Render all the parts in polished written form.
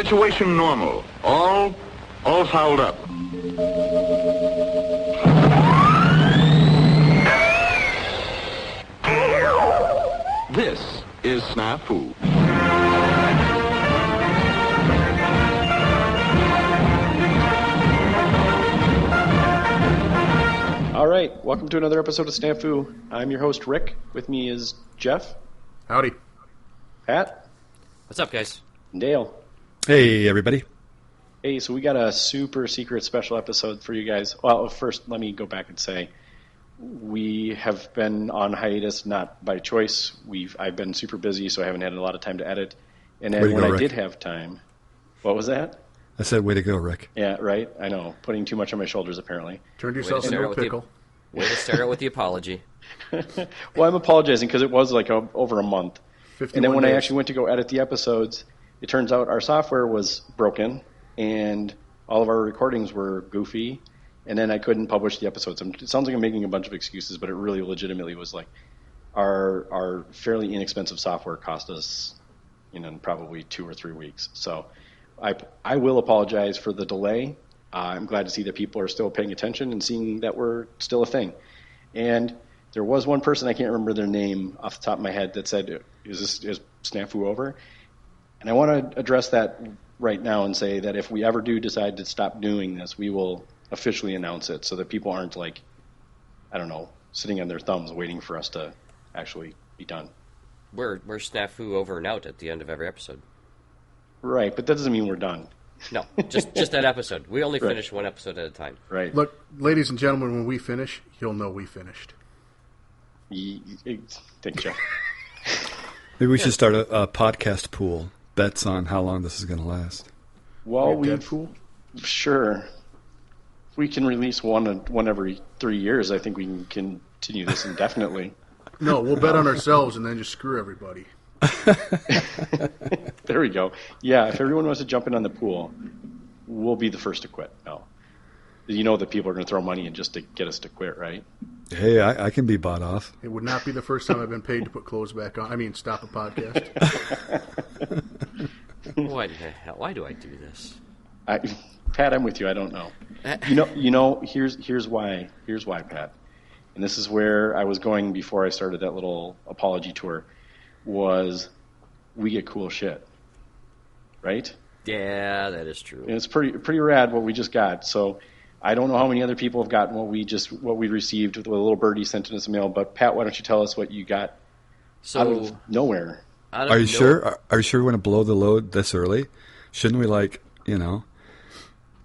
Situation normal. All fouled up. This is Snafu. All right, welcome to another episode of Snafu. I'm your host, Rick. With me is Jeff. Howdy. Pat. What's up, guys? And Dale. Hey, everybody. Hey, so we got a super secret special episode for you guys. Well, first, let me go back and say we have been on hiatus, not by choice. I've been super busy, so I haven't had a lot of time to edit. And then when I did have time, what was that? I said, way to go, Rick. Yeah, right? I know. Putting too much on my shoulders, apparently. Turned yourself into a pickle. Way to start out with the apology. Well, I'm apologizing because it was like over a month. And then when I actually went to go edit the episodes, it turns out our software was broken and all of our recordings were goofy, and then I couldn't publish the episodes. It sounds like I'm making a bunch of excuses, but it really legitimately was like our fairly inexpensive software cost us, probably 2 or 3 weeks. So I will apologize for the delay. I'm glad to see that people are still paying attention and seeing that we're still a thing. And there was one person, I can't remember their name off the top of my head, that said, is Snafu over? And I want to address that right now and say that if we ever do decide to stop doing this, we will officially announce it so that people aren't sitting on their thumbs waiting for us to actually be done. We're Snafu over and out at the end of every episode. Right, but that doesn't mean we're done. No, just that episode. We only finish one episode at a time. Right. Look, ladies and gentlemen, when we finish, you'll know we finished. Thanks, Jeff. Maybe we should start a podcast pool. Bets on how long this is going to last. Well, Deadpool? Sure. If we can release one every 3 years, I think we can continue this indefinitely. No, we'll bet on ourselves and then just screw everybody. There we go. Yeah, if everyone wants to jump in on the pool, we'll be the first to quit. No. You know that people are going to throw money in just to get us to quit, right? Hey, I can be bought off. It would not be the first time I've been paid to put clothes back on. I mean, stop a podcast. What the hell? Why do I do this? Pat, I'm with you. I don't know. Here's why. Here's why, Pat. And this is where I was going before I started that little apology tour. Was we get cool shit, right? Yeah, that is true. And it's pretty rad what we just got. So I don't know how many other people have gotten what we received with a little birdie sent in us a mail. But Pat, why don't you tell us what you got out of nowhere? Are you sure? Are you sure we want to blow the load this early? Shouldn't we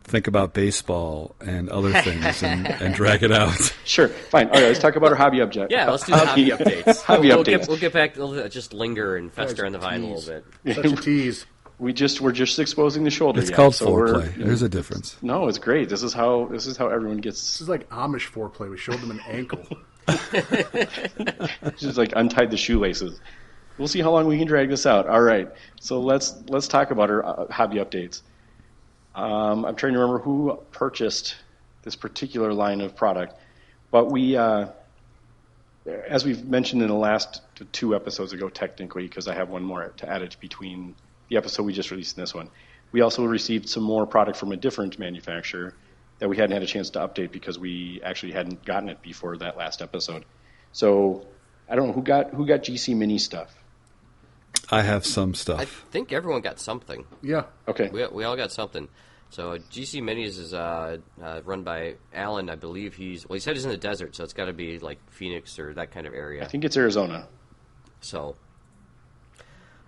think about baseball and other things and drag it out? Sure, fine. All right, let's talk about our hobby object. Yeah, let's do the hobby updates. Updates. We'll get back. We'll just linger and fester on the vine a little bit. Such a tease. We're just exposing the shoulder. It's called foreplay. There's a difference. No, it's great. This is how everyone gets. This is like Amish foreplay. We showed them an ankle. Just like untied the shoelaces. We'll see how long we can drag this out. All right, so let's talk about our hobby updates. I'm trying to remember who purchased this particular line of product, but we, as we've mentioned in the last 2 episodes ago, technically, because I have one more to add it between the episode we just released and this one, we also received some more product from a different manufacturer that we hadn't had a chance to update because we actually hadn't gotten it before that last episode. So I don't know who got GC Mini stuff. I have some stuff. I think everyone got something. Yeah. Okay. We all got something. So GC Minis is run by Alan, I believe. He said he's in the desert, so it's got to be like Phoenix or that kind of area. I think it's Arizona. So,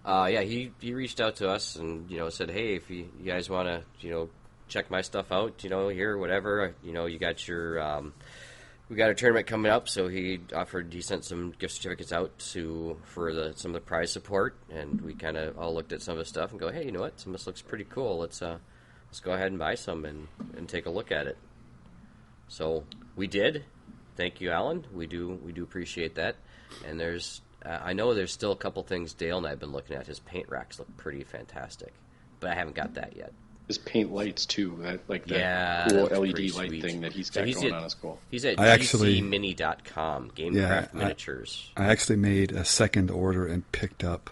he reached out to us and said, hey, if you guys want to check my stuff out, here, whatever, you got your we got a tournament coming up, so he sent some gift certificates out for some of the prize support, and we kind of all looked at some of the stuff and go, hey, you know what, some of this looks pretty cool. Let's go ahead and buy some and take a look at it. So we did. Thank you, Alan. We do appreciate that. And I know there's still a couple things Dale and I have been looking at. His paint racks look pretty fantastic, but I haven't got that yet. His paint lights too, that cool LED light sweet thing that he's got going on is cool. He's at GCMini.com, Gamecraft Miniatures. I actually made a second order and picked up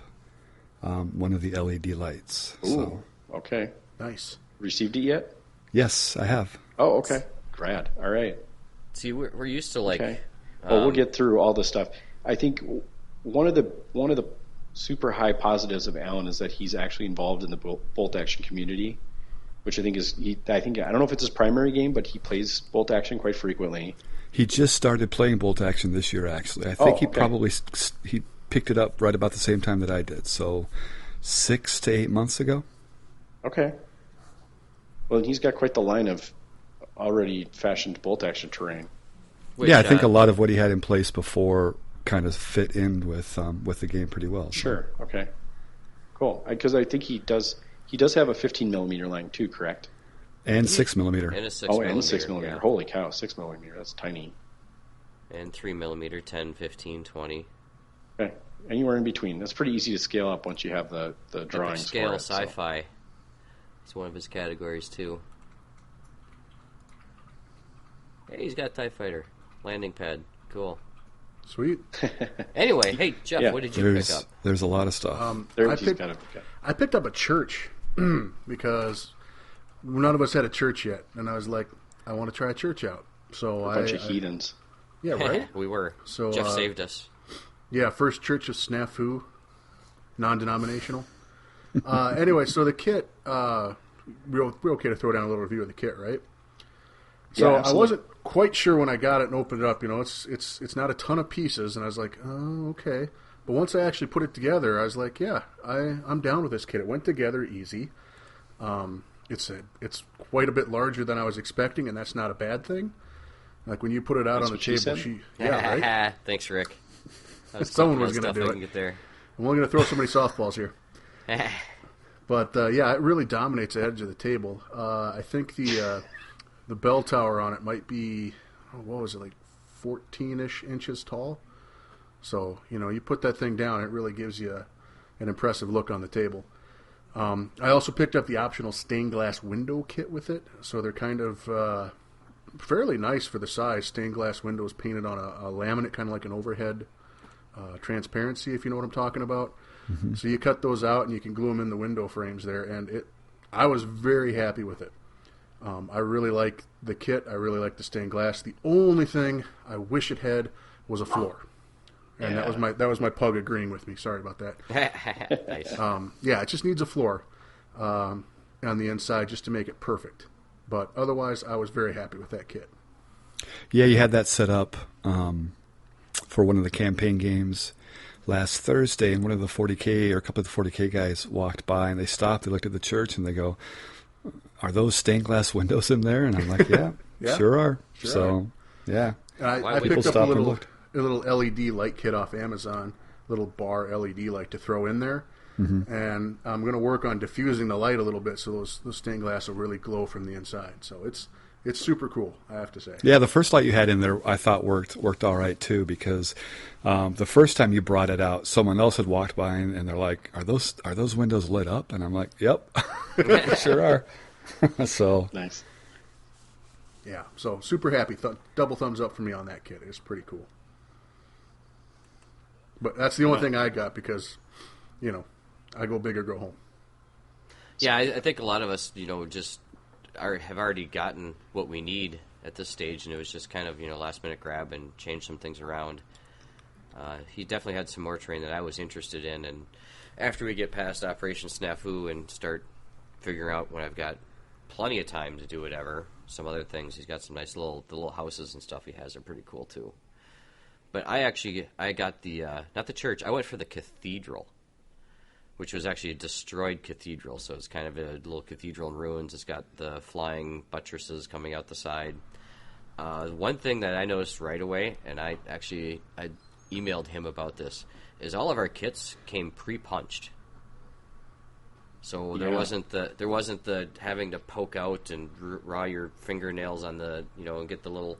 one of the LED lights. Ooh, Okay. Nice. Received it yet? Yes, I have. Oh, okay. Grad. All right. See, we're used to like. Okay. Well, we'll get through all this stuff. I think one of the super high positives of Alan is that he's actually involved in the bolt action community, which I think I don't know if it's his primary game, but he plays bolt action quite frequently. He just started playing bolt action this year. Actually, I think he picked it up right about the same time that I did. So 6 to 8 months ago. Okay. Well, he's got quite the line of already fashioned bolt action terrain. Which, yeah, I think a lot of what he had in place before kind of fit in with the game pretty well. So. Sure. Okay. Cool. Because I think he does have a 15 millimeter line too, correct? And 6 millimeter. And a 6 oh, millimeter. And 6 millimeter. Yeah. Holy cow, 6 millimeter. That's tiny. And 3 millimeter, 10, 15, 20. Okay. Anywhere in between. That's pretty easy to scale up once you have the drawings. Epic scale for it, sci-fi. So. It's one of his categories too. Hey, he's got a TIE fighter landing pad. Cool. Sweet. Anyway, hey Jeff, what did you pick up? There's a lot of stuff. I picked up a church because none of us had a church yet, and I was like, I want to try a church out. So a bunch of heathens. Yeah, right. We were. So Jeff saved us. Yeah, First Church of Snafu, non-denominational. Anyway, so the kit, we're okay to throw down a little review of the kit, right? So yeah, I wasn't quite sure when I got it and opened it up. You know, it's not a ton of pieces, and I was like, oh, okay. But once I actually put it together, I was like, yeah, I'm down with this kit. It went together easy. It's quite a bit larger than I was expecting, and that's not a bad thing. Like when you put it out on the table, yeah, right. Thanks, Rick. Someone was going to do it. Get there. I'm only going to throw so many softballs here. But yeah, it really dominates the edge of the table. I think the bell tower on it might be, what was it, like 14-ish inches tall. So, you know, you put that thing down, it really gives you an impressive look on the table. I also picked up the optional stained glass window kit with it. So they're kind of fairly nice for the size. Stained glass windows painted on a laminate, kind of like an overhead transparency, if you know what I'm talking about. Mm-hmm. So you cut those out and you can glue them in the window frames there. And I was very happy with it. I really like the kit. I really like the stained glass. The only thing I wish it had was a floor. And that was my pug agreeing with me. Sorry about that. Nice. Yeah, it just needs a floor on the inside just to make it perfect. But otherwise, I was very happy with that kit. Yeah, you had that set up for one of the campaign games last Thursday, and one of the 40K or a couple of the 40K guys walked by, and they stopped, they looked at the church, and they go, are those stained glass windows in there? And I'm like, yeah, yeah, sure are. Sure so, are. yeah. And I picked up a little LED light kit off Amazon, little bar LED light to throw in there. Mm-hmm. And I'm going to work on diffusing the light a little bit so those stained glass will really glow from the inside. So it's super cool, I have to say. Yeah, the first light you had in there I thought worked all right too, because the first time you brought it out, someone else had walked by and they're like, "Are those windows lit up?" And I'm like, "Yep, sure are." So nice. Yeah, so super happy. Double thumbs up for me on that kit. It's pretty cool. But that's the only thing I got because, you know, I go big or go home. Yeah, I think a lot of us, you know, just have already gotten what we need at this stage, and it was just kind of, you know, last minute grab and change some things around. He definitely had some more terrain that I was interested in, and after we get past Operation Snafu and start figuring out when I've got plenty of time to do whatever, some other things, he's got some nice little houses and stuff he has are pretty cool too. But I got the not the church, I went for the cathedral, which was actually a destroyed cathedral, so it's kind of a little cathedral in ruins. It's got the flying buttresses coming out the side. One thing that I noticed right away, and I emailed him about this, is all of our kits came pre-punched. So there wasn't the having to poke out and raw your fingernails on the, you know, and get the little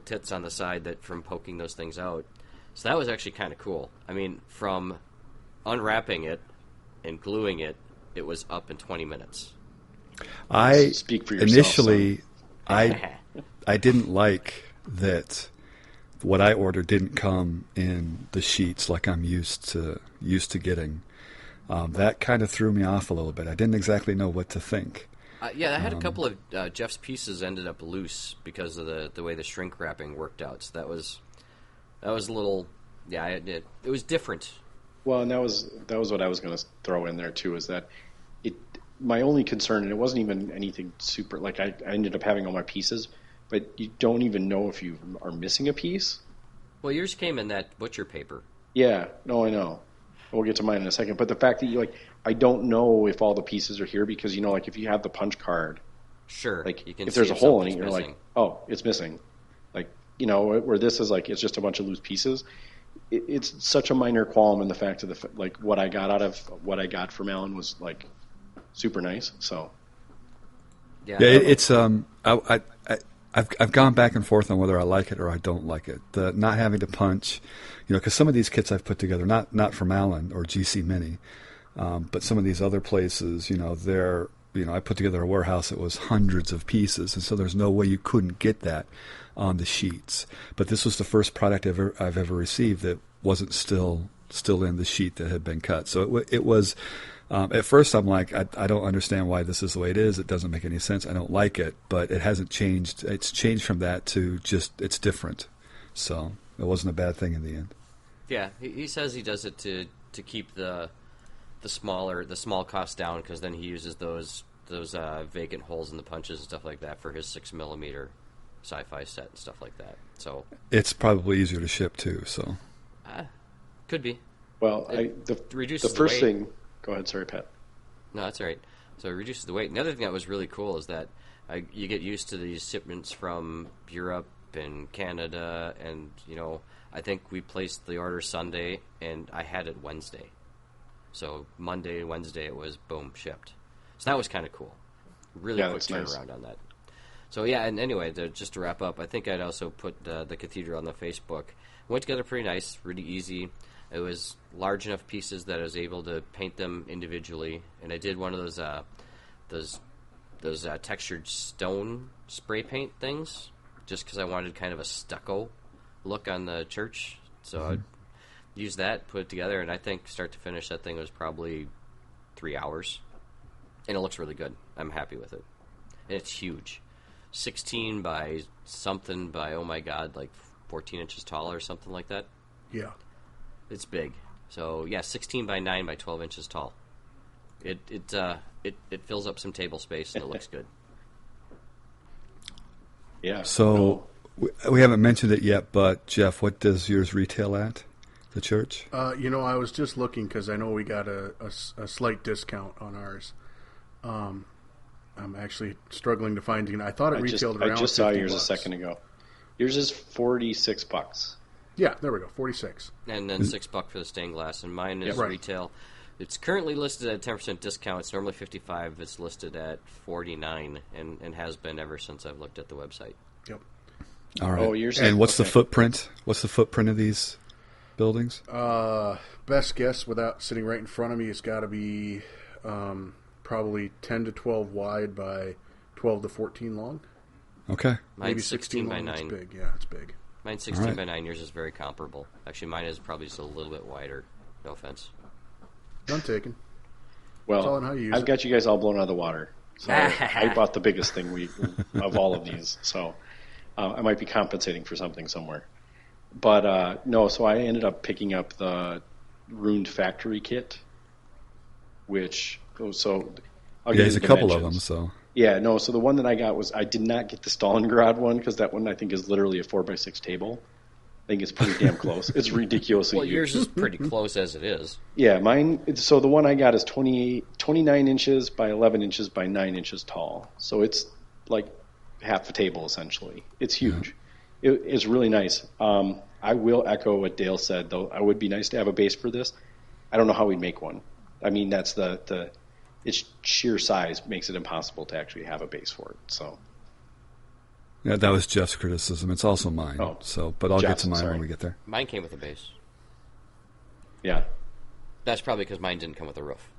tits on the side that from poking those things out. So that was actually kind of cool. I mean, from unwrapping it and gluing it, it was up in 20 minutes. I speak for yourself. Initially, I didn't like that what I ordered didn't come in the sheets like I'm used to getting. That kind of threw me off a little bit. I didn't exactly know what to think. Yeah, I had a couple of Jeff's pieces ended up loose because of the way the shrink wrapping worked out. So that was a little, yeah, it was different. Well, and that was what I was going to throw in there too. Is that my only concern, and it wasn't even anything super. Like I ended up having all my pieces, but you don't even know if you are missing a piece. Well, yours came in that butcher paper. Yeah, no, I know. We'll get to mine in a second. But the fact that I don't know if all the pieces are here because like if you have the punch card, sure, like you can if there's a hole in it, you're missing. like, oh, it's missing. Like where this is like it's just a bunch of loose pieces. It's such a minor qualm in the fact of what I got from Alan was like super nice. So yeah, it's I've gone back and forth on whether I like it or I don't like it. The not having to punch, because some of these kits I've put together, not from Allen or GC Mini, but some of these other places, they're, I put together a warehouse that was hundreds of pieces, and so there's no way you couldn't get that on the sheets. But this was the first product I've ever received that wasn't still in the sheet that had been cut. So it was. At first, I'm like, I don't understand why this is the way it is. It doesn't make any sense. I don't like it, but it hasn't changed. It's changed from that to just it's different. So it wasn't a bad thing in the end. Yeah, he says he does it to keep the small cost down because then he uses those vacant holes in the punches and stuff like that for his 6mm sci-fi set and stuff like that. So it's probably easier to ship too. So could be. Well, reduces the first weight. thing. Go ahead, sorry, Pat. No, that's all right. So it reduces the weight. Another thing that was really cool is that you get used to these shipments from Europe and Canada, and I think we placed the order Sunday, and I had it Wednesday. So Monday and Wednesday it was boom shipped. So that was kind of cool. Really quick turnaround on that. So yeah, and anyway, just to wrap up, I think I'd also put the Cathedral on the Facebook. Went together pretty nice, really easy. It was large enough pieces that I was able to paint them individually, and I did one of those textured stone spray paint things, just because I wanted kind of a stucco look on the church. So I used that, put it together, and I think start to finish that thing was probably 3 hours, and it looks really good. I'm happy with it, and it's huge, 16 by something by oh my god, like 14 inches tall or something like that. Yeah. It's big. So yeah, 16 by 9 by 12 inches tall. It fills up some table space and it looks good. Yeah. So we haven't mentioned it yet, but Jeff, what does yours retail at? The church? I was just looking because I know we got a slight discount on ours. I'm actually struggling to find it. I thought it retailed around $50. I just saw yours a second ago. Yours is $46. Yeah, there we go, 46. And then $6 for the stained glass, and mine is retail. It's currently listed at a 10% discount. It's normally $55. It's listed at $49, and has been ever since I've looked at the website. Yep. All right. And what's the footprint? What's the footprint of these buildings? Best guess, without sitting right in front of me, it's got to be probably 10 to 12 wide by 12 to 14 long. Okay. Maybe Mine's 16 by 9. It's big. Yeah, it's big. Mine's 16 by 9. Yours is very comparable. Actually, mine is probably just a little bit wider. No offense. None taken. Well, I've got you guys all blown out of the water. So I bought the biggest thing of all of these. So I might be compensating for something somewhere. But no, so I ended up picking up the Ruined Factory kit, which there's a couple of them. So yeah, no. So the one that I got I did not get the Stalingrad one because that one I think is literally a 4x6 table. I think it's pretty damn close. It's ridiculously huge. Yours is pretty close as it is. Yeah, mine. So the one I got is 29 inches by 11 inches by 9 inches tall. So it's like half a table essentially. It's huge. Yeah. It's really nice. I will echo what Dale said, though. It would be nice to have a base for this. I don't know how we'd make one. I mean, that's its sheer size makes it impossible to actually have a base for it. So. Yeah, that was Jeff's criticism. It's also mine. But I'll get to mine when we get there. Mine came with a base. Yeah. That's probably because mine didn't come with a roof.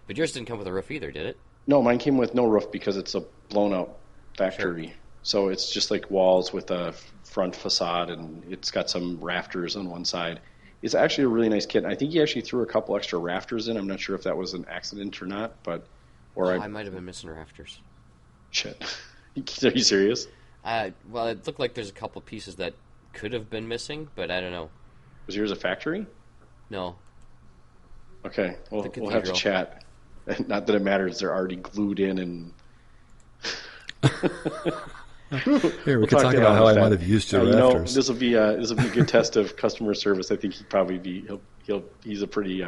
But yours didn't come with a roof either, did it? No, mine came with no roof because it's a blown-out factory. Sure. So it's just like walls with a front facade, and it's got some rafters on one side. It's actually a really nice kit. I think he actually threw a couple extra rafters in. I'm not sure if that was an accident or not, but I might have been missing rafters. Shit. Are you serious? Well, it looked like there's a couple pieces that could have been missing, but I don't know. Was yours a factory? No. Okay, well, we'll have to chat. Not that it matters; they're already glued in, and here we can talk about how I might have used your rafters. This will be a good test of customer service. I think he's a pretty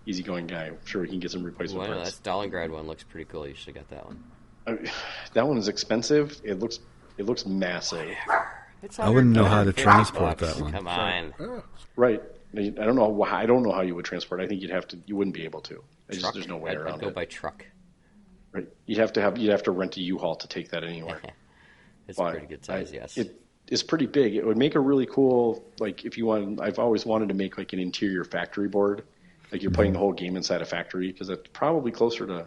easygoing guy. I'm sure he can get some replacement parts. That Stalingrad one looks pretty cool. You should have got that one. That one is expensive. It looks massive. I wouldn't know how to transport that one. Come on. Right. I don't know how you would transport. I think you wouldn't be able to. There's no way around it. I'd go by truck. Right. You'd have to rent a U-Haul to take that anywhere. It's a pretty good size, yes. It's pretty big. It would make a really cool, like, if you want. I've always wanted to make like an interior factory board, like you're playing the whole game inside a factory, because it's probably closer to,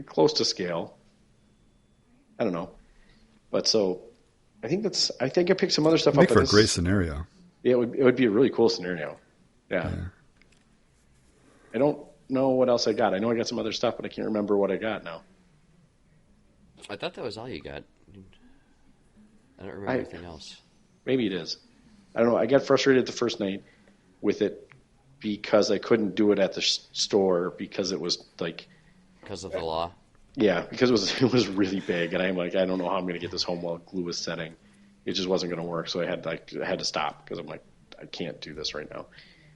close to scale. I don't know, but so I think I picked some other stuff up. Make for a great scenario. Yeah, it would be a really cool scenario. Yeah. I don't know what else I got. I know I got some other stuff, but I can't remember what I got now. I thought that was all you got. I don't remember anything else. Maybe it is. I don't know. I got frustrated the first night with it because I couldn't do it at the store because it was like... Because of the law? Yeah, because it was really big, and I'm like, I don't know how I'm going to get this home while glue is setting. It just wasn't going to work, so I had to stop because I'm like, I can't do this right now,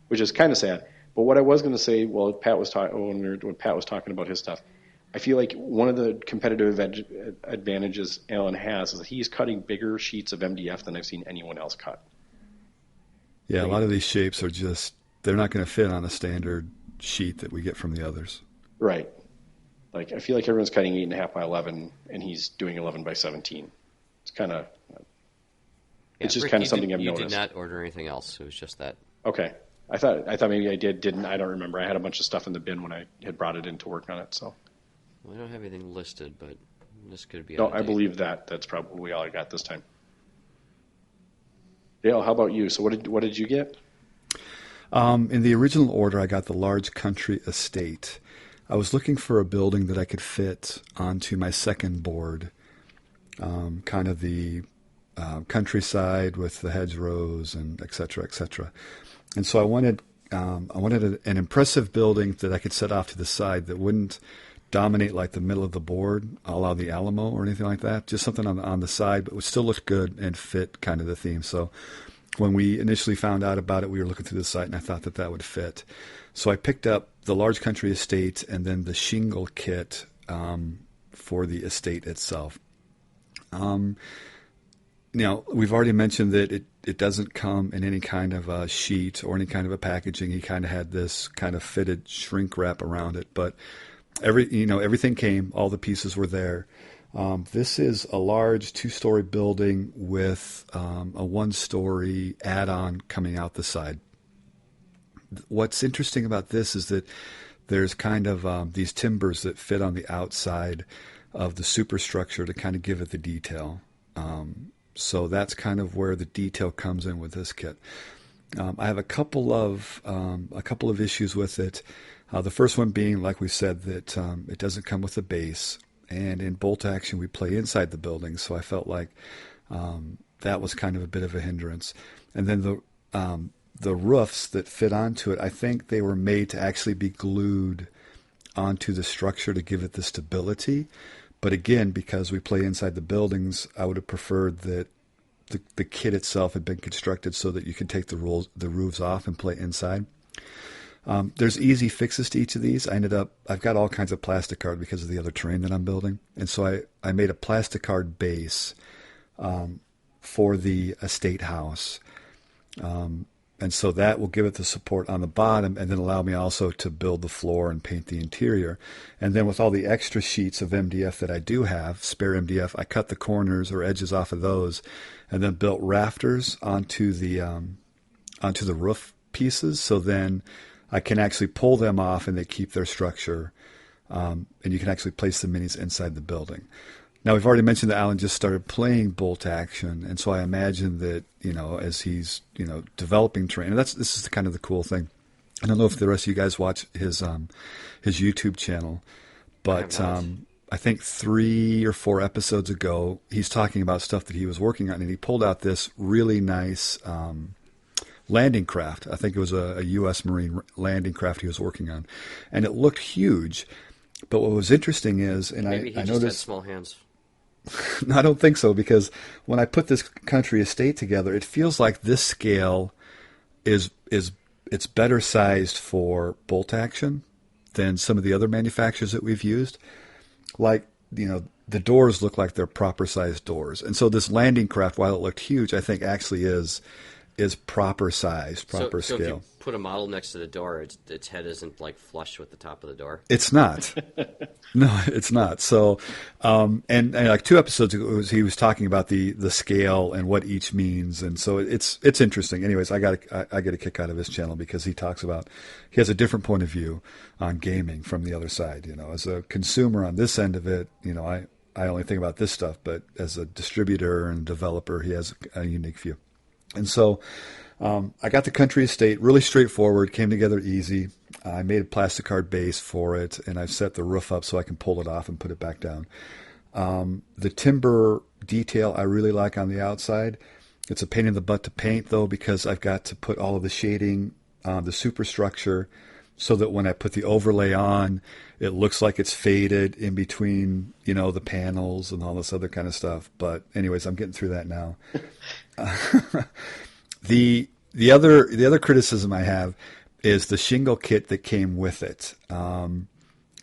which is kind of sad. But what I was going to say, when Pat was talking about his stuff, I feel like one of the competitive advantages Alan has is that he's cutting bigger sheets of MDF than I've seen anyone else cut. Yeah, a lot of these shapes are they're not going to fit on a standard sheet that we get from the others. Right. Like, I feel like everyone's cutting 8.5 by 11, and he's doing 11 by 17. It's kind of... It's just kind of something I've noticed. You did not order anything else. It was just that. Okay. I thought maybe I didn't. I don't remember. I had a bunch of stuff in the bin when I had brought it in to work on it. So. We don't have anything listed, but this could be. No, I believe that's probably all I got this time. Dale, how about you? So what did you get? In the original order, I got the large country estate. I was looking for a building that I could fit onto my second board, kind of the countryside with the hedgerows and et cetera, et cetera. And so I wanted an impressive building that I could set off to the side that wouldn't dominate like the middle of the board, a la the Alamo or anything like that. Just something on the side, but would still look good and fit kind of the theme. So when we initially found out about it, we were looking through the site, and I thought that would fit. So I picked up the large country estate and then the shingle kit for the estate itself. Now, we've already mentioned that it doesn't come in any kind of a sheet or any kind of a packaging. He kind of had this kind of fitted shrink wrap around it, but everything came. All the pieces were there. This is a large 2-story building with a 1-story add-on coming out the side. What's interesting about this is that there's kind of these timbers that fit on the outside of the superstructure to kind of give it the detail. So that's kind of where the detail comes in with this kit. I have a couple of issues with it. The first one being, like we said, that it doesn't come with a base, and in bolt action we play inside the building, so I felt like that was kind of a bit of a hindrance. And then the roofs that fit onto it, I think they were made to actually be glued onto the structure to give it the stability. But again, because we play inside the buildings, I would have preferred that the kit itself had been constructed so that you could take the roofs off and play inside. There's easy fixes to each of these. I've got all kinds of plastic card because of the other terrain that I'm building. And so I made a plastic card base for the estate house. And so that will give it the support on the bottom and then allow me also to build the floor and paint the interior. And then with all the extra sheets of MDF that I do have, spare MDF, I cut the corners or edges off of those and then built rafters onto the roof pieces. So then I can actually pull them off and they keep their structure. And you can actually place the minis inside the building. Now, we've already mentioned that Alan just started playing bolt action, and so I imagine that, as he's, developing terrain, and this is the kind of the cool thing. I don't know if the rest of you guys watch his YouTube channel, but I think 3 or 4 episodes ago, he's talking about stuff that he was working on, and he pulled out this really nice landing craft. I think it was a U.S. Marine landing craft he was working on, and it looked huge. But what was interesting is, and maybe he I just noticed, had small hands. No, I don't think so, because when I put this country estate together, it feels like this scale is it's better sized for bolt action than some of the other manufacturers that we've used. Like, the doors look like they're proper sized doors, and so this landing craft, while it looked huge, I think actually is proper size, proper scale. So if you put a model next to the door, its head isn't like flush with the top of the door. It's not. No, it's not. So, and like 2 episodes ago, he was talking about the scale and what each means, and so it's interesting. Anyways, I get a kick out of his channel because he has a different point of view on gaming from the other side. As a consumer on this end of it, I only think about this stuff, but as a distributor and developer, he has a unique view. And so I got the country estate really straightforward, came together easy. I made a plastic card base for it, and I've set the roof up so I can pull it off and put it back down. The timber detail I really like on the outside. It's a pain in the butt to paint, though, because I've got to put all of the shading on the superstructure so that when I put the overlay on, it looks like it's faded in between, the panels and all this other kind of stuff. But anyways, I'm getting through that now. The other criticism I have is the shingle kit that came with it.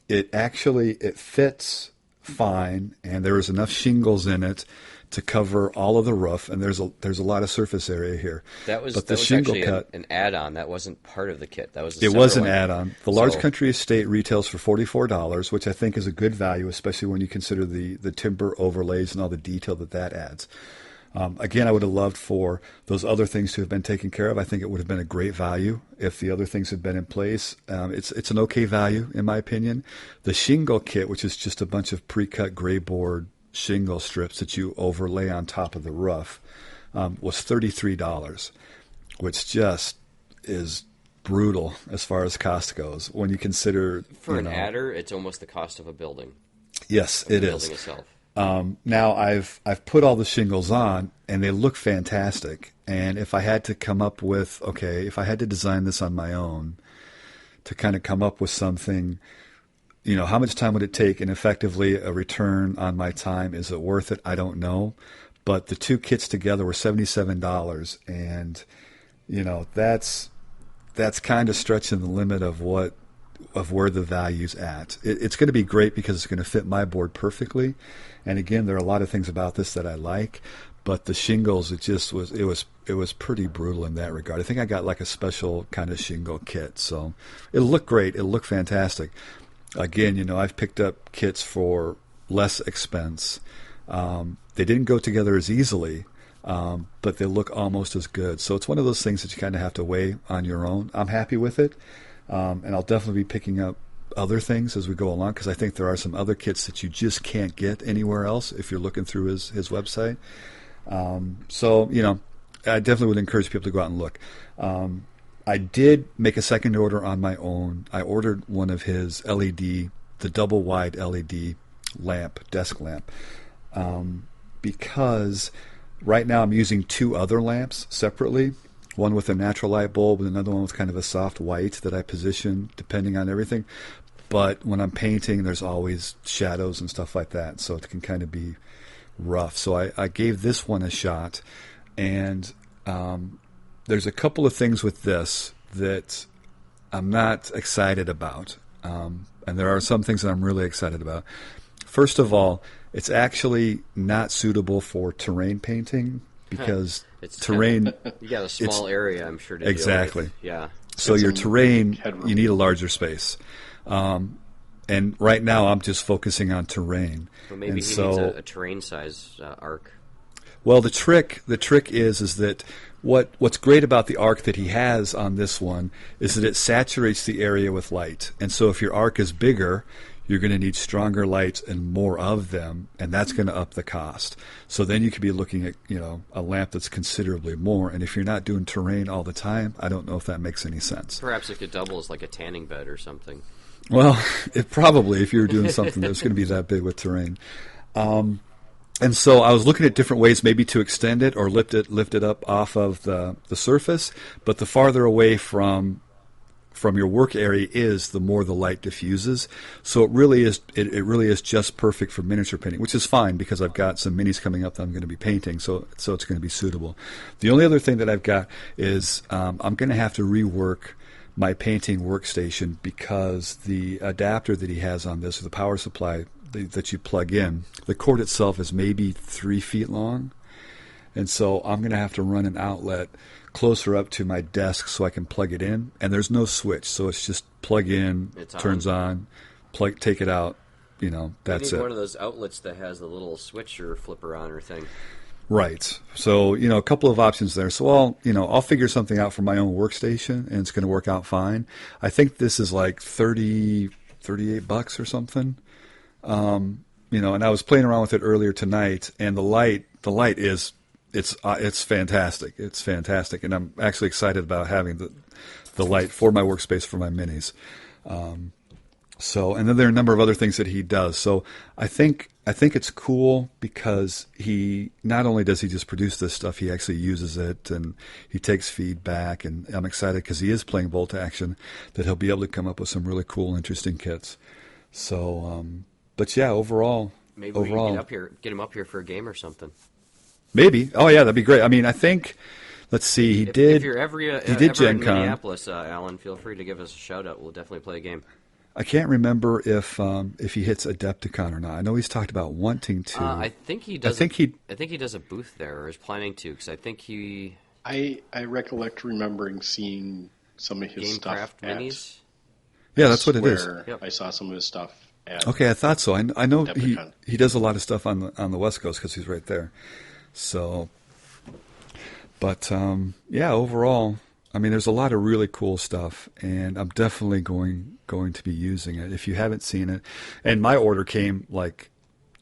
It fits fine, and there is enough shingles in it to cover all of the roof, and there's a lot of surface area here. That was shingle actually cut, an add-on. That wasn't part of the kit. That was it was an add-on. The large country estate retails for $44, which I think is a good value, especially when you consider the timber overlays and all the detail that adds. Again, I would have loved for those other things to have been taken care of. I think it would have been a great value if the other things had been in place. It's an okay value, in my opinion. The shingle kit, which is just a bunch of pre-cut gray board shingle strips that you overlay on top of the roof, was $33, which just is brutal as far as cost goes. When you consider an adder, it's almost the cost of a building. Yes, it is. Building itself. Now I've put all the shingles on, and they look fantastic. And if I had to if I had to design this on my own to kind of come up with something, how much time would it take, and effectively a return on my time? Is it worth it? I don't know. But the 2 kits together were $77, and that's kind of stretching the limit of where the value's at. It's going to be great because it's going to fit my board perfectly. And again, there are a lot of things about this that I like, but the shingles, it was pretty brutal in that regard. I think I got like a special kind of shingle kit, so it'll look great. It'll look fantastic. Again, I've picked up kits for less expense. They didn't go together as easily, but they look almost as good. So it's one of those things that you kind of have to weigh on your own. I'm happy with it. And I'll definitely be picking up other things as we go along, because I think there are some other kits that you just can't get anywhere else if you're looking through his website. So I definitely would encourage people to go out and look. I did make a second order on my own. I ordered one of his the double wide LED desk lamp, because right now I'm using 2 other lamps separately. One with a natural light bulb and another one with kind of a soft white that I position depending on everything. But when I'm painting, there's always shadows and stuff like that, so it can kind of be rough. So I gave this one a shot, and there's a couple of things with this that I'm not excited about, and there are some things that I'm really excited about. First of all, it's actually not suitable for terrain painting, because it's terrain... You got a small area, I'm sure, to exactly. deal with. Yeah. So your terrain, you need a larger space. And right now I'm just focusing on terrain. Well, maybe he needs a terrain size arc. Well, the trick is that what's great about the arc that he has on this one is that it saturates the area with light. And so if your arc is bigger, you're going to need stronger lights and more of them, and that's going to up the cost. So then you could be looking at, a lamp that's considerably more, and if you're not doing terrain all the time, I don't know if that makes any sense. Perhaps it could double as like a tanning bed or something. Well, if you were doing something that was going to be that big with terrain. And so I was looking at different ways maybe to extend it or lift it up off of the surface, but the farther away from your work area is, the more the light diffuses. So it really is just perfect for miniature painting, which is fine because I've got some minis coming up that I'm going to be painting, so it's going to be suitable. The only other thing that I've got is I'm going to have to rework my painting workstation because the adapter that he has on this, or the power supply that you plug in, the cord itself is maybe 3 feet long, and so I'm going to have to run an outlet closer up to my desk so I can plug it in, and there's no switch, so it's just plug in, turns on, plug, take it out, that's it. One of those outlets that has the little switch or flipper on or thing. Right. So, a couple of options there. So I'll figure something out for my own workstation, and it's going to work out fine. I think this is like $38 or something. And I was playing around with it earlier tonight, and the light is, it's fantastic. It's fantastic, and I'm actually excited about having the light for my workspace for my minis. And then there are a number of other things that he does. So I think it's cool because he not only does he just produce this stuff, he actually uses it and he takes feedback. And I'm excited because he is playing Bolt Action, that he'll be able to come up with some really cool, interesting kits. So, but yeah, overall, maybe we can get him up here for a game or something. Maybe. Oh yeah, that'd be great. I mean, I think. Let's see. If you're ever in Minneapolis, Alan, feel free to give us a shout out. We'll definitely play a game. I can't remember if he hits Adepticon or not. I know he's talked about wanting to. I think he does. I think he does a booth there, or is planning to, because I think he. I recollect remembering seeing some of his stuff at minis. Yeah, that's what it is. Yep. I saw some of his stuff. Okay, I thought so. I know he does a lot of stuff on the West Coast because he's right there. So, but yeah, overall, I mean, there's a lot of really cool stuff, and I'm definitely going to be using it. If you haven't seen it, and my order came like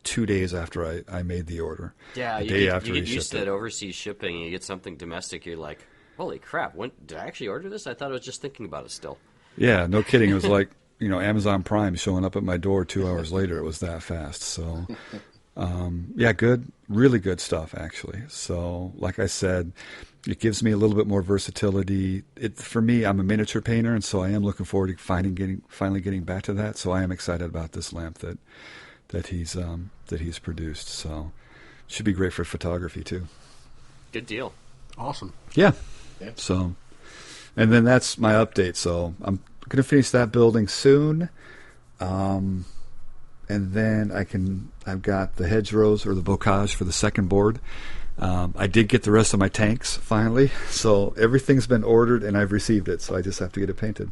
2 days after I made the order. Yeah, you get used to that overseas shipping, and you get something domestic, you're like, holy crap, when did I actually order this? I thought I was just thinking about it still. Yeah, no kidding. It was like, Amazon Prime showing up at my door 2 hours later. It was that fast. So, yeah, really good stuff, actually. So, like I said, it gives me a little bit more versatility. For me, I'm a miniature painter, and so I am looking forward to finally getting back to that. So I am excited about this lamp that he's produced. So it should be great for photography too. Good deal. Awesome. Yeah. So, and then that's my update. So I'm going to finish that building soon. And then I've got the hedgerows or the bocage for the second board. I did get the rest of my tanks finally, so everything's been ordered and I've received it, so I just have to get it painted.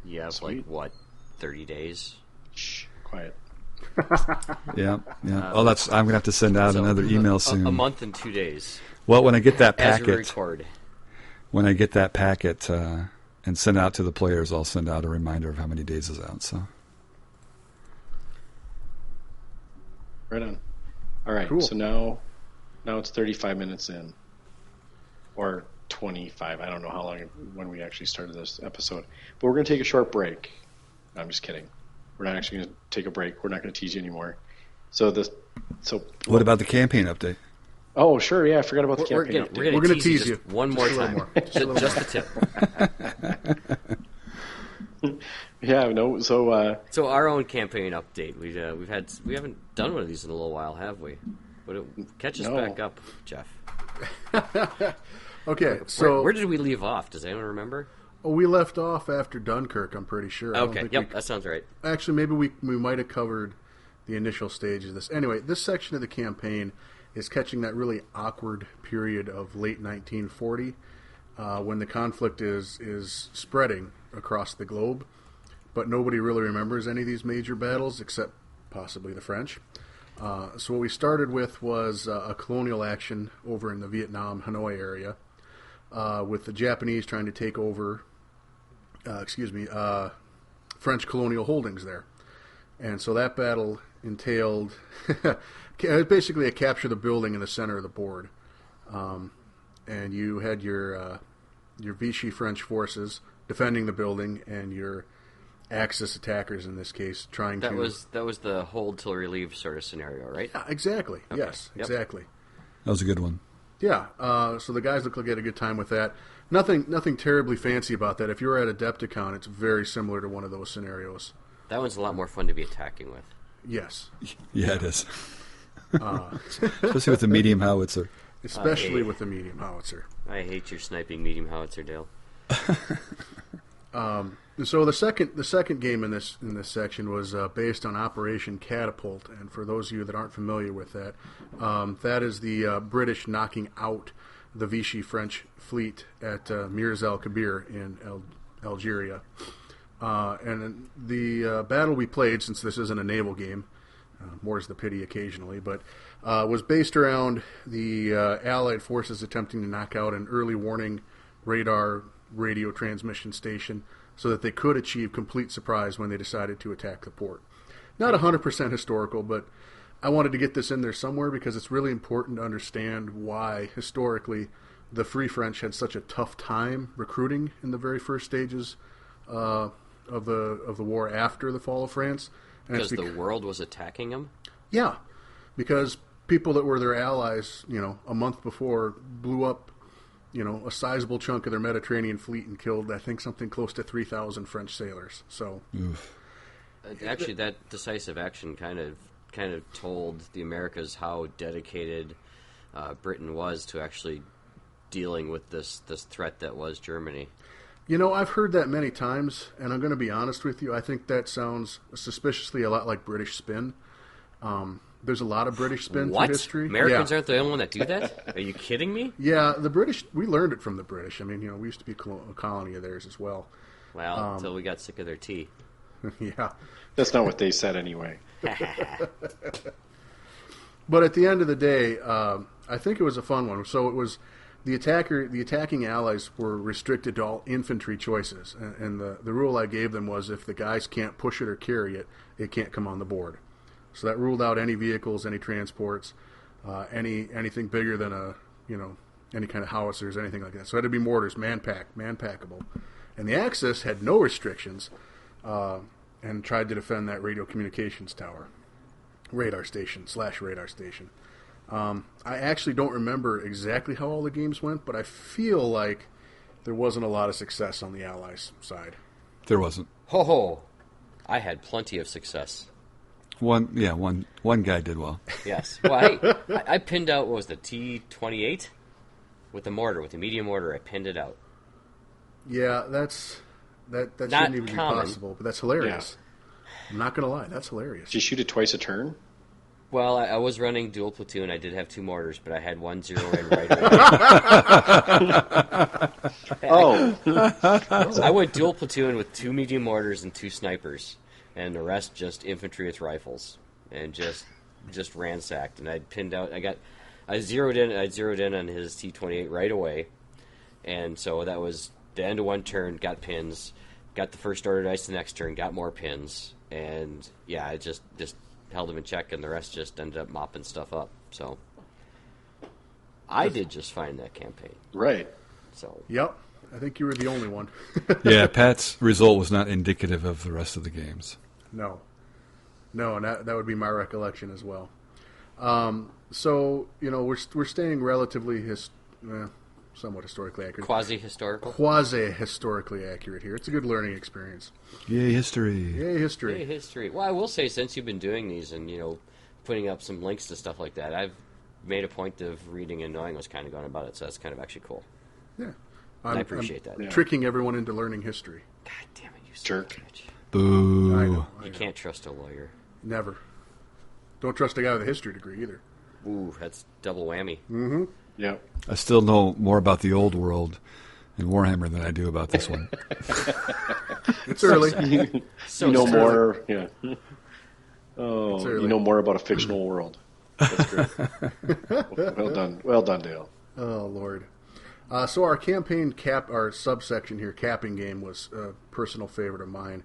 Yeah, it's like, what, 30 days? Shh, quiet. Yeah. I'm going to have to send out another email soon. A month and 2 days. Well, when I get that packet, as we record. When I get that packet and send out to the players, I'll send out a reminder of how many days is out. So. Right on. All right, cool. So now it's 35 minutes in, or 25. I don't know when we actually started this episode. But we're going to take a short break. No, I'm just kidding. We're not actually going to take a break. We're not going to tease you anymore. What about the campaign update? Oh, sure. Yeah, I forgot about the campaign update. We're going to tease you one more time. Just a tip. Yeah, no. So our own campaign update. We haven't done one of these in a little while, have we? But catch us back up, Jeff. Okay, so where did we leave off? Does anyone remember? Oh, we left off after Dunkirk. I'm pretty sure. Okay, that sounds right. Actually, maybe we might have covered the initial stage of this. Anyway, this section of the campaign is catching that really awkward period of late 1940 when the conflict is spreading across the globe, but nobody really remembers any of these major battles except possibly the French. So what we started with was a colonial action over in the Vietnam, Hanoi area, with the Japanese trying to take over, French colonial holdings there. And so that battle entailed basically a capture the building in the center of the board. And you had your Vichy French forces defending the building, and your Axis attackers in this case trying that was the hold till relieve sort of scenario, right? Yeah, exactly. Okay. Yes, yep. Exactly. That was a good one. Yeah. So the guys look like they had a good time with that. Nothing terribly fancy about that. If you're at Adepticon, it's very similar to one of those scenarios. That one's a lot more fun to be attacking with. Yes. Yeah, it is. Especially with the medium howitzer. Especially with the medium howitzer. I hate your sniping medium howitzer, Dale. So the second game in this section was based on Operation Catapult, and for those of you that aren't familiar with that, that is the British knocking out the Vichy French fleet at Mirs el Kabir in Algeria. And the battle we played, since this isn't a naval game, more's the pity occasionally, but was based around the Allied forces attempting to knock out an early warning radar radio transmission station so that they could achieve complete surprise when they decided to attack the port. Not 100% historical, but I wanted to get this in there somewhere because it's really important to understand why, historically, the Free French had such a tough time recruiting in the very first stages of the war after the fall of France. And because the world was attacking them? Yeah, because people that were their allies, a month before blew up, a sizable chunk of their Mediterranean fleet and killed, I think, something close to 3,000 French sailors. So, actually, that decisive action kind of told the Americas how dedicated Britain was to actually dealing with this threat that was Germany. I've heard that many times, and I'm going to be honest with you. I think that sounds suspiciously a lot like British spin. There's a lot of British spin through history. Americans aren't the only one that do that? Are you kidding me? Yeah, the British, we learned it from the British. I mean, we used to be a colony of theirs as well. Well, until we got sick of their tea. Yeah. That's not what they said anyway. But at the end of the day, I think it was a fun one. So it was the attacking allies were restricted to all infantry choices. And the rule I gave them was if the guys can't push it or carry it, it can't come on the board. So that ruled out any vehicles, any transports, anything bigger than any kind of howitzers, anything like that. So it had to be mortars, man-packable. And the Axis had no restrictions and tried to defend that radio communications tower, radar station. I actually don't remember exactly how all the games went, but I feel like there wasn't a lot of success on the Allies' side. There wasn't. Ho! I had plenty of success. One guy did well. Yes. Well, I pinned out, what was the T-28? With the medium mortar, I pinned it out. Yeah, that shouldn't even be possible, but that's hilarious. Yeah. I'm not going to lie, that's hilarious. Did you shoot it twice a turn? Well, I was running dual platoon. I did have 2 mortars, but I had 1 zero in right away. I went dual platoon with 2 medium mortars and 2 snipers. And the rest just infantry with rifles, and just ransacked. And I'd pinned out. I zeroed in on his T-28 right away, and so that was the end of one turn. Got pins, got the first order dice the next turn, got more pins, and yeah, I just held him in check, and the rest just ended up mopping stuff up. So I did just fine that campaign. Right. So yep. I think you were the only one. Yeah, Pat's result was not indicative of the rest of the games. No, and that would be my recollection as well. So we're staying relatively somewhat historically accurate. Quasi-historically accurate here. It's a good learning experience. Yay, history. Yay, history. Yay, history. Well, I will say, since you've been doing these and putting up some links to stuff like that, I've made a point of reading and knowing what's kind of going about it. So that's kind of actually cool. Yeah. I appreciate that. Yeah. Tricking everyone into learning history. God damn it, you jerk. Bitch. Boo. I know. You can't trust a lawyer. Never. Don't trust a guy with a history degree either. Ooh, that's double whammy. Mm-hmm. Yeah. I still know more about the old world in Warhammer than I do about this one. It's early. You know more. Yeah. Oh, you know more about a fictional world. That's great. Well done, Dale. Oh, Lord. So our campaign our subsection here, capping game, was a personal favorite of mine.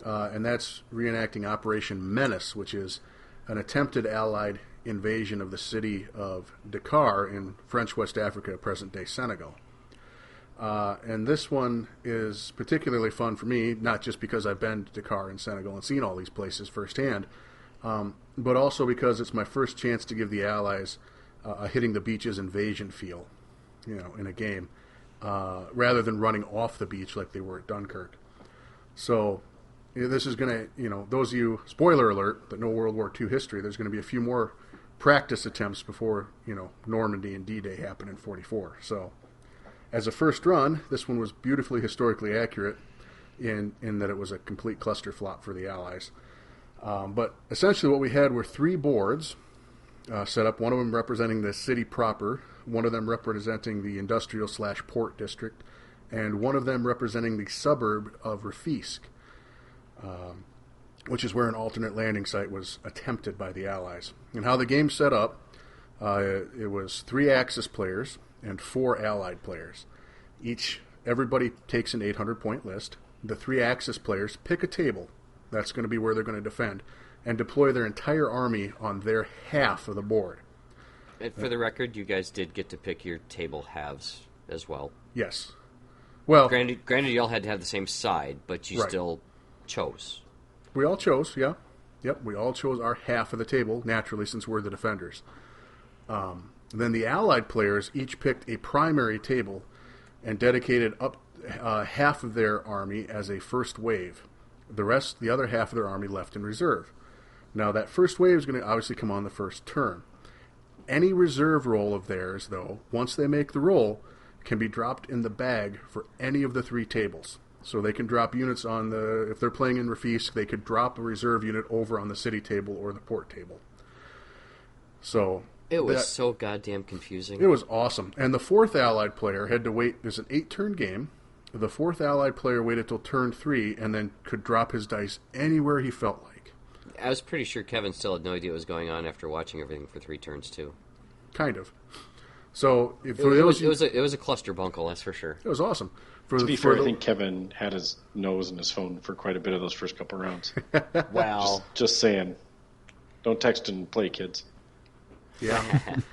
and that's reenacting Operation Menace, which is an attempted Allied invasion of the city of Dakar in French West Africa, present-day Senegal. And this one is particularly fun for me, not just because I've been to Dakar in Senegal and seen all these places firsthand, but also because it's my first chance to give the Allies a hitting the beaches invasion feel, in a game, rather than running off the beach like they were at Dunkirk. So this is going to, those of you, spoiler alert, that know World War II history, there's going to be a few more practice attempts before, Normandy and D-Day happen in 44. So as a first run, this one was beautifully historically accurate in that it was a complete cluster flop for the Allies. But essentially what we had were 3 boards set up, one of them representing the city proper, one of them representing the industrial/port district, and one of them representing the suburb of Rafisque, which is where an alternate landing site was attempted by the Allies. And how the game set up, it was 3 Axis players and 4 Allied players. Everybody takes an 800-point list. The 3 Axis players pick a table. That's going to be where they're going to defend, and deploy their entire army on their half of the board. And for the record, you guys did get to pick your table halves as well. Yes. Well, granted, you all had to have the same side, but you still chose. We all chose, yeah. Yep, we all chose our half of the table, naturally, since we're the defenders. Then the Allied players each picked a primary table and dedicated up half of their army as a first wave. The other half of their army left in reserve. Now, that first wave is going to obviously come on the first turn. Any reserve roll of theirs, though, once they make the roll, can be dropped in the bag for any of the 3 tables. So they can drop units if they're playing in Rafisque, they could drop a reserve unit over on the city table or the port table. So it was so goddamn confusing. It was awesome. And the 4th Allied player had to wait. There's an 8-turn game. The 4th Allied player waited till turn 3 and then could drop his dice anywhere he felt like. I was pretty sure Kevin still had no idea what was going on after watching everything for 3 turns, too. Kind of. So it was a cluster bunkle, that's for sure. It was awesome. To be fair, I think Kevin had his nose in his phone for quite a bit of those first couple rounds. Wow. Just saying. Don't text and play, kids. Yeah.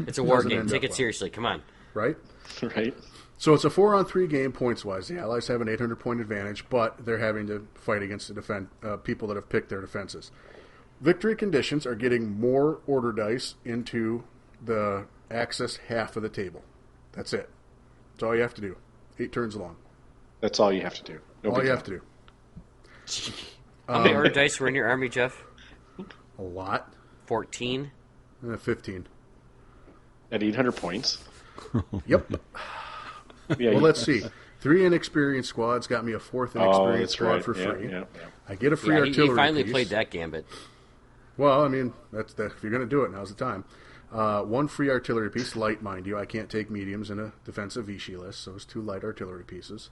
It's a war game. Take it seriously. Come on. Right? Right. So it's a 4-on-3 game points-wise. The Allies have an 800-point advantage, but they're having to fight against people that have picked their defenses. Victory conditions are getting more order dice into the Axis half of the table. That's it. That's all you have to do. 8 turns long. That's all you have to do. All you have to do. How many order dice were in your army, Jeff? A lot. 14? 15. At 800 points? Yep. Yeah, well, let's see. 3 inexperienced squads got me a 4th inexperienced squad for free. Yeah. I get a free artillery He finally piece. played that gambit. Well, I mean, if you're going to do it, now's the time. 1 free artillery piece, light, mind you. I can't take mediums in a defensive Vichy list, so it's 2 light artillery pieces.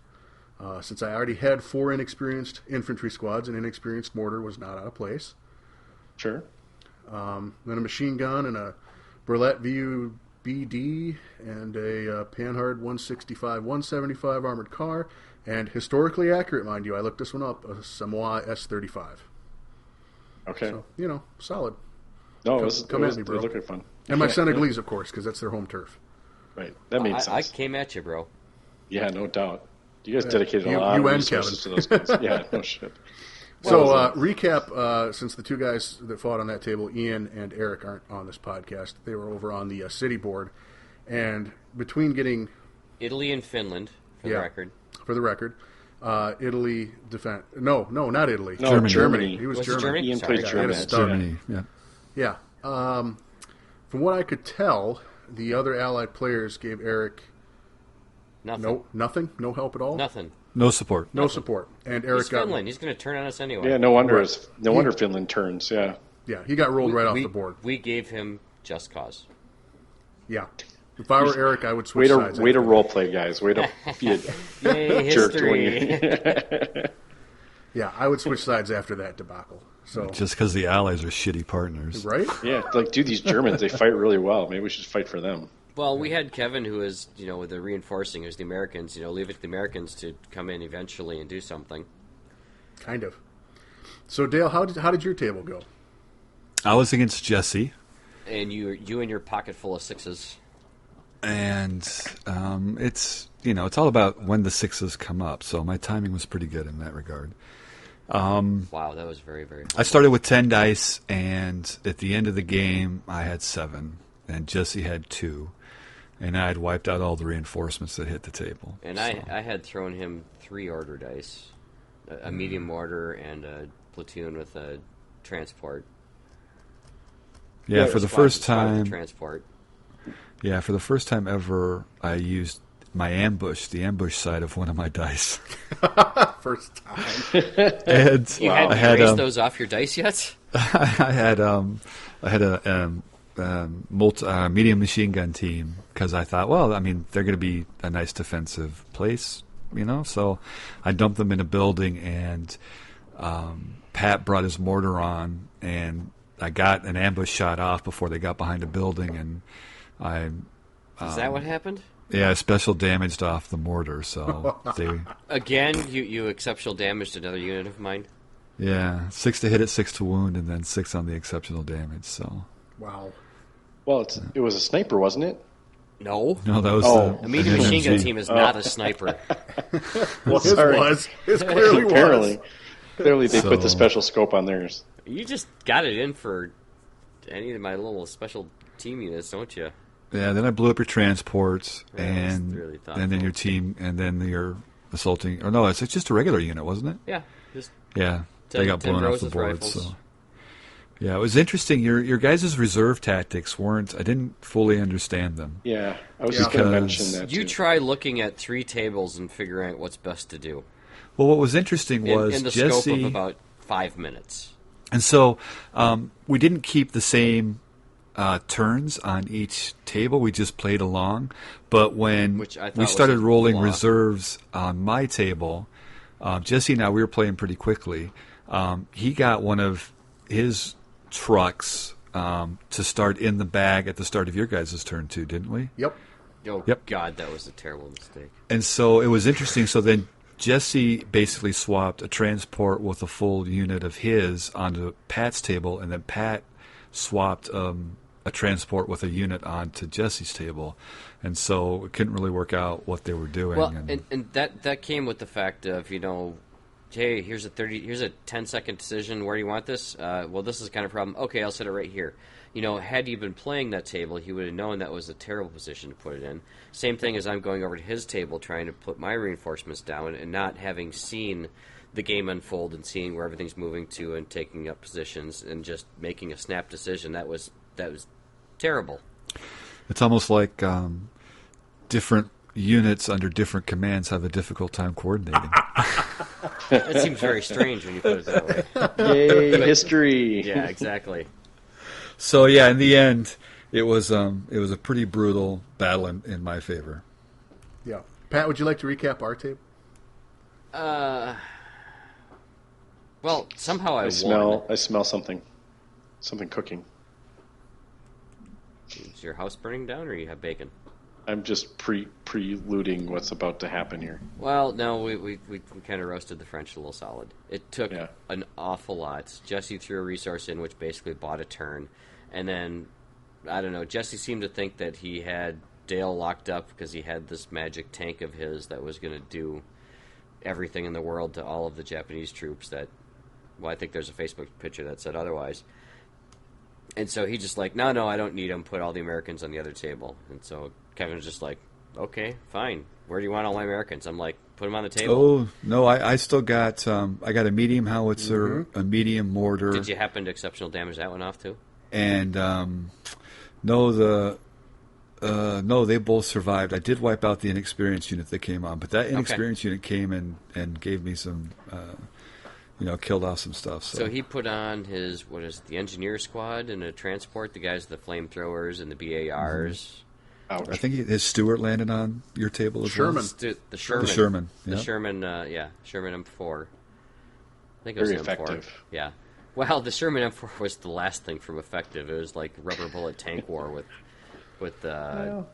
Since I already had 4 inexperienced infantry squads, an inexperienced mortar was not out of place. Sure. Then a machine gun and a Burlette VUBD and a Panhard 165, 175 armored car, and historically accurate, mind you, I looked this one up, a Samoa S-35. Okay. So, solid. No, come at me, bro. It was looking fun. And my Senegalese, of course, because that's their home turf. Right. That made sense. I came at you, bro. Yeah, no doubt. You guys dedicated a lot of resources to those guys. Yeah, no shit. So, recap, since the 2 guys that fought on that table, Ian and Eric, aren't on this podcast, they were over on the city board. And between getting... Italy and Finland, for the record. For the record. Italy defend... No, not Italy. No, Germany. He was Was Germany. it Germany? Ian Sorry, played Germany. Germany, yeah. Yeah. From what I could tell, the other Allied players gave Eric... Nothing. Nothing? No help at all? Nothing. No support. No support. And Eric He's Finland. He's going to turn on us anyway. Yeah, no wonder Finland turns, yeah. Yeah, he got rolled right off the board. We gave him just cause. Yeah. If I were Eric, I would switch sides. Way to role play, guys. Way to be a Yay, jerk. history. Yeah, I would switch sides after that debacle. So Just because the Allies are shitty partners. Right? Yeah, dude, these Germans, they fight really well. Maybe we should fight for them. Well, we had Kevin, who is, with the reinforcing, who's the Americans, leave it to the Americans to come in eventually and do something. Kind of. So Dale, how did your table go? I was against Jesse. And you and your pocket full of sixes. And it's all about when the sixes come up. So my timing was pretty good in that regard. Wow, that was very, very hard. I started with 10 dice, and at the end of the game, I had 7, and Jesse had 2, and I had wiped out all the reinforcements that hit the table. And I had thrown him 3 order dice, a medium order and a platoon with a transport. Yeah, for the first time. Transport. Yeah, for the first time ever, I used my the ambush side of one of my dice. First time. And you hadn't erased those off your dice yet? I had a medium machine gun team because I thought, well, I mean, they're going to be a nice defensive place, So I dumped them in a building, and Pat brought his mortar on, and I got an ambush shot off before they got behind a building, and Is that what happened? Yeah, I special damaged off the mortar, so they... Again, you exceptional damaged another unit of mine? Yeah, 6 to hit it, 6 to wound, and then 6 on the exceptional damage, so... Wow. Well, it was a sniper, wasn't it? No, that was a medium machine gun team is not a sniper. Well, his was. His clearly was. Clearly they put the special scope on theirs. You just got it in for any of my little special team units, don't you? Yeah, then I blew up your transports, and really then your team, and then your assaulting... Or no, it's just a regular unit, wasn't it? Yeah. Just they got blown off the board. So. Yeah, it was interesting. Your guys' reserve tactics weren't... I didn't fully understand them. Yeah, I was just going to mention that, You try looking at 3 tables and figuring out what's best to do. Well, what was interesting was in the Jesse... scope of about 5 minutes. And so we didn't keep the same... turns on each table. We just played along. But when we started rolling reserves on my table, Jesse and I, we were playing pretty quickly. He got one of his trucks to start in the bag at the start of your guys' turn too, didn't we? Yep. Oh, God, that was a terrible mistake. And so it was interesting. So then Jesse basically swapped a transport with a full unit of his onto Pat's table, and then Pat swapped a transport with a unit onto Jesse's table, and so it couldn't really work out what they were doing. Well, and that came with the fact of hey, here's a 10-second decision. Where do you want this? Well, this is the kind of problem. Okay, I'll set it right here. Had you been playing that table, he would have known that was a terrible position to put it in. Same thing as I'm going over to his table trying to put my reinforcements down and not having seen the game unfold and seeing where everything's moving to and taking up positions and just making a snap decision. That was terrible. It's almost like different units under different commands have a difficult time coordinating. It seems very strange when you put it that way. Yay, history. Yeah, exactly. So yeah, in the end, it was a pretty brutal battle in my favor. Yeah, Pat, would you like to recap our tape? Well, somehow I smell something cooking. Is your house burning down, or you have bacon? I'm just preluding what's about to happen here. Well, no, we kind of roasted the French a little solid. It took an awful lot. Jesse threw a resource in, which basically bought a turn, and then I don't know. Jesse seemed to think that he had Dale locked up because he had this magic tank of his that was going to do everything in the world to all of the Japanese troops. I think there's a Facebook picture that said otherwise. And so he just no, I don't need them. Put all the Americans on the other table. And so Kevin was just like, okay, fine. Where do you want all my Americans? I'm like, put them on the table. Oh, no, I still got, I got a medium howitzer, a medium mortar. Did you happen to exceptional damage that one off too? And, no, they both survived. I did wipe out the inexperienced unit that came on, but that inexperienced unit came and gave me some, killed off some stuff. So he put on the engineer squad and a transport, the guys with the flamethrowers and the BARs. Ouch. I think his Stewart landed on your table as well. The Sherman. The Sherman. The Sherman, Sherman M4. I think it was Very M4. Effective. Yeah. Well, the Sherman M4 was the last thing from effective. It was like rubber bullet tank war with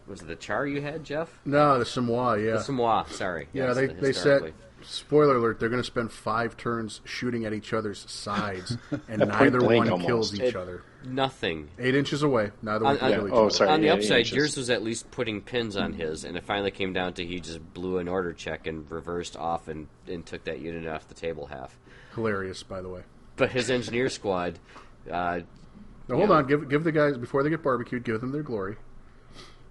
was it the Char you had, Jeff? No, the Samoa, yeah. The Samoa, sorry. Yeah, yes, they set Spoiler alert, they're going to spend 5 turns shooting at each other's sides, and neither blank one kills almost. each other. Nothing. 8 inches away, neither one can kill each other. Sorry. On the Yeah, upside, inches. yours was at least putting pins on his, and it finally came down to he just blew an order check and reversed off and took that unit off the table half. Hilarious, by the way. But his engineer squad... Now, hold on. Give the guys, before they get barbecued, give them their glory.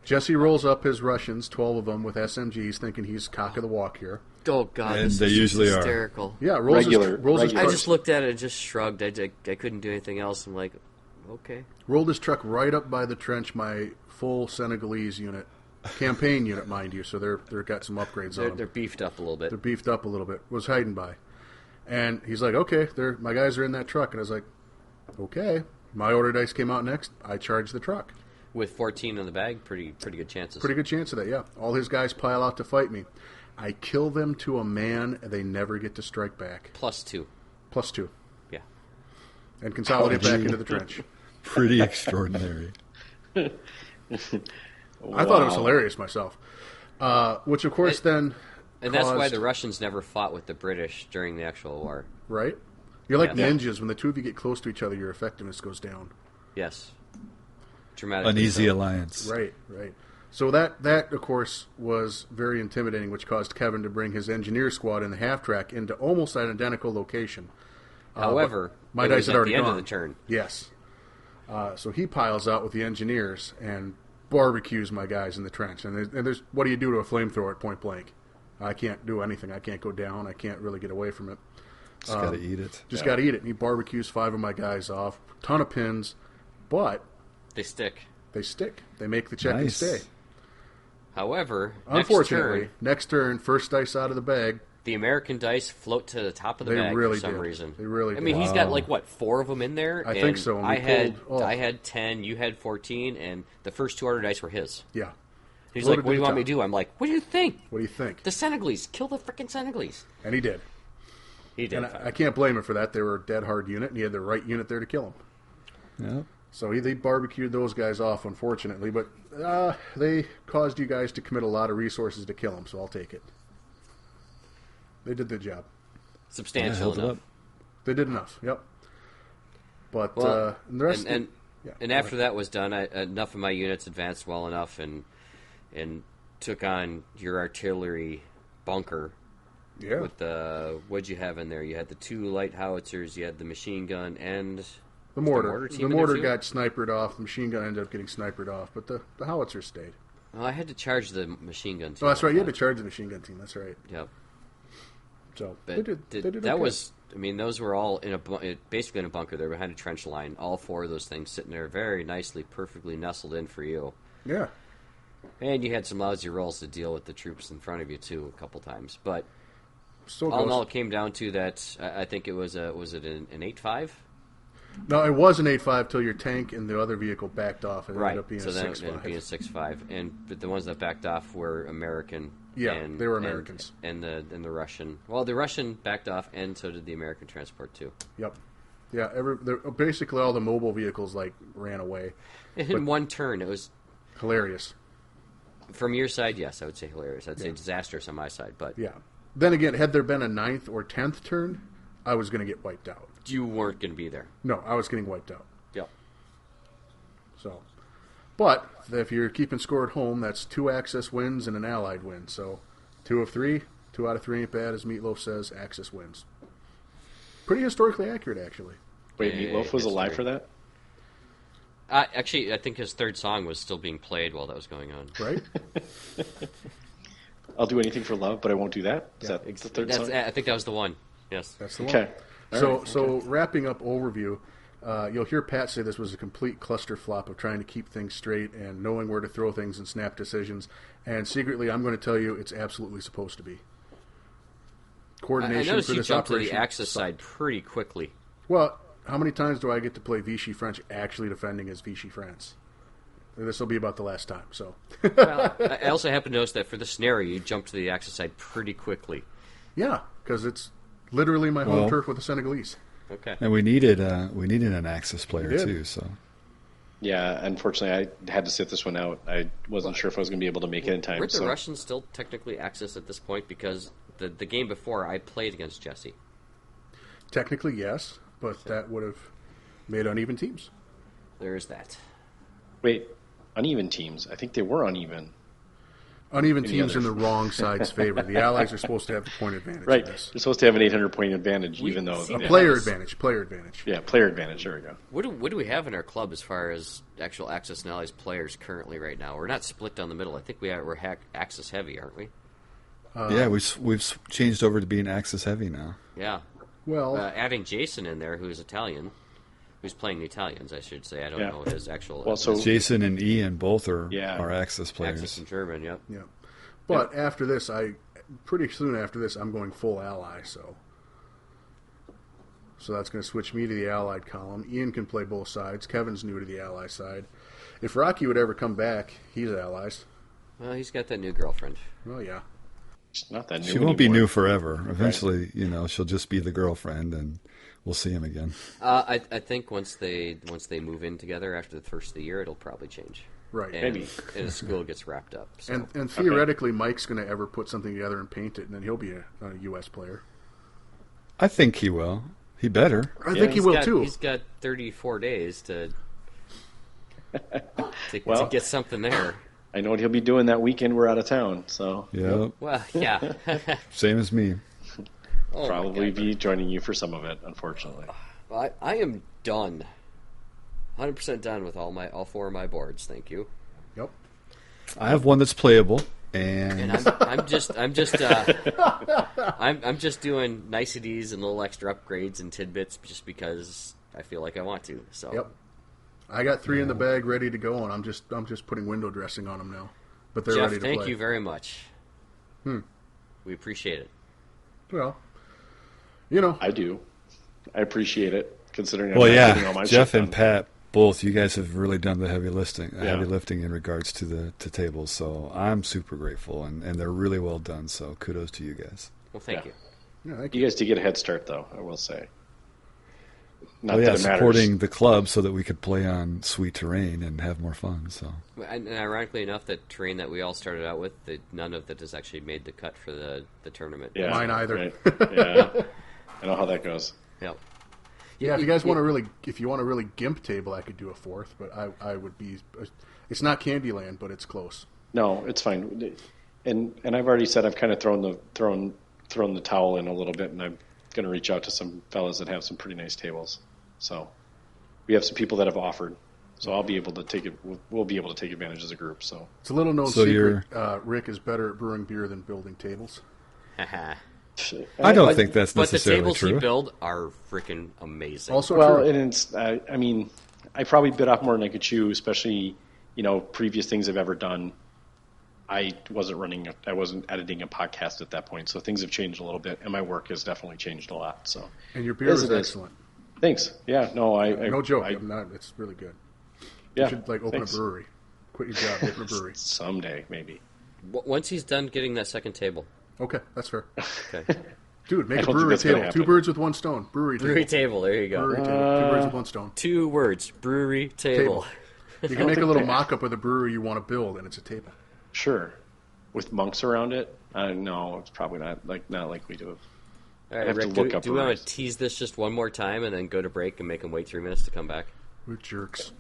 Jesse rolls up his Russians, 12 of them, with SMGs, thinking he's cock of the walk here. Oh, God, And this they is usually are. hysterical. Yeah, rolls Regular. his I truck, just looked at it and just shrugged. I couldn't do anything else. I'm like, okay. rolled his truck right up by the trench, my full Senegalese unit. Campaign unit, mind you, so they're got some upgrades on them. They're beefed up a little bit. They're beefed up a little bit. Was hiding by. And he's like, okay, my guys are in that truck. And I was like, okay. My order dice came out next. I charged the truck. With 14 in the bag, pretty good chances. Pretty good chance of that, yeah. All his guys pile out to fight me. I kill them to a man, and they never get to strike back. +2. +2. Yeah. And consolidate back into the trench. Pretty extraordinary. I thought it was hilarious myself. Which, of course, then And that's why caused- the Russians never fought with the British during the actual war. Right? You're like Yeah. ninjas. When the two of you get close to each other, your effectiveness goes down. Yes. Dramatic. Uneasy alliance. Right. So that, of course, was very intimidating, which caused Kevin to bring his engineer squad in the half-track into almost an identical location. However, my it dice was had at already the end gone. of the turn. Yes. So he piles out with the engineers and barbecues my guys in the trench. And there's what do you do to a flamethrower at point blank? I can't do anything. I can't go down. I can't really get away from it. Just got to eat it. Just got to eat it. And he barbecues 5 of my guys off. Ton of pins. But They stick. they stick. They make the check and Nice. stay. However, Unfortunately, next turn, first dice out of the bag. the American dice float to the top of the They bag really for some did. reason. They really I mean, did. he's got like what 4 of them in there. I and think so, and we I had pulled- oh. I had 10. You had 14, and the first 2 order dice were his. Yeah. He's Loaded like, "What do to you the want me top. to do?" I'm like, "What do you think? What do you think? The Senegalese, kill the freaking Senegalese." And he did. He did. And I can't blame him for that. They were a dead hard unit, and he had the right unit there to kill him. Yeah. So they barbecued those guys off, unfortunately. But they caused you guys to commit a lot of resources to kill him, so I'll take it. They did the job. Yeah, Substantial held it enough. up. They did enough, yep. But Well, and the rest... and yeah, and after that was done, enough of my units advanced well enough and took on your artillery bunker. yeah. With the what'd you have in there? You had the 2 light howitzers, you had the machine gun, and The mortar. mortar The team in mortar there, too? got snipered off. The machine gun ended up getting snipered off, but the howitzer stayed. well, I had to charge the machine gun. Oh, that's right. You had to charge the machine gun team. That's right. Yep. So But they did that okay. was. I mean, those were all basically in a bunker. They were behind a trench line. All 4 of those things sitting there, very nicely, perfectly nestled in for you. Yeah. And you had some lousy rolls to deal with the troops in front of you too, a couple times. But Still all in goes. all, it came down to that. I think it was was it an 8.5? No, it was an 8.5 till your tank and the other vehicle backed off. It Right. ended up being So a then it 6.5. ended up being a 6.5, but the ones that backed off were American. Yeah, and, they were Americans. and the Russian. Well, the Russian backed off, and so did the American transport too. Yep. Yeah, basically all the mobile vehicles like ran away. In one turn, it was Hilarious. from your side. Yes, I would say hilarious. I'd say disastrous on my side, but Yeah. Then again, had there been a 9th or 10th turn, I was going to get wiped out. you weren't going to be there. No, I was getting wiped out. Yep. So, but if you're keeping score at home, that's 2 Axis wins and an Allied win. So, 2 of 3, 2 out of 3 ain't bad, as Meatloaf says. Axis wins. Pretty historically accurate, actually. Wait, Yeah, Meatloaf was history. alive for that? Actually, I think his 3rd song was still being played while that was going on. Right? I'll do anything for love, but I won't do that. Is that the third song? I think that was the one. Yes. That's the one. Okay. So wrapping up overview, you'll hear Pat say this was a complete clusterflop of trying to keep things straight and knowing where to throw things and snap decisions. And secretly, I'm going to tell you, it's absolutely supposed to be. I Coordination noticed for you this jumped to operation. the Axis side pretty quickly. Well, how many times do I get to play Vichy French actually defending as Vichy France? This will be about the last time. So, Well, I also happen to notice that for the scenario, you jumped to the Axis side pretty quickly. yeah, because it's literally my home Well- turf with the Senegalese. Okay. And we needed an Axis player We did. too. So Yeah, unfortunately, I had to sit this one out. I wasn't sure if I was going to be able to make it in time. Weren't the so. Russians still technically Axis at this point? Because the game before, I played against Jesse. Technically, yes, but that would have made uneven teams. There's that. Wait, uneven teams? I think they were uneven. Uneven teams in the wrong side's favor. The Allies are supposed to have the point advantage. Right. In this. They're supposed to have an 800-point advantage, even though... Player advantage. Player advantage. Yeah, player advantage. There we go. What do we have in our club as far as actual Axis and Allies players currently right now? We're not split down the middle. I think we're Axis heavy, aren't we? Yeah, we've changed over to being Axis heavy now. Yeah. Well, adding Jason in there, who's Italian, who's playing the Italians, I should say. I don't know his actual... Well, so Jason and Ian both are Axis players. Axis and German, yep. Yeah. But after this, pretty soon after this, I'm going full ally, so that's going to switch me to the allied column. Ian can play both sides. Kevin's new to the ally side. If Rocky would ever come back, he's allies. Well, he's got that new girlfriend. Oh, yeah. She's not that new She won't be anymore. new forever. Eventually, she'll just be the girlfriend, and we'll see him again. I think once they move in together after the first of the year, it'll probably change. Right. And, Maybe. And the school gets wrapped up. So. And theoretically, Mike's going to ever put something together and paint it, and then he'll be a U.S. player. I think he will. He better. I think he will, too. He's got 34 days to get something there. I know what he'll be doing that weekend we're out of town, so... Yeah. Well, yeah. Same as me. Probably be joining you for some of it, unfortunately. I am done. 100% done with all four of my boards. Thank you. Yep. I have one that's playable, and I'm just doing niceties and little extra upgrades and tidbits just because I feel like I want to. So. Yep. I got 3 in the bag ready to go, and I'm just putting window dressing on them now. But they're Jeff, ready to play. thank you very much. We appreciate it. Well, I do. I appreciate it, considering I'm well, not yeah, getting all my Jeff shit and done. Pat, both you guys have really done the heavy lifting in regards to tables. So I'm super grateful, and they're really well done. So kudos to you guys. Well, thank you. Yeah, thank You guys did get a head start, though, I will say. Not Oh yeah, that it matters. supporting the club so that we could play on sweet terrain and have more fun. So And ironically enough, that terrain that we all started out with, none of that has actually made the cut for the tournament. Yeah, Mine either. Right. Yeah, I know how that goes. Yep. Yeah, if you guys want to really gimp table, I could do a 4th, but I would be. It's not Candyland, but it's close. No, it's fine. And I've already said I've kind of thrown the towel in a little bit, and I'm going to reach out to some fellas that have some pretty nice tables. So we have some people that have offered. So I'll be able to take it. We'll be able to take advantage as a group. So It's a little known secret. Rick is better at brewing beer than building tables. I don't think that's But the necessarily tables true. he build are freaking amazing. Also well, true. and it's. I mean, I probably bit off more than I could chew, especially previous things I've ever done. I wasn't editing a podcast at that point, so things have changed a little bit, and my work has definitely changed a lot. So, And your beer is excellent. Thanks. Yeah. No, No joke. I'm not. It's really good. Yeah. You should open thanks. a brewery. Quit your job. Open a brewery. Someday, maybe. Once he's done getting that second table. Okay, that's fair. Okay. Dude, make I a don't think brewery that's gonna table. happen. 2 birds with 1 stone. Brewery table. Brewery table, there you go. Brewery table. 2 birds with 1 stone. 2 words, brewery table. You can make a little mock-up of the brewery you want to build, and it's a table. Sure. With monks around it? No, it's probably not likely to have. All right, have to Rick, look up do we want breweries. to tease this just one more time and then go to break and make him wait 3 minutes to come back? We're jerks.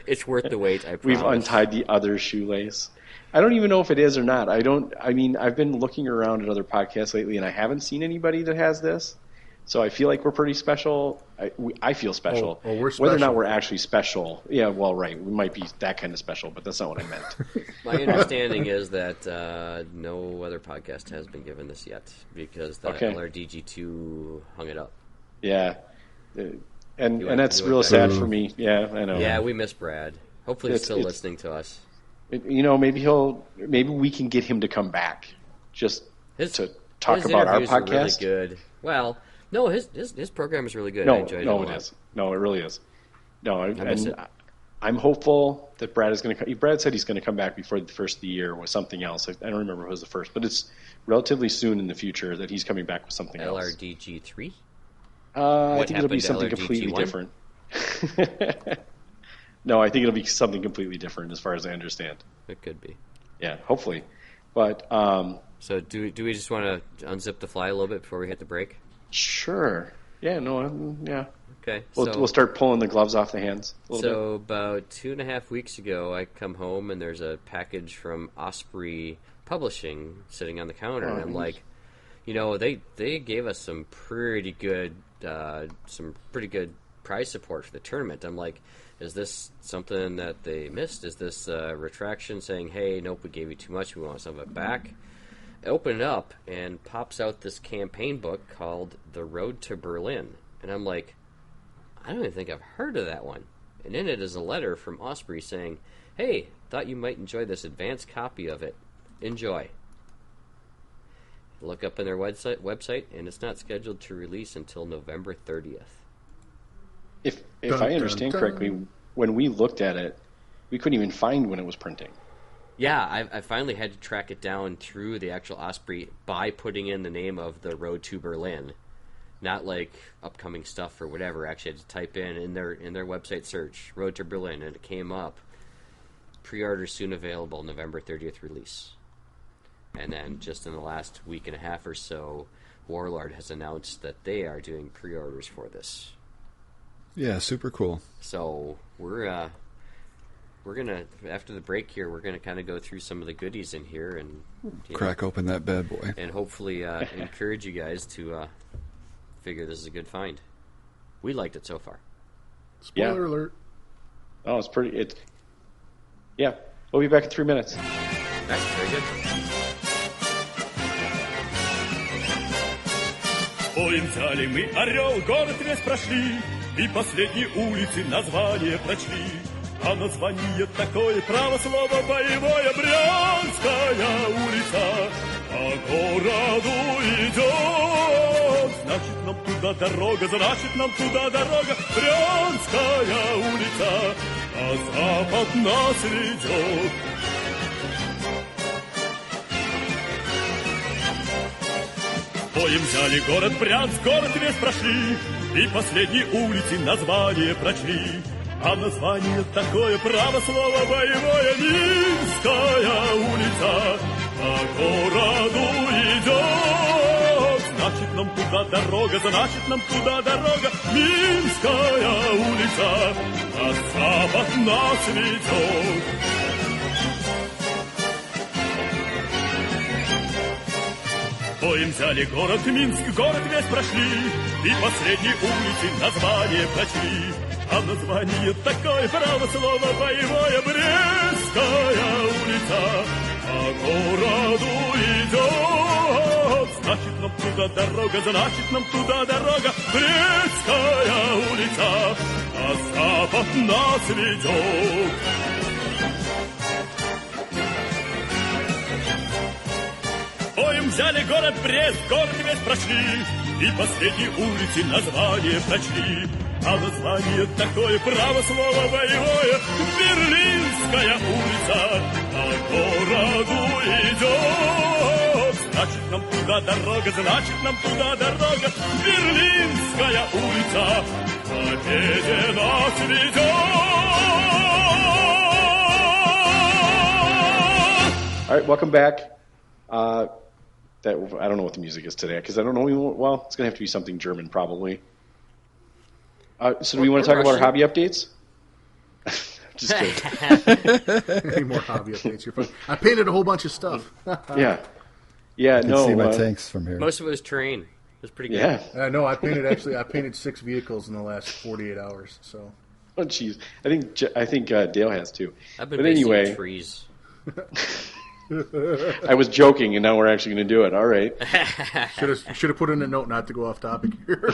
It's worth the wait, I promise. We've untied the other shoelace. I don't even know if it is or not. I mean, I've been looking around at other podcasts lately, and I haven't seen anybody that has this. So I feel like we're pretty special. I feel special. Oh, we're special. Whether or not we're actually special, yeah, well, right. We might be that kind of special, but that's not what I meant. My understanding is that no other podcast has been given this yet because the Okay. LRDG2 hung it up. Yeah. And went- that's you went real back. sad for me. Yeah, I know. Yeah, we miss Brad. Hopefully he's It's- still it's- listening to us. Maybe we can get him to come back just to talk his about our interviews are podcast. really good. Well, no, his program is really good. I No, enjoyed it a no, lot. it is. No, it really is. No, miss it. I'm hopeful that Brad is going to. Brad said he's going to come back before the first of the year with something else. I don't remember if it was the first, but it's relatively soon in the future that he's coming back with something else. LRDG3? I think it'll happened be to something completely LRDG1? different. No, I think it'll be something completely different as far as I understand. It could be. Yeah, hopefully. But so do we just want to unzip the fly a little bit before we hit the break? Sure. Yeah. No. Yeah. Okay. We'll start pulling the gloves off the hands. So about 2.5 weeks ago, I come home and there's a package from Osprey Publishing sitting on the counter, and I'm like, they gave us some pretty good prize support for the tournament. I'm like, is this something that they missed? Is this a retraction saying, hey, nope, we gave you too much, we want some of it back? I open it up and pops out this campaign book called The Road to Berlin, and I'm like, I don't even think I've heard of that one. And in it is a letter from Osprey saying, hey, thought you might enjoy this advanced copy of it. Enjoy. Look up on their website, and it's not scheduled to release until November 30th. If I understand correctly, when we looked at it, we couldn't even find when it was printing. Yeah, I finally had to track it down through the actual Osprey by putting in the name of The Road to Berlin. Not like upcoming stuff or whatever. Actually, I had to type in their website search, Road to Berlin, and it came up. Pre-order soon available, November 30th release. And then just in the last week and a half or so, Warlord has announced that they are doing pre-orders for this. Yeah, super cool. So we're gonna, after the break here, we're gonna kind of go through some of the goodies in here and crack open that bad boy, and hopefully encourage you guys to figure this is a good find. We liked it so far. Spoiler alert! Oh, it's pretty. Yeah, we'll be back in 3 minutes. That's very good. Боем взяли мы Орел, город весь прошли, и последние улицы название прочли. А название такое, право слово боевое, Брянская улица по городу идет. Значит, нам туда дорога, значит, нам туда дорога, Брянская улица, а запад нас ведет. Боем взяли город Брянск, город весь прошли, и последние улицы название прочли. А название такое, право слово боевое, Минская улица по городу идет. Значит, нам туда дорога, значит, нам туда дорога, Минская улица, на запад нас ведет. Боем взяли город Минск, город весь прошли, и последние улицы название прочли. А название такое, право слово боевое, Брестская улица по городу идет. Значит, нам туда дорога, значит, нам туда дорога, Брестская улица, а запад нас ведет. Боем взяли город Брест, город весь прошли, и последние улицы название прочли. А название такое, право слово боевое, Берлинская улица по городу идет. Значит, нам туда дорога, значит, нам туда дорога, Берлинская улица к победе нас ведет. All right, welcome back. I don't know what the music is today because I don't know. Well, it's going to have to be something German probably. So do we want to talk about our hobby updates? Just kidding. Any more hobby updates? You're fine. I painted a whole bunch of stuff. Yeah. I can see my tanks from here. Most of it was terrain. It was pretty good. Yeah. No, I painted 6 vehicles in the last 48 hours. So. Oh, jeez. I think Dale has too. I've been but anyway, trees. I was joking, and now we're actually going to do it. All right. Should have put in a note not to go off topic here.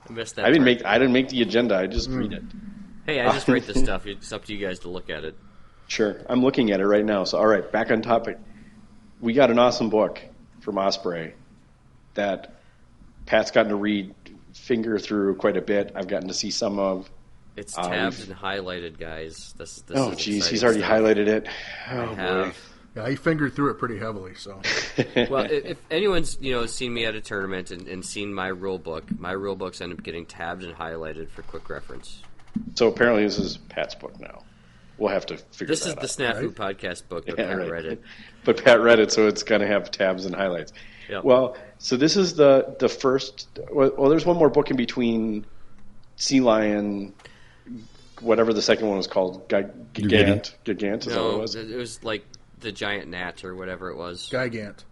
I missed that. I didn't make the agenda. I just read it. Hey, I just write this stuff. It's up to you guys to look at it. Sure. I'm looking at it right now. So, all right, back on topic. We got an awesome book from Osprey that Pat's gotten to read, finger through quite a bit. I've gotten to see some of. It's tabbed and highlighted, guys. This oh, jeez, he's already highlighted it. Oh, boy. Yeah, he fingered through it pretty heavily. So, well, if anyone's seen me at a tournament and seen my rule books end up getting tabbed and highlighted for quick reference. So apparently, this is Pat's book now. we'll have to figure This that out. This is the Snafu podcast book, but Pat read it. But Pat read it, so it's going to have tabs and highlights. Yep. Well, so this is the first. Well, there's one more book in between Sea Lion, whatever the second one was called, Gigant. Gigant, is that what it was? It was like the giant gnat or whatever it was. Gigant.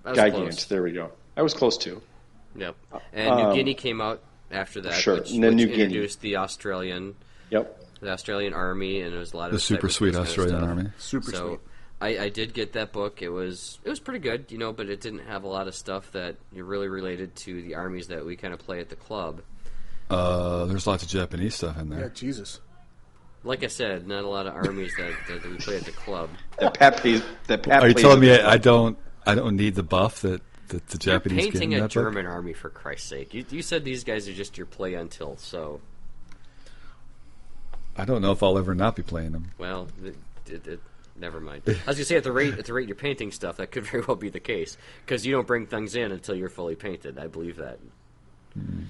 Gigant, there we go. I was close to. Yep. And New Guinea came out after that, sure. which, And then which New Guinea. introduced the Australian Army, and it was a lot of The super sweet Australian Army. Super so sweet. I did get that book. It was pretty good, but it didn't have a lot of stuff that really related to the armies that we kind of play at the club. There's lots of Japanese stuff in there. Yeah, Jesus. Like I said, not a lot of armies that we play at the club. Are you telling me I don't need the buff that the Japanese You're painting get in a that book? German army, for Christ's sake. You said these guys are just your play until, so... I don't know if I'll ever not be playing them. Well, never mind. I was going to say, at the rate you're painting stuff, that could very well be the case. Because you don't bring things in until you're fully painted. I believe that.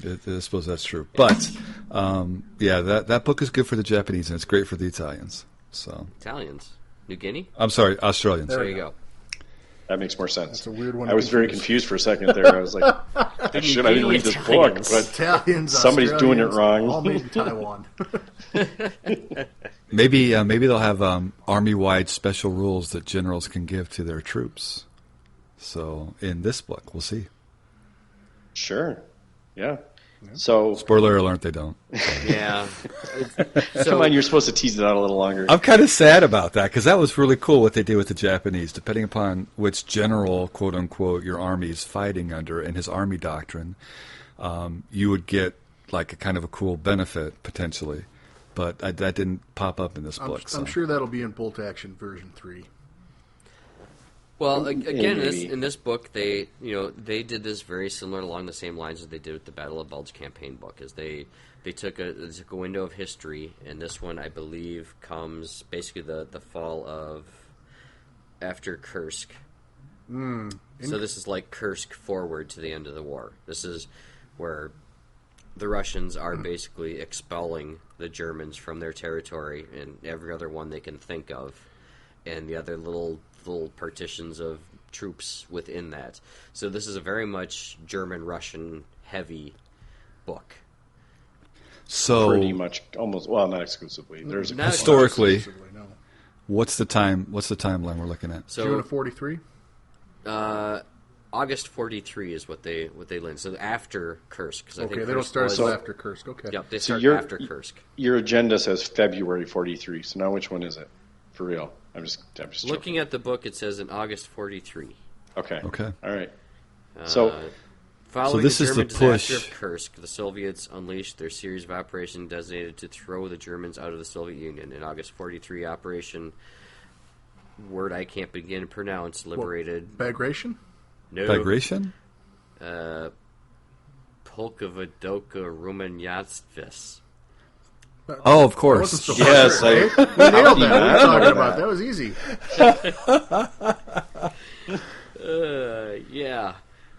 I suppose that's true. But, that book is good for the Japanese, and it's great for the Italians. So Italians? New Guinea? I'm sorry, Australians. There you go. That makes more sense. That's a weird one. I was very confused for a second there. I was like, shit, I didn't read this book, but Italians, somebody's doing it wrong. All made in Taiwan. Maybe they'll have army-wide special rules that generals can give to their troops. So in this book, we'll see. Sure. Yeah. So spoiler alert, they don't. Yeah. Come on, you're supposed to tease it out a little longer. I'm kind of sad about that because that was really cool what they did with the Japanese. Depending upon which general, quote unquote, your army is fighting under and his army doctrine, you would get like a kind of a cool benefit potentially. But that didn't pop up in this book. I'm sure that'll be in Bolt Action version 3. Well, again, in this book, they did this very similar along the same lines as they did with the Battle of Bulge campaign book. Is they took a window of history, and this one, I believe, comes basically the fall of after Kursk. So this is like Kursk forward to the end of the war. This is where the Russians are basically expelling the Germans from their territory and every other one they can think of, and the other little partitions of troops within that. So this is a very much German-Russian heavy book. So pretty much, almost, well, not exclusively. There's historically, what's the timeline we're looking at? So, June of 43. August 43 is what they learned. So after Kursk. Okay, they don't start until after Kursk. Okay. Yep, they start after Kursk. Your agenda says February 43. So now which one is it? For real. I'm just looking joking. at the book. It says in August 43. Okay. All right. Following this the is German the push. disaster of Kursk, the Soviets unleashed their series of operations designated to throw the Germans out of the Soviet Union. In August 43, Operation word I can't begin to pronounce liberated. Bagration? No. Bagration? Polkovodoka Rumenyatvis. Oh, of course. Yes, we nailed that. What are you talking about? That was easy. Yeah.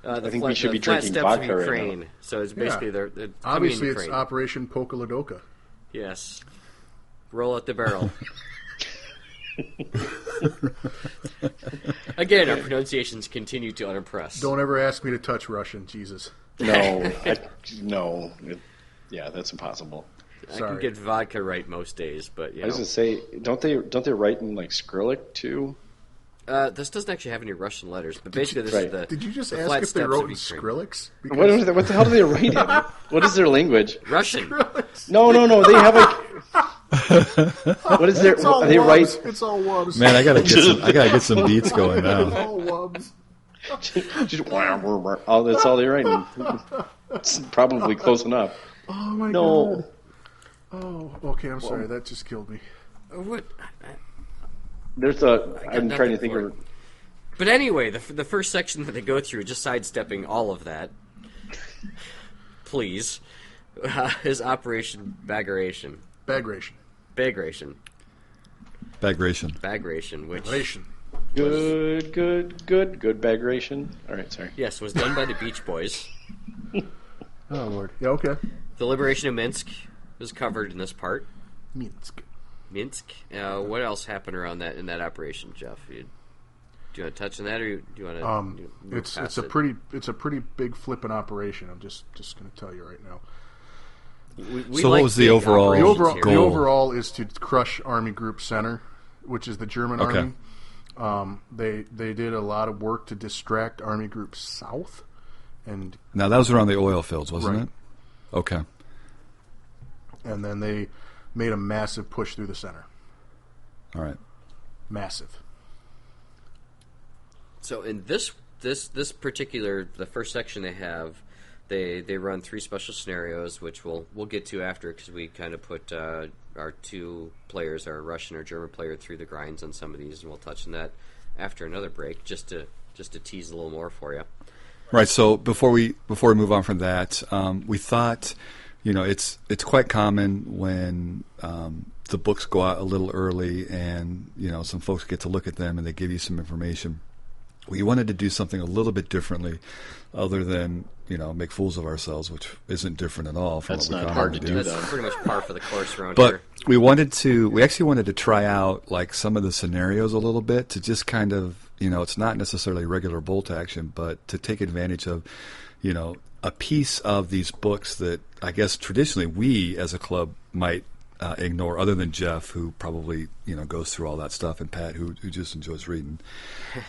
I think we should be drinking vodka right now. So it's basically they're obviously it's Ukraine. Operation Pokaladoka. Yes. Roll out the barrel. Again, our pronunciations continue to unimpress. Don't ever ask me to touch Russian, Jesus. No, yeah, that's impossible. I can get vodka right most days, but I was gonna say, don't they write in like Skrillex too? This doesn't actually have any Russian letters, but basically this is the. Did you just the ask flat if they steppes wrote of in Ukraine. Skrillex? What the hell do they write in? What is their language? Russian. No. They have like. What is their? It's all they wubs. write. It's all wubs. Man, I gotta get some beats going It's now. all wubs. That's all they write. It's probably close enough. Oh my No. god. Oh, okay. I'm sorry. That just killed me. What? There's I'm trying to think of. But anyway, the first section that they go through, just sidestepping all of that, please, is Operation Bagration. Bagration. Bagration. Which Bagration. Good bagration. All right, sorry. yes was done by the Beach Boys. Oh lord. Yeah. Okay. The liberation of Minsk is covered in this part. Minsk. Minsk. What else happened around that in that operation, Jeff? Do you want to touch on that, or do you want to? It's a pretty big flipping operation. I'm just going to tell you right now. So what was the overall goal? The overall is to crush Army Group Center, which is the German army. They did a lot of work to distract Army Group South, and now that was around the oil fields, wasn't it? Okay. And then they made a massive push through the center. All right. Massive. So in this particular, the first section they have, they run 3 special scenarios, which we'll get to after, because we kind of put our 2 players, our Russian or German player, through the grinds on some of these, and we'll touch on that after another break, just to tease a little more for you. Right. So before we move on from that, we thought, it's quite common when the books go out a little early, and some folks get to look at them and they give you some information. We wanted to do something a little bit differently, other than make fools of ourselves, which isn't different at all from That's what we not thought hard we to do. do, That's though. pretty much par for the course around But here. we actually wanted to try out like some of the scenarios a little bit, to just kind of, it's not necessarily regular bolt action, but to take advantage of, a piece of these books that I guess traditionally we as a club might ignore, other than Jeff, who probably goes through all that stuff, and Pat, who just enjoys reading,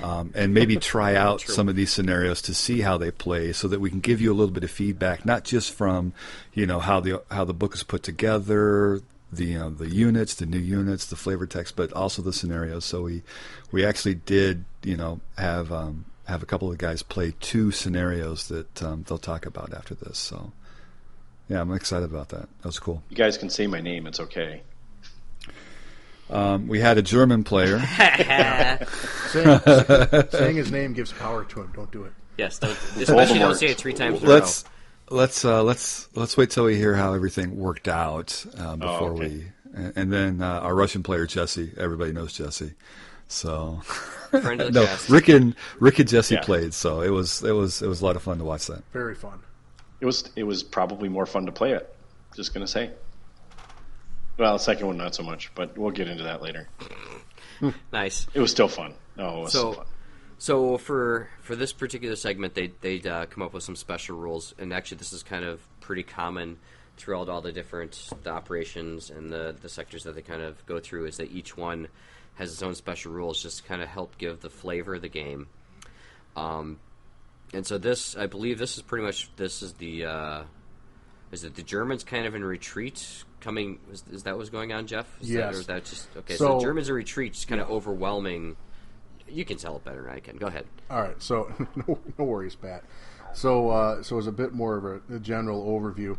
and maybe try out some of these scenarios to see how they play, so that we can give you a little bit of feedback, not just from how the book is put together, the units, the new units, the flavor text, but also the scenarios. So we actually did have a couple of guys play 2 scenarios that they'll talk about after this. So. Yeah, I'm excited about that. That was cool. You guys can say my name. It's okay. We had a German player. Saying his name gives power to him. Don't do it. Yes, especially don't say it 3 times in a row. Let's wait till we hear how everything worked out before we. And then our Russian player Jesse. Everybody knows Jesse. So Friend of the cast. Rick and Jesse played. So it was a lot of fun to watch that. Very fun. It was probably more fun to play it. Just going to say. Well, the second one not so much, but we'll get into that later. Nice. It was still fun. No, it was still fun. So for this particular segment, they'd come up with some special rules, and actually this is kind of pretty common throughout all the operations and the sectors that they kind of go through, is that each one has its own special rules, just to kind of help give the flavor of the game. And so I believe this is pretty much, is it the Germans kind of in retreat coming, is that what's going on, Jeff? Yes. Or is that just, okay, so the Germans in retreat, just kind of overwhelming. You can tell it better than I can. Go ahead. All right, so no worries, Pat. So as a bit more of a general overview,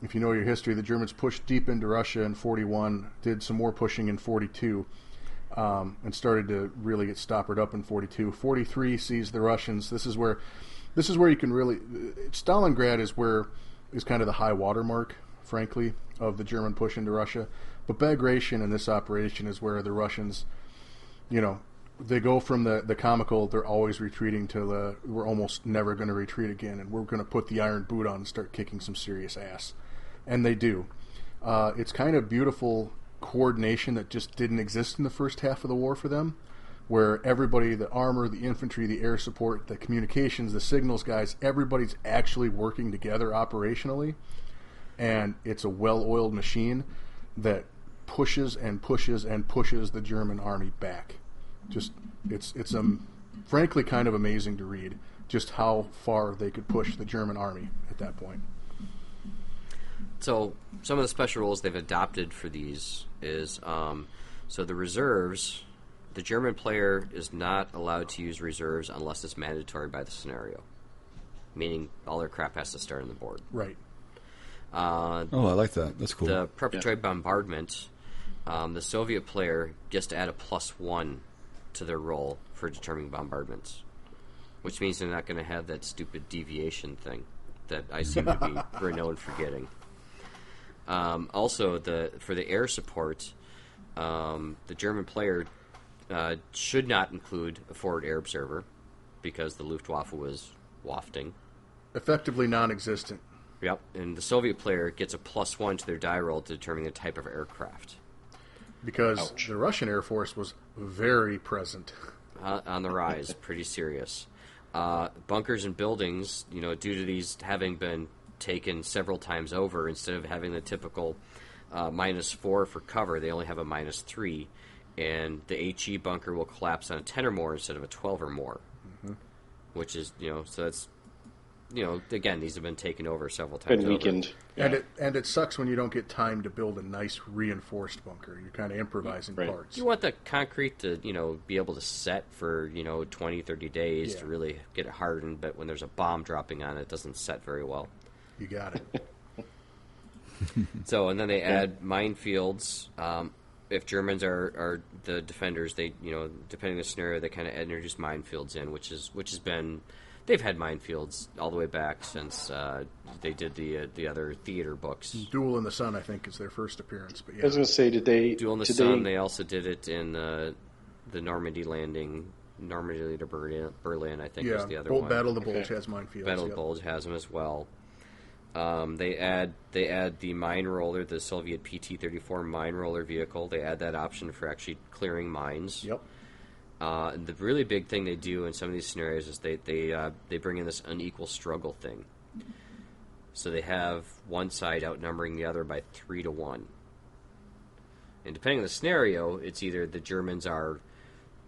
if you know your history, the Germans pushed deep into Russia in 41, did some more pushing in 42, and started to really get stoppered up in 42. 43 sees the Russians. This is where you can really. Stalingrad is kind of the high water mark, frankly, of the German push into Russia. But Bagration in this operation is where the Russians, they go from the comical, they're always retreating, to we're almost never going to retreat again, and we're going to put the iron boot on and start kicking some serious ass. And they do. It's kind of beautiful coordination that just didn't exist in the first half of the war for them, where everybody, the armor, the infantry, the air support, the communications, the signals guys, everybody's actually working together operationally, and it's a well-oiled machine that pushes and pushes and pushes the German army back. Just it's frankly kind of amazing to read just how far they could push the German army at that point. So some of the special rules they've adopted for these is so the reserves, the German player is not allowed to use reserves unless it's mandatory by the scenario, meaning all their crap has to start on the board. Right. I like that. That's cool. The preparatory bombardment, the Soviet player gets to add a +1 to their roll for determining bombardments, which means they're not going to have that stupid deviation thing that I seem to be renowned for getting. Also, for the air support, the German player should not include a forward air observer because the Luftwaffe was wafting. Effectively non-existent. Yep, and the Soviet player gets a +1 to their die roll to determine the type of aircraft. because the Russian Air Force was very present. On the rise, pretty serious. Bunkers and buildings, due to these having been taken several times over, instead of having the typical -4 for cover, they only have a -3, and the HE bunker will collapse on a 10 or more instead of a 12 or more, which is, so that's, again, these have been taken over several times. Been weakened. Yeah. And it sucks when you don't get time to build a nice reinforced bunker. You're kind of improvising parts. You want the concrete to, be able to set for, 20, 30 days to really get it hardened, but when there's a bomb dropping on it, it doesn't set very well. You got it. So, and then they add minefields. If Germans are the defenders, they, depending on the scenario, they kind of introduce minefields in, which has been... They've had minefields all the way back since they did the other theater books. Duel in the Sun, I think, is their first appearance. But yeah. I was going to say, Duel in the Sun? They also did it in the Normandy landing, Normandy to Berlin, I think, was the other one. Battle of the Bulge has minefields. Battle of the Bulge has them as well. They add the mine roller, the Soviet PT-34 mine roller vehicle. They add that option for actually clearing mines. Yep. The really big thing they do in some of these scenarios is they bring in this unequal struggle thing. So they have one side outnumbering the other by 3 to 1. And depending on the scenario, it's either the Germans are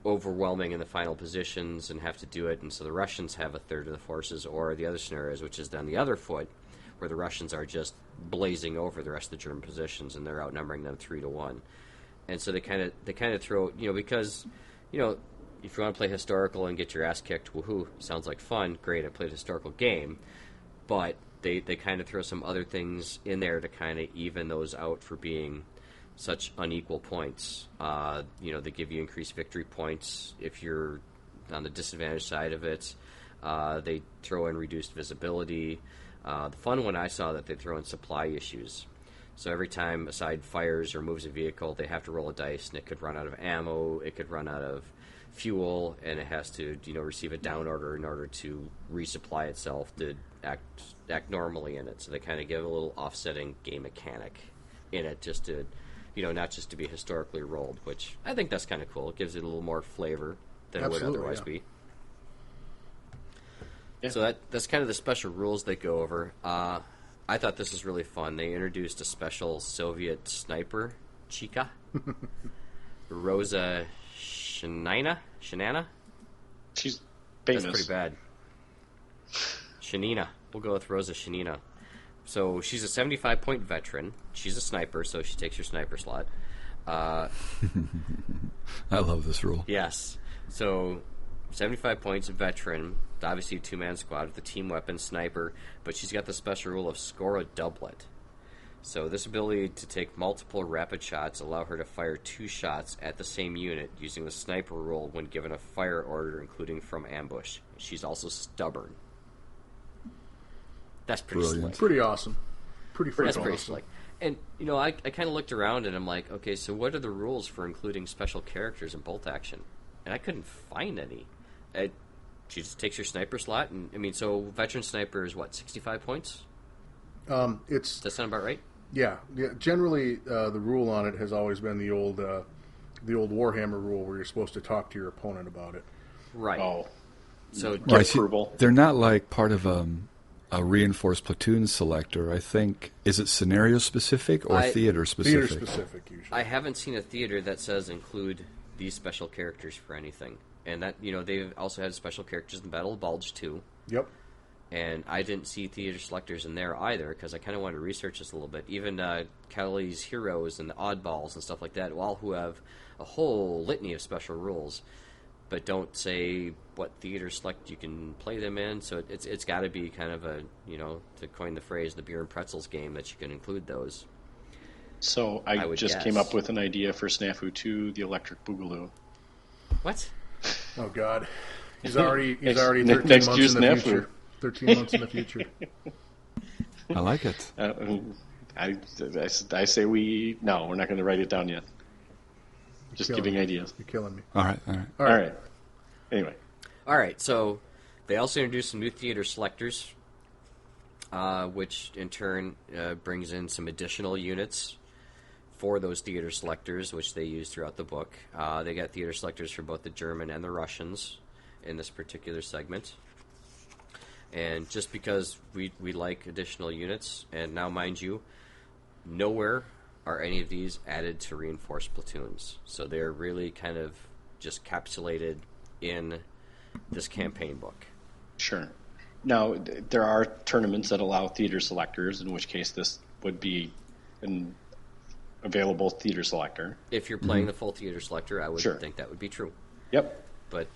overwhelming in the final positions and have to do it, and so the Russians have a third of the forces, or the other scenarios, which is then the other foot, where the Russians are just blazing over the rest of the German positions and they're outnumbering them 3 to 1. And so they kind of throw, because... if you want to play historical and get your ass kicked, woohoo, sounds like fun. Great, I played a historical game. But they kind of throw some other things in there to kind of even those out for being such unequal points. They give you increased victory points if you're on the disadvantaged side of it. They throw in reduced visibility. The fun one I saw that they throw in supply issues. So every time a side fires or moves a vehicle, they have to roll a dice, and it could run out of ammo, it could run out of fuel, and it has to, receive a down order in order to resupply itself to act normally in it. So they kind of give a little offsetting game mechanic in it, just to, not just to be historically rolled, which I think that's kind of cool. It gives it a little more flavor than it would otherwise be. Yeah. So that's kind of the special rules they go over. I thought this was really fun. They introduced a special Soviet sniper, Chica. Rosa Shanina? She's famous. That's pretty bad. Shanina. We'll go with Rosa Shanina. So she's a 75-point veteran. She's a sniper, so she takes your sniper slot. I love this rule. Yes. So 75 points, veteran, obviously a two-man squad with a team weapon, sniper, but she's got the special rule of score a doublet. So this ability to take multiple rapid shots allow her to fire 2 shots at the same unit using the sniper rule when given a fire order, including from ambush. She's also stubborn. That's pretty slick. Pretty awesome. Pretty awesome. Slick. And, I kind of looked around and I'm like, okay, so what are the rules for including special characters in bolt action? And I couldn't find any. She just takes your sniper slot, and so veteran sniper is what, 65 points? Does that sound about right? Yeah. Generally, the rule on it has always been the old Warhammer rule, where you're supposed to talk to your opponent about it. Right. Oh, so get approval. They're not like part of a reinforced platoon selector. I think, is it scenario specific or theater specific? Theater specific usually. I haven't seen a theater that says include these special characters for anything. And that, they've also had special characters in Battle of Bulge, too. Yep. And I didn't see theater selectors in there either, because I kind of wanted to research this a little bit. Even Kelly's Heroes and the Oddballs and stuff like that, who have a whole litany of special rules, but don't say what theater select you can play them in. So it's got to be kind of a, to coin the phrase, the beer and pretzels game, that you can include those. So I just came up with an idea for Snafu 2, the Electric Boogaloo. What? Oh God, he's already 13 months in the future. 13 months in the future. I like it. I say we're not going to write it down yet. Just giving ideas. You're killing me. All right. Anyway. All right. So they also introduced some new theater selectors, which in turn brings in some additional units for those theater selectors, which they use throughout the book. They got theater selectors for both the German and the Russians in this particular segment. And just because we like additional units, and now mind you, nowhere are any of these added to reinforced platoons. So they're really kind of just capsulated in this campaign book. Sure. Now, there are tournaments that allow theater selectors, in which case this would be an available theater selector. If you're playing the full theater selector, I would think that would be true. Yep. But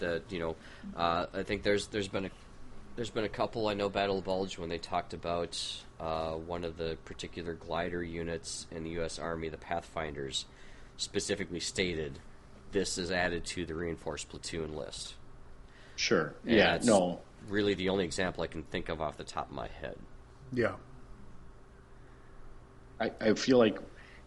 I think there's been a couple. I know Battle of Bulge, when they talked about one of the particular glider units in the U.S. Army, the Pathfinders, specifically stated this is added to the reinforced platoon list. Sure. And yeah. that's really the only example I can think of off the top of my head. Yeah. I feel like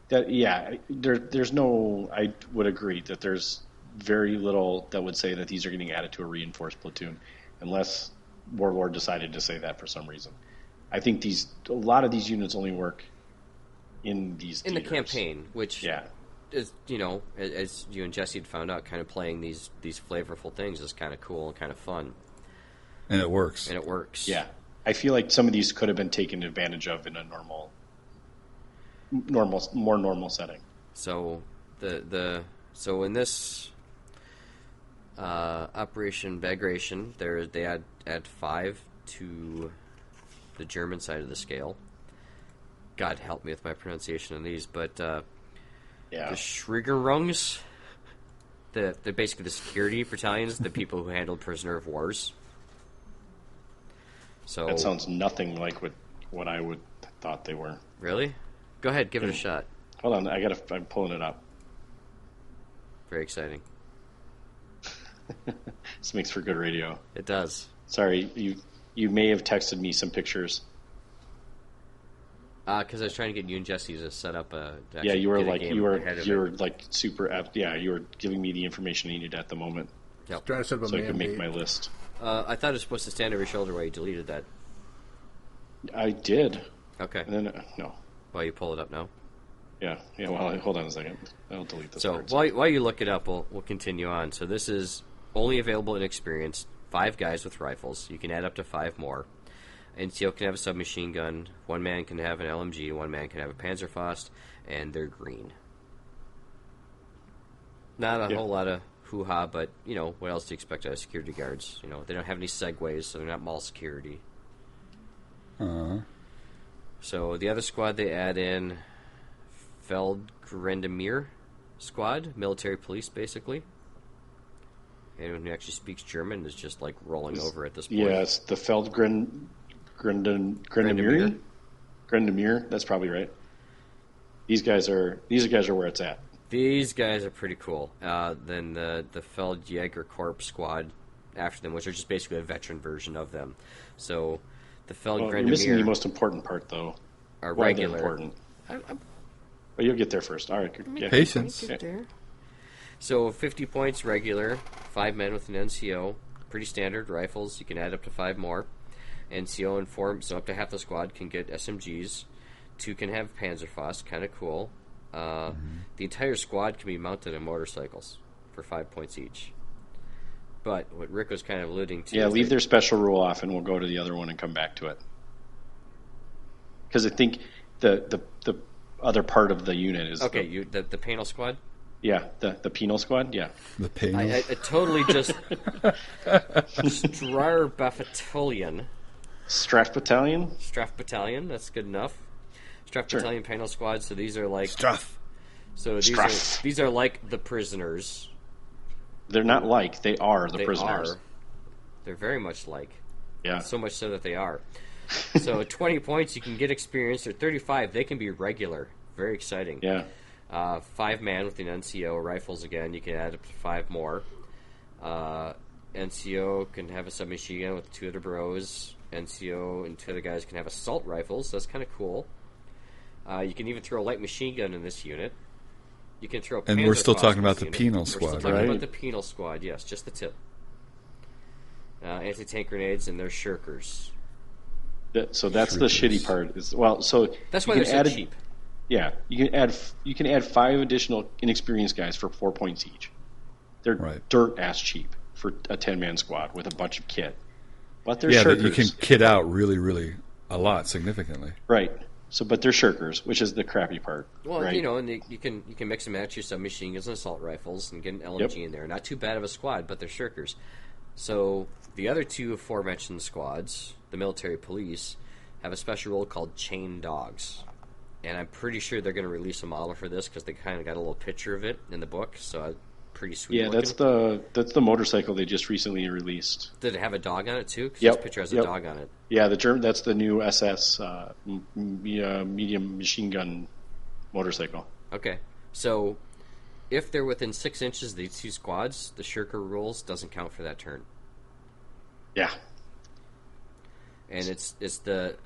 that. Yeah. There's no. I would agree that there's very little that would say that these are getting added to a reinforced platoon, unless Warlord decided to say that for some reason. I think a lot of these units only work in these theaters. In the campaign, which is, as you and Jesse had found out, kind of playing these flavorful things is kind of cool and kind of fun. And it works. Yeah. I feel like some of these could have been taken advantage of in a more normal setting. So so in this Operation Bagration, they add 5 to the German side of the scale. God help me with my pronunciation on these, but the Schwiegerungs, they're basically the security battalions, the people who handle prisoner of wars. So that sounds nothing like what I would thought they were. Really? Go ahead, give it a shot. Hold on, I'm pulling it up. Very exciting. This makes for good radio. It does. Sorry, you may have texted me some pictures. Because I was trying to get you and Jesse to set up you were super. Yeah, you were giving me the information I needed at the moment. Yep. Trying to set up so I could make my list. I thought it was supposed to stand over your shoulder while you deleted that. I did. Okay. And then no. While you pull it up now. Yeah. Well, hold on a second. I'll delete this. So while you look it up, we'll continue on. So this is only available in experienced. 5 guys with rifles. You can add up to 5 more. NCO can have a submachine gun. 1 man can have an LMG. 1 man can have a Panzerfaust, and they're green. Not a whole lot of hoo-ha, but what else do you expect out of security guards? They don't have any segways, so they're not mall security. So the other squad they add in Feldgrandemir squad, military police basically. Anyone who actually speaks German is just like rolling over at this point. Yes, the Feldgrandemir. Grandemir, that's probably right. These guys are where it's at. These guys are pretty cool. Then the Feldjägerkorps squad after them, which are just basically a veteran version of them. So the Feldgrandemir. You're missing the most important part, though. Are regular. Important. Well, you'll get there first. All right. Yeah. Patience. So 50 points regular, 5 men with an NCO, pretty standard rifles. You can add up to 5 more. NCO informed, so up to half the squad can get SMGs. 2 can have Panzerfaust, kind of cool. The entire squad can be mounted on motorcycles for 5 points each. But what Rick was kind of alluding to... Yeah, leave their special rule off, and we'll go to the other one and come back to it. Because I think the other part of the unit is... Okay, the penal squad? Yeah, the penal squad, yeah. The penal? I totally just... Strafbattalion. Straff Battalion? Straff Battalion, that's good enough. Straff Battalion penal squad, so these are like... Straff. So these are like the prisoners. They're not like, they are the prisoners. Are. They're very much like. Yeah. So much so that they are. So 20 points, you can get experience. Or 35, they can be regular. Very exciting. Yeah. 5 man with an NCO, rifles again. You can add up to 5 more. NCO can have a submachine gun with 2 other bros. NCO and 2 other guys can have assault rifles. That's kind of cool. You can even throw a light machine gun in this unit. You can throw. And we're still talking about the penal squad, right? We're still talking about the penal squad. Yes, just the tip. Anti-tank grenades and they're shirkers. So that's the shitty part. So that's why they're so cheap. Yeah, you can add 5 additional inexperienced guys for 4 points each. They're dirt ass cheap for a 10-man squad with a bunch of kit. But they're shirkers. You can kit out really, really a lot significantly. Right. So, but they're shirkers, which is the crappy part. Well, right? and you can mix and match your submachine guns and assault rifles and get an LMG in there. Not too bad of a squad, but they're shirkers. So the other 2 aforementioned squads, the military police, have a special role called chain dogs. And I'm pretty sure they're going to release a model for this because they kind of got a little picture of it in the book. So pretty sweet. Yeah, looking. that's the motorcycle they just recently released. Did it have a dog on it too? Because Yep. this picture has a dog on it. Yeah, that's the new SS medium machine gun motorcycle. Okay, so if they're within 6 inches of these 2 squads, the shirker rules doesn't count for that turn. Yeah, and it's the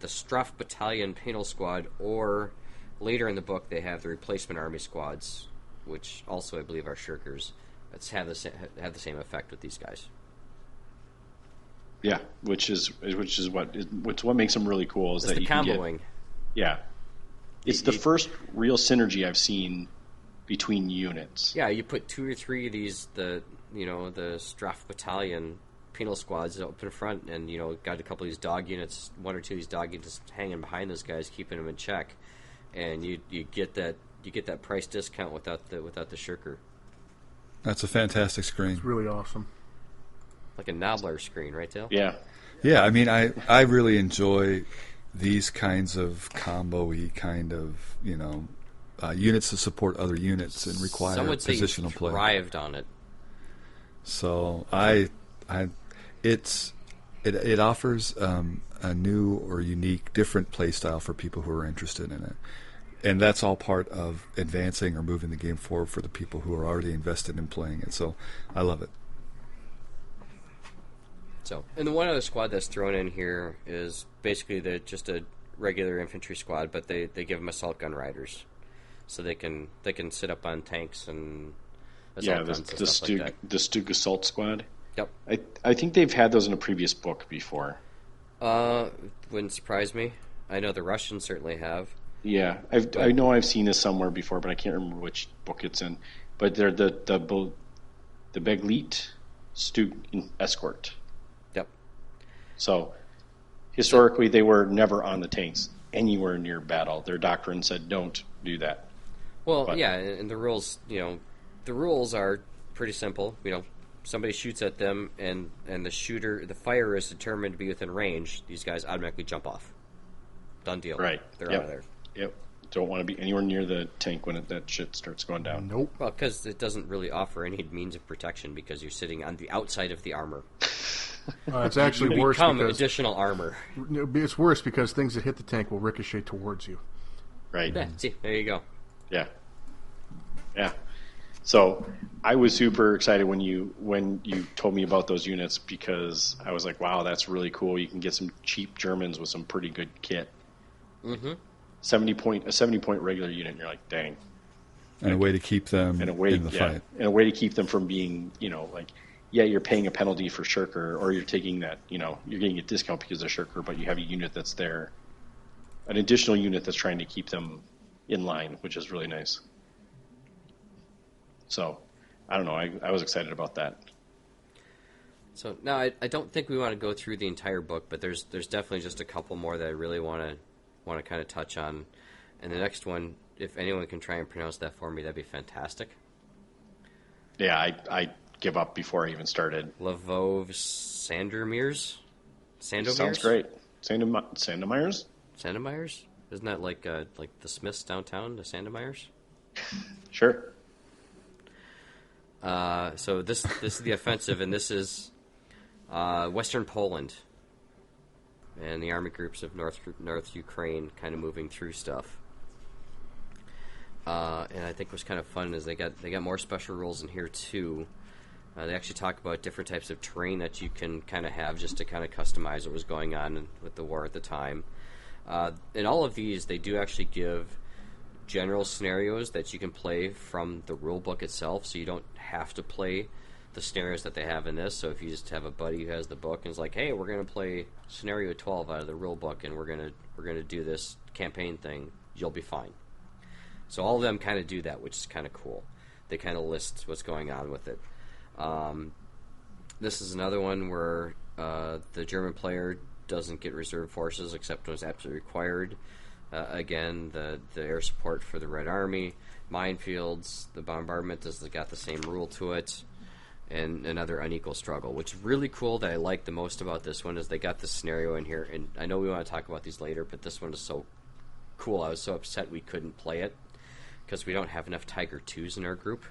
Strafe Battalion Penal Squad, or later in the book they have the Replacement Army Squads, which also I believe are shirkers. That's have the same effect with these guys. Yeah, which is what makes them really cool is it's that the you can comboing. Yeah, it's the first real synergy I've seen between units. Yeah, you put 2 or 3 of these the Strafe Battalion Penal Squads up in front, and got a couple of these dog units, 1 or 2 of these dog units hanging behind those guys, keeping them in check, and you get that price discount without the shirker. That's a fantastic screen. It's really awesome. Like a Nobler screen, right, Dale? Yeah. Yeah, I mean, I really enjoy these kinds of combo-y kind of, units to support other units and require Some would say positional play. Thrived on it. So it offers a new or unique, different play style for people who are interested in it. And that's all part of advancing or moving the game forward for the people who are already invested in playing it. So I love it. So, and the one other squad that's thrown in here is basically just a regular infantry squad, but they give them assault gun riders, so they can sit up on tanks and assault guns and stuff like that. The Stug Assault Squad. Yep. I think they've had those in a previous book before. Wouldn't surprise me. I know the Russians certainly have. Yeah, I know I've seen this somewhere before, but I can't remember which book it's in. But they're the Beglit Stug Escort. Yep. So historically, they were never on the tanks anywhere near battle. Their doctrine said don't do that. Well, yeah, and the rules, the rules are pretty simple. Somebody shoots at them, and the fire is determined to be within range. These guys automatically jump off. Done deal. Right. They're out of there. Yep. Don't want to be anywhere near the tank when that shit starts going down. Nope. Well, because it doesn't really offer any means of protection because you're sitting on the outside of the armor. It's actually you worse become because additional armor. It's worse because things that hit the tank will ricochet towards you. Right. Yeah, see, there you go. Yeah. Yeah. So I was super excited when you told me about those units because I was like, wow, that's really cool. You can get some cheap Germans with some pretty good kit. Mm-hmm. 70 point regular unit, and you're like, dang. And a way to keep them in the fight. And a way to keep them from being, you're paying a penalty for shirker, or you're taking that, you're getting a discount because they're shirker, but you have a unit that's there, an additional unit that's trying to keep them in line, which is really nice. So, I don't know. I was excited about that. So now I don't think we want to go through the entire book, but there's definitely just a couple more that I really want to kind of touch on. And the next one, if anyone can try and pronounce that for me, that'd be fantastic. Yeah, I give up before I even started. Lvov Sandomierz? Sounds great. Sandomierz? Sandomierz? Isn't that like the Smiths downtown, the Sandomierz? Sure. So this is the offensive, and this is Western Poland and the army groups of North Ukraine kind of moving through stuff. And I think what's kind of fun is they got more special rules in here too. They actually talk about different types of terrain that you can kind of have just to kind of customize what was going on with the war at the time. In all of these, they do actually give general scenarios that you can play from the rule book itself, so you don't have to play the scenarios that they have in this. So if you just have a buddy who has the book and is like, hey, we're going to play scenario 12 out of the rule book, and we're going to do this campaign thing, you'll be fine. So all of them kind of do that, which is kind of cool. They kind of list what's going on with it. This is another one where the German player doesn't get reserve forces except when it's absolutely required. Again, the air support for the Red Army, minefields, the bombardment has got the same rule to it, and another unequal struggle. What's really cool that I like the most about this one is they got this scenario in here, and I know we want to talk about these later, but this one is so cool. I was so upset we couldn't play it because we don't have enough Tiger 2s in our group,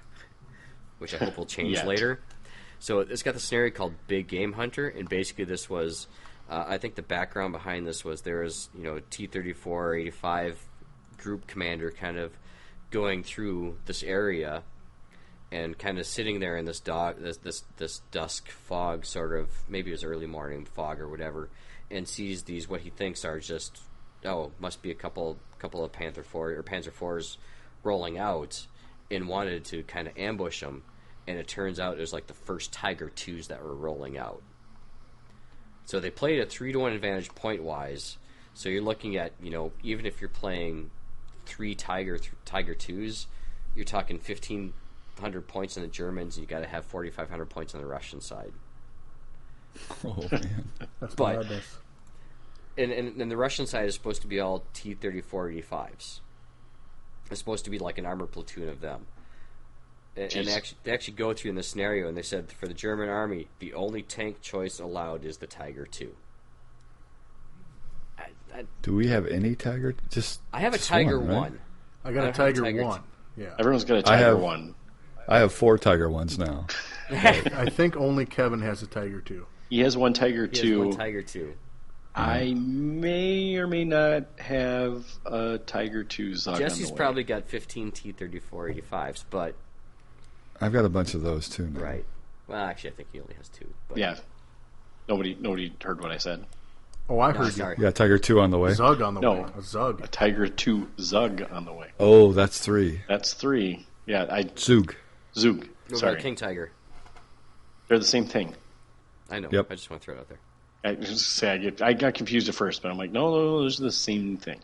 which I hope will change later. So it's got the scenario called Big Game Hunter, and basically this was, I think the background behind this was there was, T-34-85 group commander kind of going through this area and kind of sitting there in this dusk fog, sort of, maybe it was early morning fog or whatever, and sees these what he thinks are just, must be a couple of Panzer IVs rolling out, and wanted to kind of ambush them. And it turns out it was like the first Tiger 2s that were rolling out. So they played a 3-to-1 advantage point-wise. So you're looking at, even if you're playing 3 Tiger 2s, you're talking 1,500 points on the Germans, and you got to have 4,500 points on the Russian side. Oh, man. That's but madness. And the Russian side is supposed to be all T-34-85s. It's supposed to be like an armored platoon of them. And they actually go through in this scenario, and they said for the German army, the only tank choice allowed is the Tiger 2. Do we have any Tiger? I have a Tiger 1. Right? I got a Tiger 1. Yeah. Everyone's got a Tiger 1. I have 4 Tiger 1s now. I think only Kevin has a Tiger 2. He has one Tiger 2. He has one Tiger 2. I may or may not have a Tiger 2 Zug Jesse's on the way. probably got 15 T-34-85s, but... I've got a bunch of those, too, now. Right. Well, actually, I think he only has 2. But... Yeah. Nobody heard what I said. Oh, I heard sorry. You got Tiger 2 on the way? Zug on the way. No. A Zug. A Tiger 2 Zug on the way. Oh, that's 3. That's 3. Yeah, Zug. Zug. What Sorry. about King Tiger? They're the same thing. I know. Yep. I just want to throw it out there. I got confused at first, but I'm like, no, those are the same thing.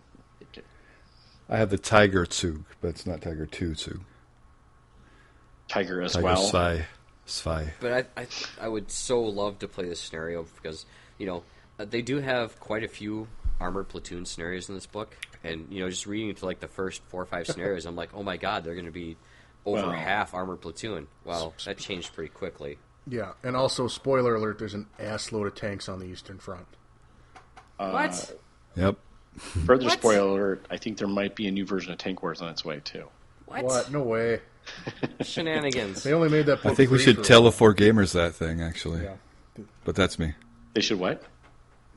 I have the Tiger Zug, but it's not Tiger 2 Zug. Tiger as Tiger well. Zwei. But I would so love to play this scenario because, they do have quite a few armored platoon scenarios in this book. And, just reading to like the first 4 or 5 scenarios, I'm like, oh my god, they're going to be over half armored platoon. Well, that changed pretty quickly. Yeah, and also, spoiler alert, there's an ass-load of tanks on the Eastern Front. What? Yep. Further spoiler alert, I think there might be a new version of Tank Wars on its way, too. What? No way. Shenanigans. They only made that book I think we should tell 4 gamers that thing, actually. Yeah. But that's me. They should what?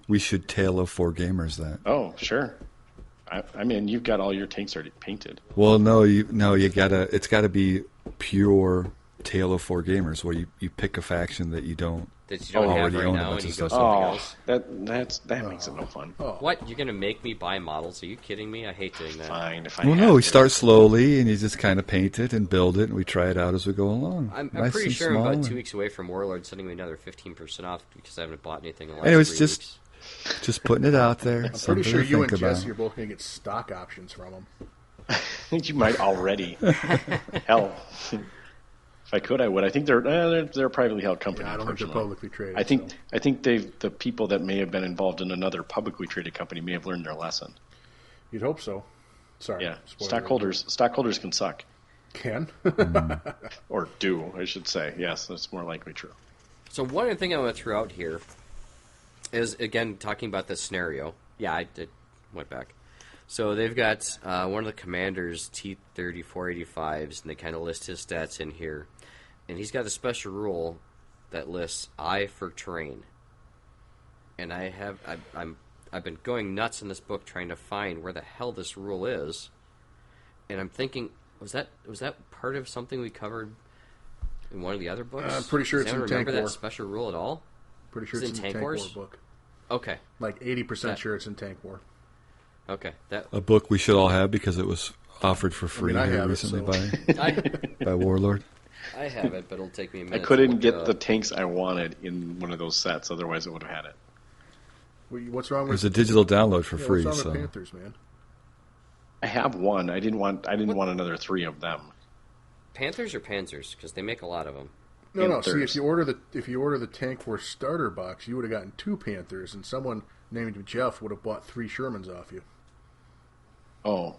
We should tell 4 gamers that. Oh, sure. I mean, you've got all your tanks already painted. Well, no, you gotta. It's got to be pure Tale of 4 Gamers, where you pick a faction that you don't already have right own now a bunch and of you go stuff. something else. That makes it no fun. What? You're going to make me buy models? Are you kidding me? I hate doing that. Fine, if I Well, have no, we to. start slowly, and you just kind of paint it and build it, and we try it out as we go along. I'm Nice pretty and sure I'm small about and- 2 weeks away from Warlord sending me another 15% off because I haven't bought anything in the last Anyways, 3 just weeks. Just putting it out there. I'm pretty sure you and Jesse are both going to get stock options from them. I think you might already. Hell, if I could, I would. I think they're a privately held company. Yeah, I don't think they're unfortunately. publicly traded. I think the people that may have been involved in another publicly traded company may have learned their lesson. You'd hope so. Sorry. Yeah, spoiler. stockholders can suck. Can? Or do, I should say. Yes, that's more likely true. So one other thing I want to throw out here is, again, talking about this scenario. Yeah, I went back. So they've got one of the commanders, T-34-85s, and they kind of list his stats in here. And he's got a special rule that lists I for terrain. And I've been going nuts in this book trying to find where the hell this rule is. And I'm thinking, was that part of something we covered in one of the other books? I'm pretty sure Does it's in anyone Tank remember War. that special rule at all? Pretty sure Is it's it in in the Tank Tank Wars? War book. Okay. Like 80% sure it's in Tank War. Okay. A book we should all have because it was offered for free I here have it, recently so. by Warlord. I have it, but it'll take me a minute. I couldn't to get look the tanks I wanted in one of those sets, otherwise I would have had it. What's wrong with There's a digital download for yeah, free. What's wrong So with Panthers, man? I have one. I didn't want another 3 of them. Panthers or Panzers? Because they make a lot of them. No. See, if you order the Tank Force starter box, you would have gotten 2 Panthers, and someone named Jeff would have bought 3 Shermans off you. Oh,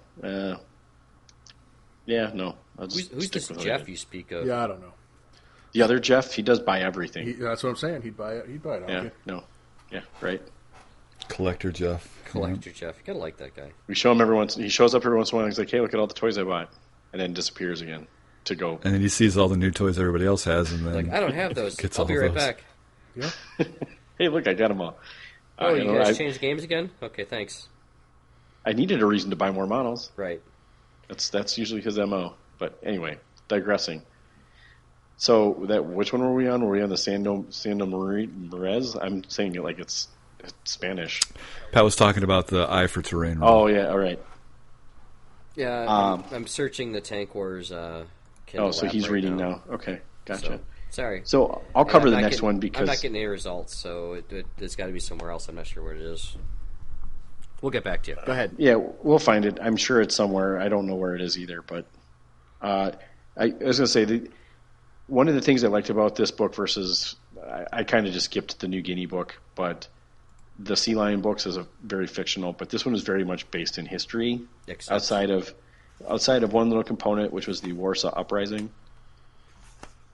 yeah, no. Who's this Jeff you speak of? Yeah, I don't know. The other Jeff, he does buy everything. That's what I'm saying. He'd buy it off you. No. Yeah, right. Collector Jeff. Jeff. You gotta like that guy. We show him he shows up every once in a while and he's like, hey, look at all the toys I bought. And then disappears again to go. And then he sees all the new toys everybody else has, and then like, I don't have those. I'll be right back. Yeah. Hey, look, I got them all. Oh, you guys changed games again? Okay, thanks. I needed a reason to buy more models. Right. That's usually his MO. But anyway, digressing. So which one were we on? Were we on the Sando Marez? I'm saying it like it's Spanish. Pat was talking about the eye for terrain. Right? Oh yeah, all right. Yeah, I'm searching the Tank Wars. Kindle so he's right reading now. Okay, gotcha. So, sorry. So I'll cover the next one because I'm not getting any results. So it's got to be somewhere else. I'm not sure where it is. We'll get back to you. Go ahead. Yeah, we'll find it. I'm sure it's somewhere. I don't know where it is either. But I was going to say one of the things I liked about this book versus I kind of just skipped the New Guinea book, but the Sea Lion books is very fictional. But this one is very much based in history, outside of one little component, which was the Warsaw Uprising.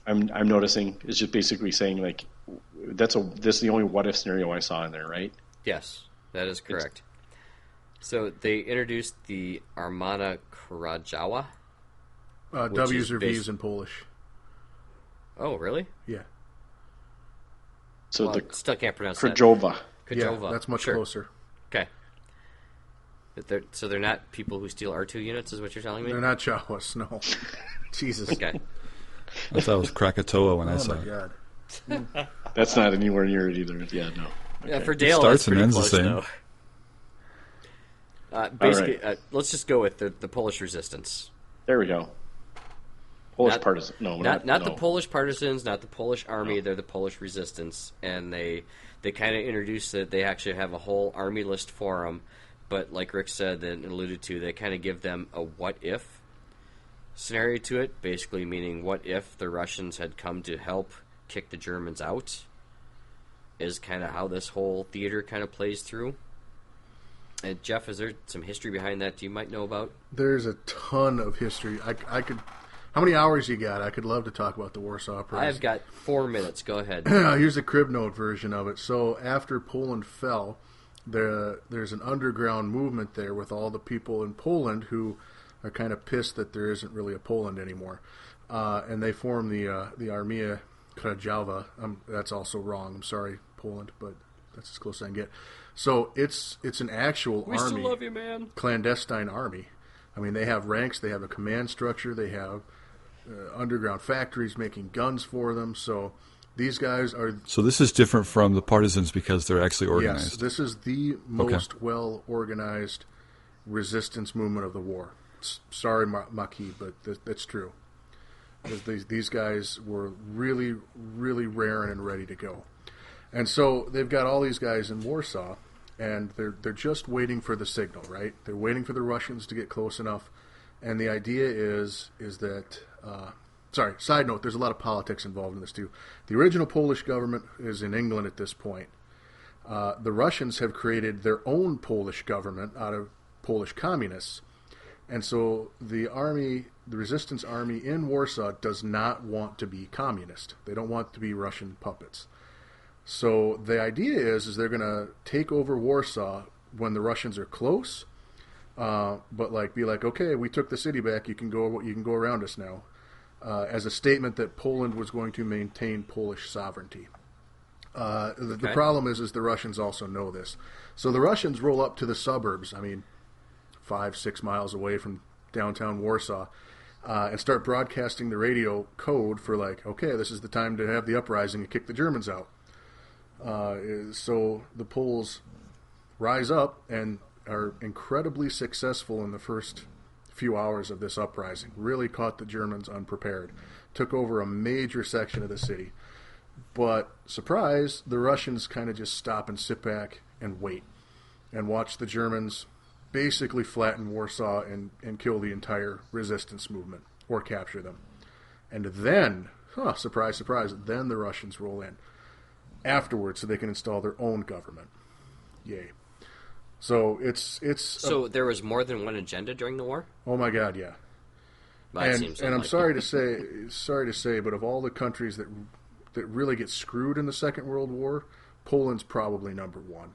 I'm noticing it's just basically saying like this is the only what if scenario I saw in there, right? Yes, that is correct. So they introduced the Armana Krajowa. W's or V's in Polish. Oh, really? Yeah. So still can't pronounce Krajowa. that. Yeah, that's much closer. Okay. So they're not people who steal R2 units, is what you're telling me? They're not Jawas, no. Jesus. Okay. I thought it was Krakatoa when I saw it. Oh, my God. That's not anywhere near it either. Yeah, no. Okay. Yeah, for Dale, starts that's and pretty ends close, the same. though. Basically, right. Let's just go with the Polish resistance. There we go. Polish partisans. No, not the Polish partisans, not the Polish army. No. They're the Polish resistance, and they kind of introduced that they actually have a whole army list for them. But like Rick said and alluded to, they kind of give them a what if scenario to it, basically meaning what if the Russians had come to help kick the Germans out, is kind of how this whole theater kind of plays through. And Jeff, is there some history behind that you might know about? There's a ton of history. I could. How many hours you got? I could love to talk about the Warsaw Uprising. I've got 4 minutes. Go ahead. Here's a crib note version of it. So after Poland fell, there's an underground movement there with all the people in Poland who are kind of pissed that there isn't really a Poland anymore, and they form the Armia Krajowa. That's also wrong. I'm sorry, Poland, but that's as close as I can get. So it's an actual army. We still love you, man. Clandestine army. I mean, they have ranks. They have a command structure. They have underground factories making guns for them. So these guys are... So this is different from the partisans because they're actually organized. Yes, this is the most well-organized resistance movement of the war. Sorry, Maki, but that's true. These guys were really, really raring and ready to go. And so they've got all these guys in Warsaw, and they're just waiting for the signal, right? They're waiting for the Russians to get close enough. And the idea is that... side note, there's a lot of politics involved in this too. The original Polish government is in England at this point. The Russians have created their own Polish government out of Polish communists. And so the resistance army in Warsaw does not want to be communist. They don't want to be Russian puppets. So the idea is they're going to take over Warsaw when the Russians are close, but be like, okay, we took the city back. You can go around us now, as a statement that Poland was going to maintain Polish sovereignty. The problem is the Russians also know this. So the Russians roll up to the suburbs. 5-6 miles away from downtown Warsaw, and start broadcasting the radio code for okay, this is the time to have the uprising and kick the Germans out. So the Poles rise up and are incredibly successful in the first few hours of this uprising. Really caught the Germans unprepared. Took over a major section of the city. But, surprise, the Russians kind of just stop and sit back and wait and watch the Germans basically flatten Warsaw and kill the entire resistance movement or capture them. And then, surprise, surprise, then the Russians roll in afterwards so they can install their own government. Yay. So So there was more than one agenda during the war? Oh my God, yeah. And I'm sorry to say, but of all the countries that really get screwed in the Second World War, Poland's probably number one.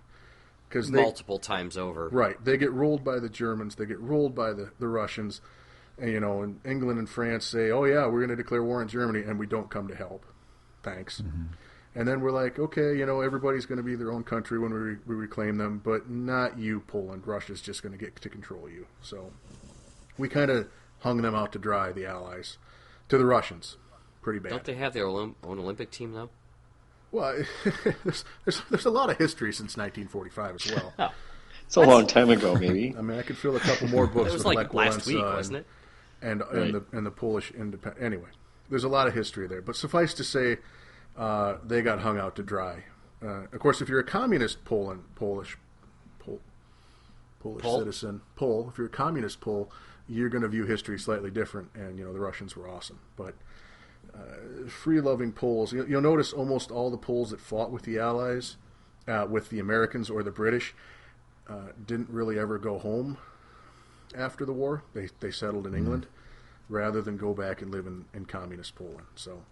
Multiple times over. Right. They get rolled by the Germans. They get rolled by the Russians. And, and England and France say, oh, yeah, we're going to declare war on Germany, and we don't come to help. Thanks. Mm-hmm. And then we're like, okay, everybody's going to be their own country when we reclaim them, but not you, Poland. Russia's just going to get to control you. So we kind of hung them out to dry, the Allies, to the Russians. Pretty bad. Don't they have their own Olympic team, though? Well, there's a lot of history since 1945 as well. Oh. It's a long time ago, maybe. I mean, I could fill a couple more books. It was with like last week, wasn't it? And the Polish independence. Anyway, there's a lot of history there. But suffice to say, they got hung out to dry. Of course, if you're a communist Polish citizen, if you're a communist Pole, you're going to view history slightly different. And the Russians were awesome, but free-loving Poles. You'll notice almost all the Poles that fought with the Allies, with the Americans or the British, didn't really ever go home after the war. They settled in England rather than go back and live in communist Poland. So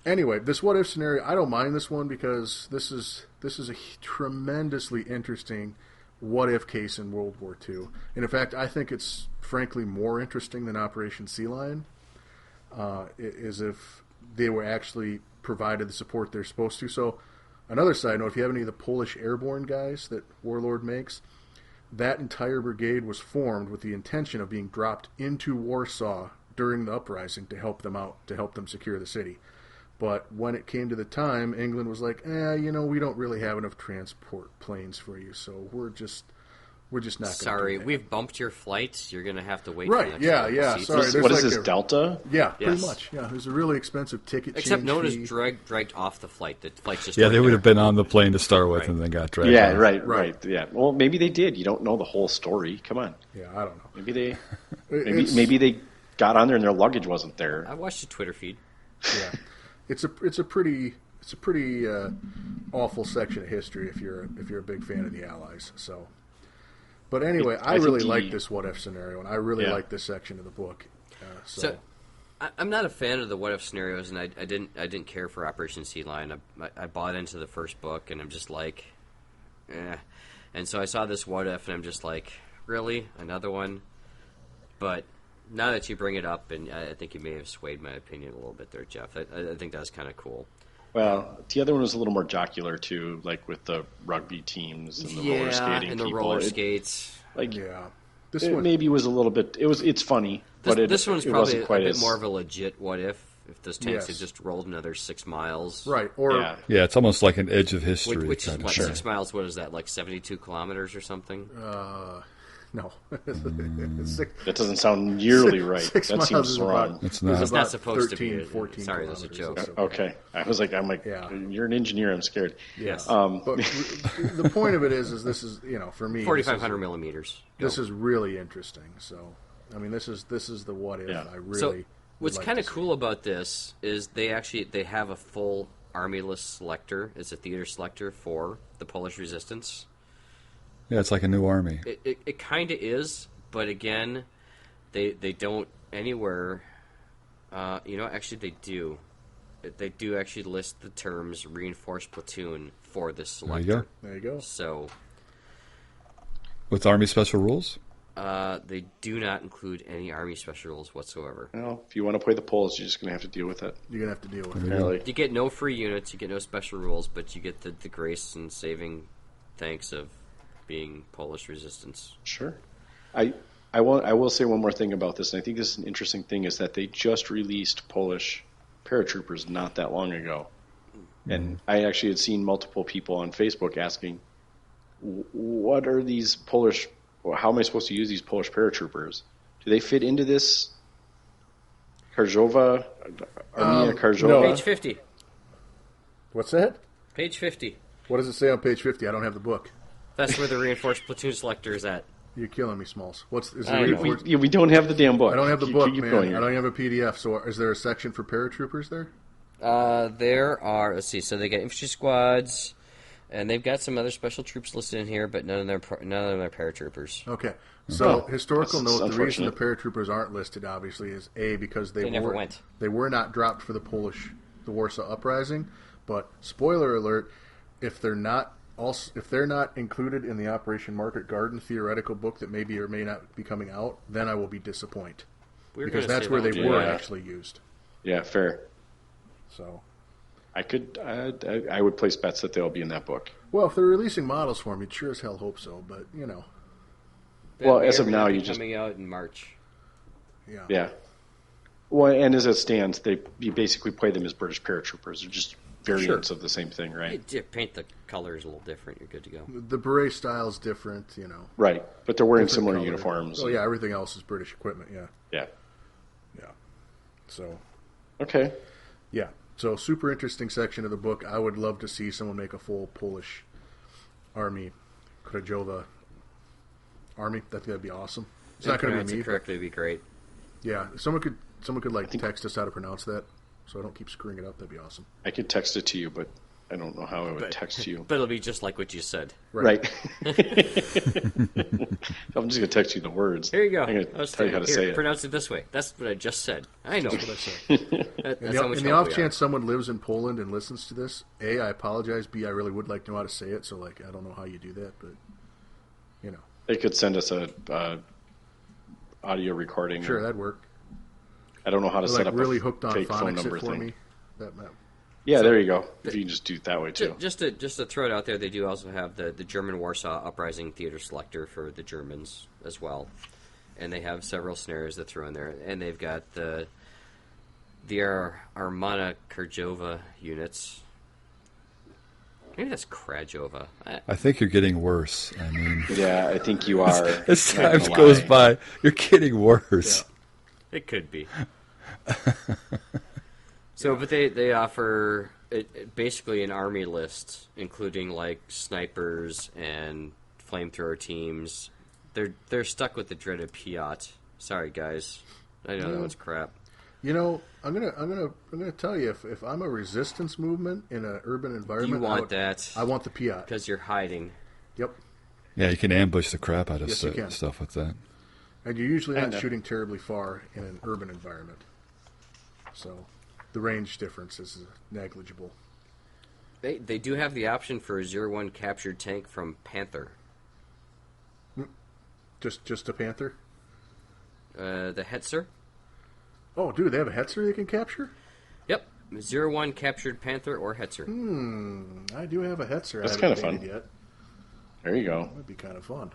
anyway, this what-if scenario, I don't mind this one because this is a tremendously interesting what-if case in World War II. And in fact, I think it's frankly more interesting than Operation Sea Lion. Is if they were actually provided the support they're supposed to. So another side note, if you have any of the Polish airborne guys that Warlord makes, that entire brigade was formed with the intention of being dropped into Warsaw during the uprising to help them out, to help them secure the city. But when it came to the time, England was like, we don't really have enough transport planes for you, so we're just not going to. Sorry, we've bumped your flights. You're going to have to wait. Right? For the Sorry. What is this, Delta? Yeah, pretty much. Yeah, there's a really expensive ticket. Except no one is fee. dragged off the flight. The flight's just they would have been on the plane to start with and then got dragged. Yeah, off. right. Yeah. Well, maybe they did. You don't know the whole story. Come on. Yeah, I don't know. Maybe they got on there and their luggage wasn't there. I watched the Twitter feed. Yeah, it's a pretty awful section of history if you're a big fan of the Allies. So. But anyway, I really like this what-if scenario, and I really like this section of the book. So I'm not a fan of the what-if scenarios, and I didn't care for Operation Sea Lion. I bought into the first book, and I'm just like, eh. And so I saw this what-if, and I'm just like, really? Another one? But now that you bring it up, and I think you may have swayed my opinion a little bit there, Jeff. I think that's kind of cool. Well, the other one was a little more jocular too, like with the rugby teams and the roller skating and people. the roller skates. This one maybe was a little bit. It's funny, but this one's probably quite a bit more of a legit what if those tanks had just rolled another 6 miles. Right. It's almost like an edge of history. Which is what, 6 miles? What is that? Like 72 kilometers or something? No. That doesn't sound nearly right. That seems wrong. It's not. It's not supposed 13, to be. 14 sorry, that's a joke. Okay. I'm like, you're an engineer. I'm scared. Yes. But the point of it is this is, for me, 4,500 millimeters. This is really interesting. So, I mean, this is the what if. I really. So, what's kind of cool about this is they have a full army-less selector. It's a theater selector for the Polish resistance. Yeah, it's like a new army. It kind of is, but again, they don't anywhere. Actually, they do. They do actually list the terms reinforced platoon for this selector. There you go. So, with Army special rules? They do not include any Army special rules whatsoever. Well, if you want to play the Poles, you're just going to have to deal with it. You're going to have to deal with it. You get no free units, you get no special rules, but you get the grace and saving thanks of being Polish resistance. Sure. I will say one more thing about this, and I think this is an interesting thing, is that they just released Polish paratroopers not that long ago. And I actually had seen multiple people on Facebook asking, what are these Polish, or how am I supposed to use these Polish paratroopers? Do they fit into this Karzowa, Armia Karzowa? No. Page 50. What's that? Page 50. What does it say on page 50? I don't have the book. That's where the reinforced platoon selector is at. You're killing me, Smalls. We don't have the damn book. I don't have the book, keep man. I don't have a PDF. So is there a section for paratroopers there? There are. Let's see. So they got infantry squads, and they've got some other special troops listed in here, but none of them are paratroopers. Okay. So historical that's note: the reason the unfortunate. paratroopers aren't listed, obviously, is because They never went. They were not dropped for the Warsaw Uprising. But spoiler alert: if they're not included in the Operation Market Garden theoretical book that maybe or may not be coming out, then I will be disappointed because that's where they were actually used. Yeah, fair. So, I would place bets that they'll be in that book. well, if they're releasing models for me, sure as hell hope so. But Well, as of now, coming out in March. Yeah. Well, and as it stands, you basically play them as British paratroopers. They're just variants of the same thing, right? You paint the colors a little different. You're good to go. The beret style's different, Right, but they're wearing different similar color. uniforms. Oh yeah, everything else is British equipment. Yeah. Yeah. So. Okay. Yeah. So super interesting section of the book. I would love to see someone make a full Polish army, Krajowa army. That'd be awesome. It's not going to be me. Correctly, be great. Yeah, someone could text us how to pronounce that, so I don't keep screwing it up. That'd be awesome. I could text it to you, but I don't know how I would text you. But it'll be just like what you said. Right. I'm just going to text you the words. Here you go. I'm going to tell you how to say it. Pronounce it this way. That's what I just said. I know. That's what I said. In the off chance someone lives in Poland and listens to this, A, I apologize. B, I really would like to know how to say it. So, I don't know how you do that, but They could send us a audio recording. Sure, that'd work. I don't know how to set up really a hooked on fake phone phonics number it for thing. me. Yeah, there you go. If you can just do it that way too. Just to throw it out there, they do also have the German Warsaw Uprising Theater Selector for the Germans as well, and they have several scenarios that throw in there, and they've got the Armana Krajowa units. Maybe that's Krajova. I think you're getting worse. I mean, Yeah, I think you are. as time goes by, you're getting worse. It could be. So, but they offer basically an army list, including like snipers and flamethrower teams. They're stuck with the dreaded Piat. Sorry, guys. I know that one's crap. I'm gonna tell you if I'm a resistance movement in an urban environment, You want that. I want the Piat. Because you're hiding. Yep. Yeah, you can ambush the crap out of Yes, you can. stuff with that. And you're usually not shooting terribly far in an urban environment, so the range difference is negligible. They do have the option for a 0-1 captured tank from Panther. Just a Panther? The Hetzer. Oh, dude, they have a Hetzer they can capture? Yep. 0-1 captured Panther or Hetzer. I do have a Hetzer. That's I kind of haven't fun. painted yet. There you go. That would be kind of fun.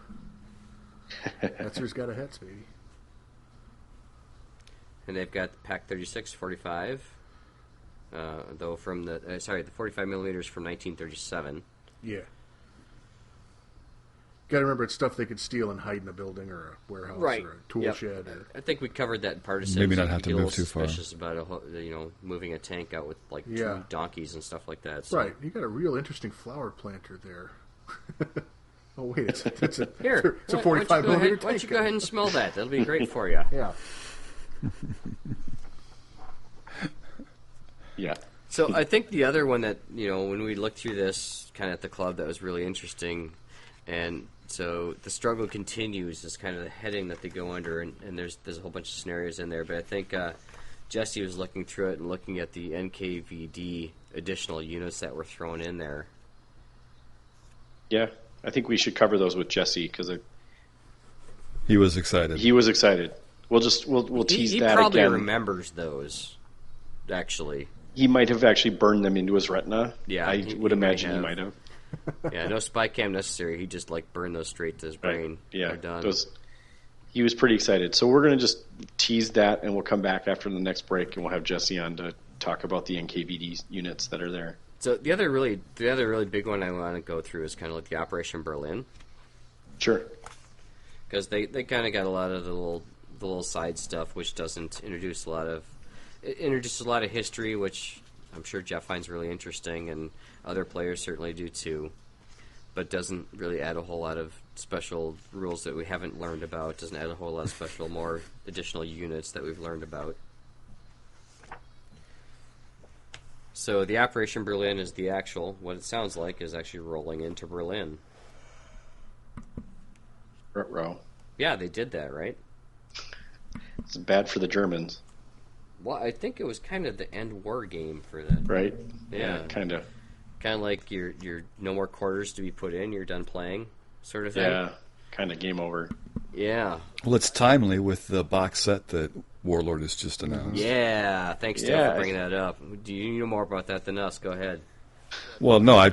Hetzer's got a Hetz, baby. And they've got the Pac 36 45, though from the 45 millimeters from 1937. Yeah. Got to remember, it's stuff they could steal and hide in a building or a warehouse or a tool shed. I think we covered that in partisan. Maybe not so have you to get a move little too far. suspicious about moving a tank out with like two donkeys and stuff like that. So. Right. You got a real interesting flower planter there. Oh wait, it's a Here, it's a 45 millimeter tank. Why don't you go ahead and smell that? That'll be great for you. Yeah. Yeah. So I think the other one that when we looked through this kind of at the club that was really interesting, and so the struggle continues is kind of the heading that they go under, and there's a whole bunch of scenarios in there. But I think Jesse was looking through it and looking at the NKVD additional units that were thrown in there. Yeah, I think we should cover those with Jesse because He was excited. he was excited. We'll tease He that probably again. remembers those, actually. He might have actually burned them into his retina. Yeah, I would imagine he might have. Yeah, no spy cam necessary. He just burned those straight to his brain. Right. Yeah, They're done. he was pretty excited. So we're going to just tease that, and we'll come back after the next break, and we'll have Jesse on to talk about the NKVD units that are there. So the other really big one I want to go through is kind of like the Operation Berlin, Sure. because they kind of got a lot of the little side stuff, which doesn't introduce a lot of history, which I'm sure Jeff finds really interesting, and other players certainly do too. but doesn't really add a whole lot of special rules that we haven't learned about. Doesn't add a whole lot of special, more additional units that we've learned about. So the Operation Berlin is the actual, what it sounds like, is actually rolling into Berlin. Ruh-roh. Yeah, they did that, right? It's bad for the Germans. Well, I think it was kind of the end war game for that. Right? Yeah. Kind of. Kind of like you're no more quarters to be put in, you're done playing, sort of thing. Yeah, kind of game over. Yeah. Well, it's timely with the box set that Warlord has just announced. Yeah, thanks, Steph, for bringing that up. Do you know more about that than us? Go ahead. Well, no, I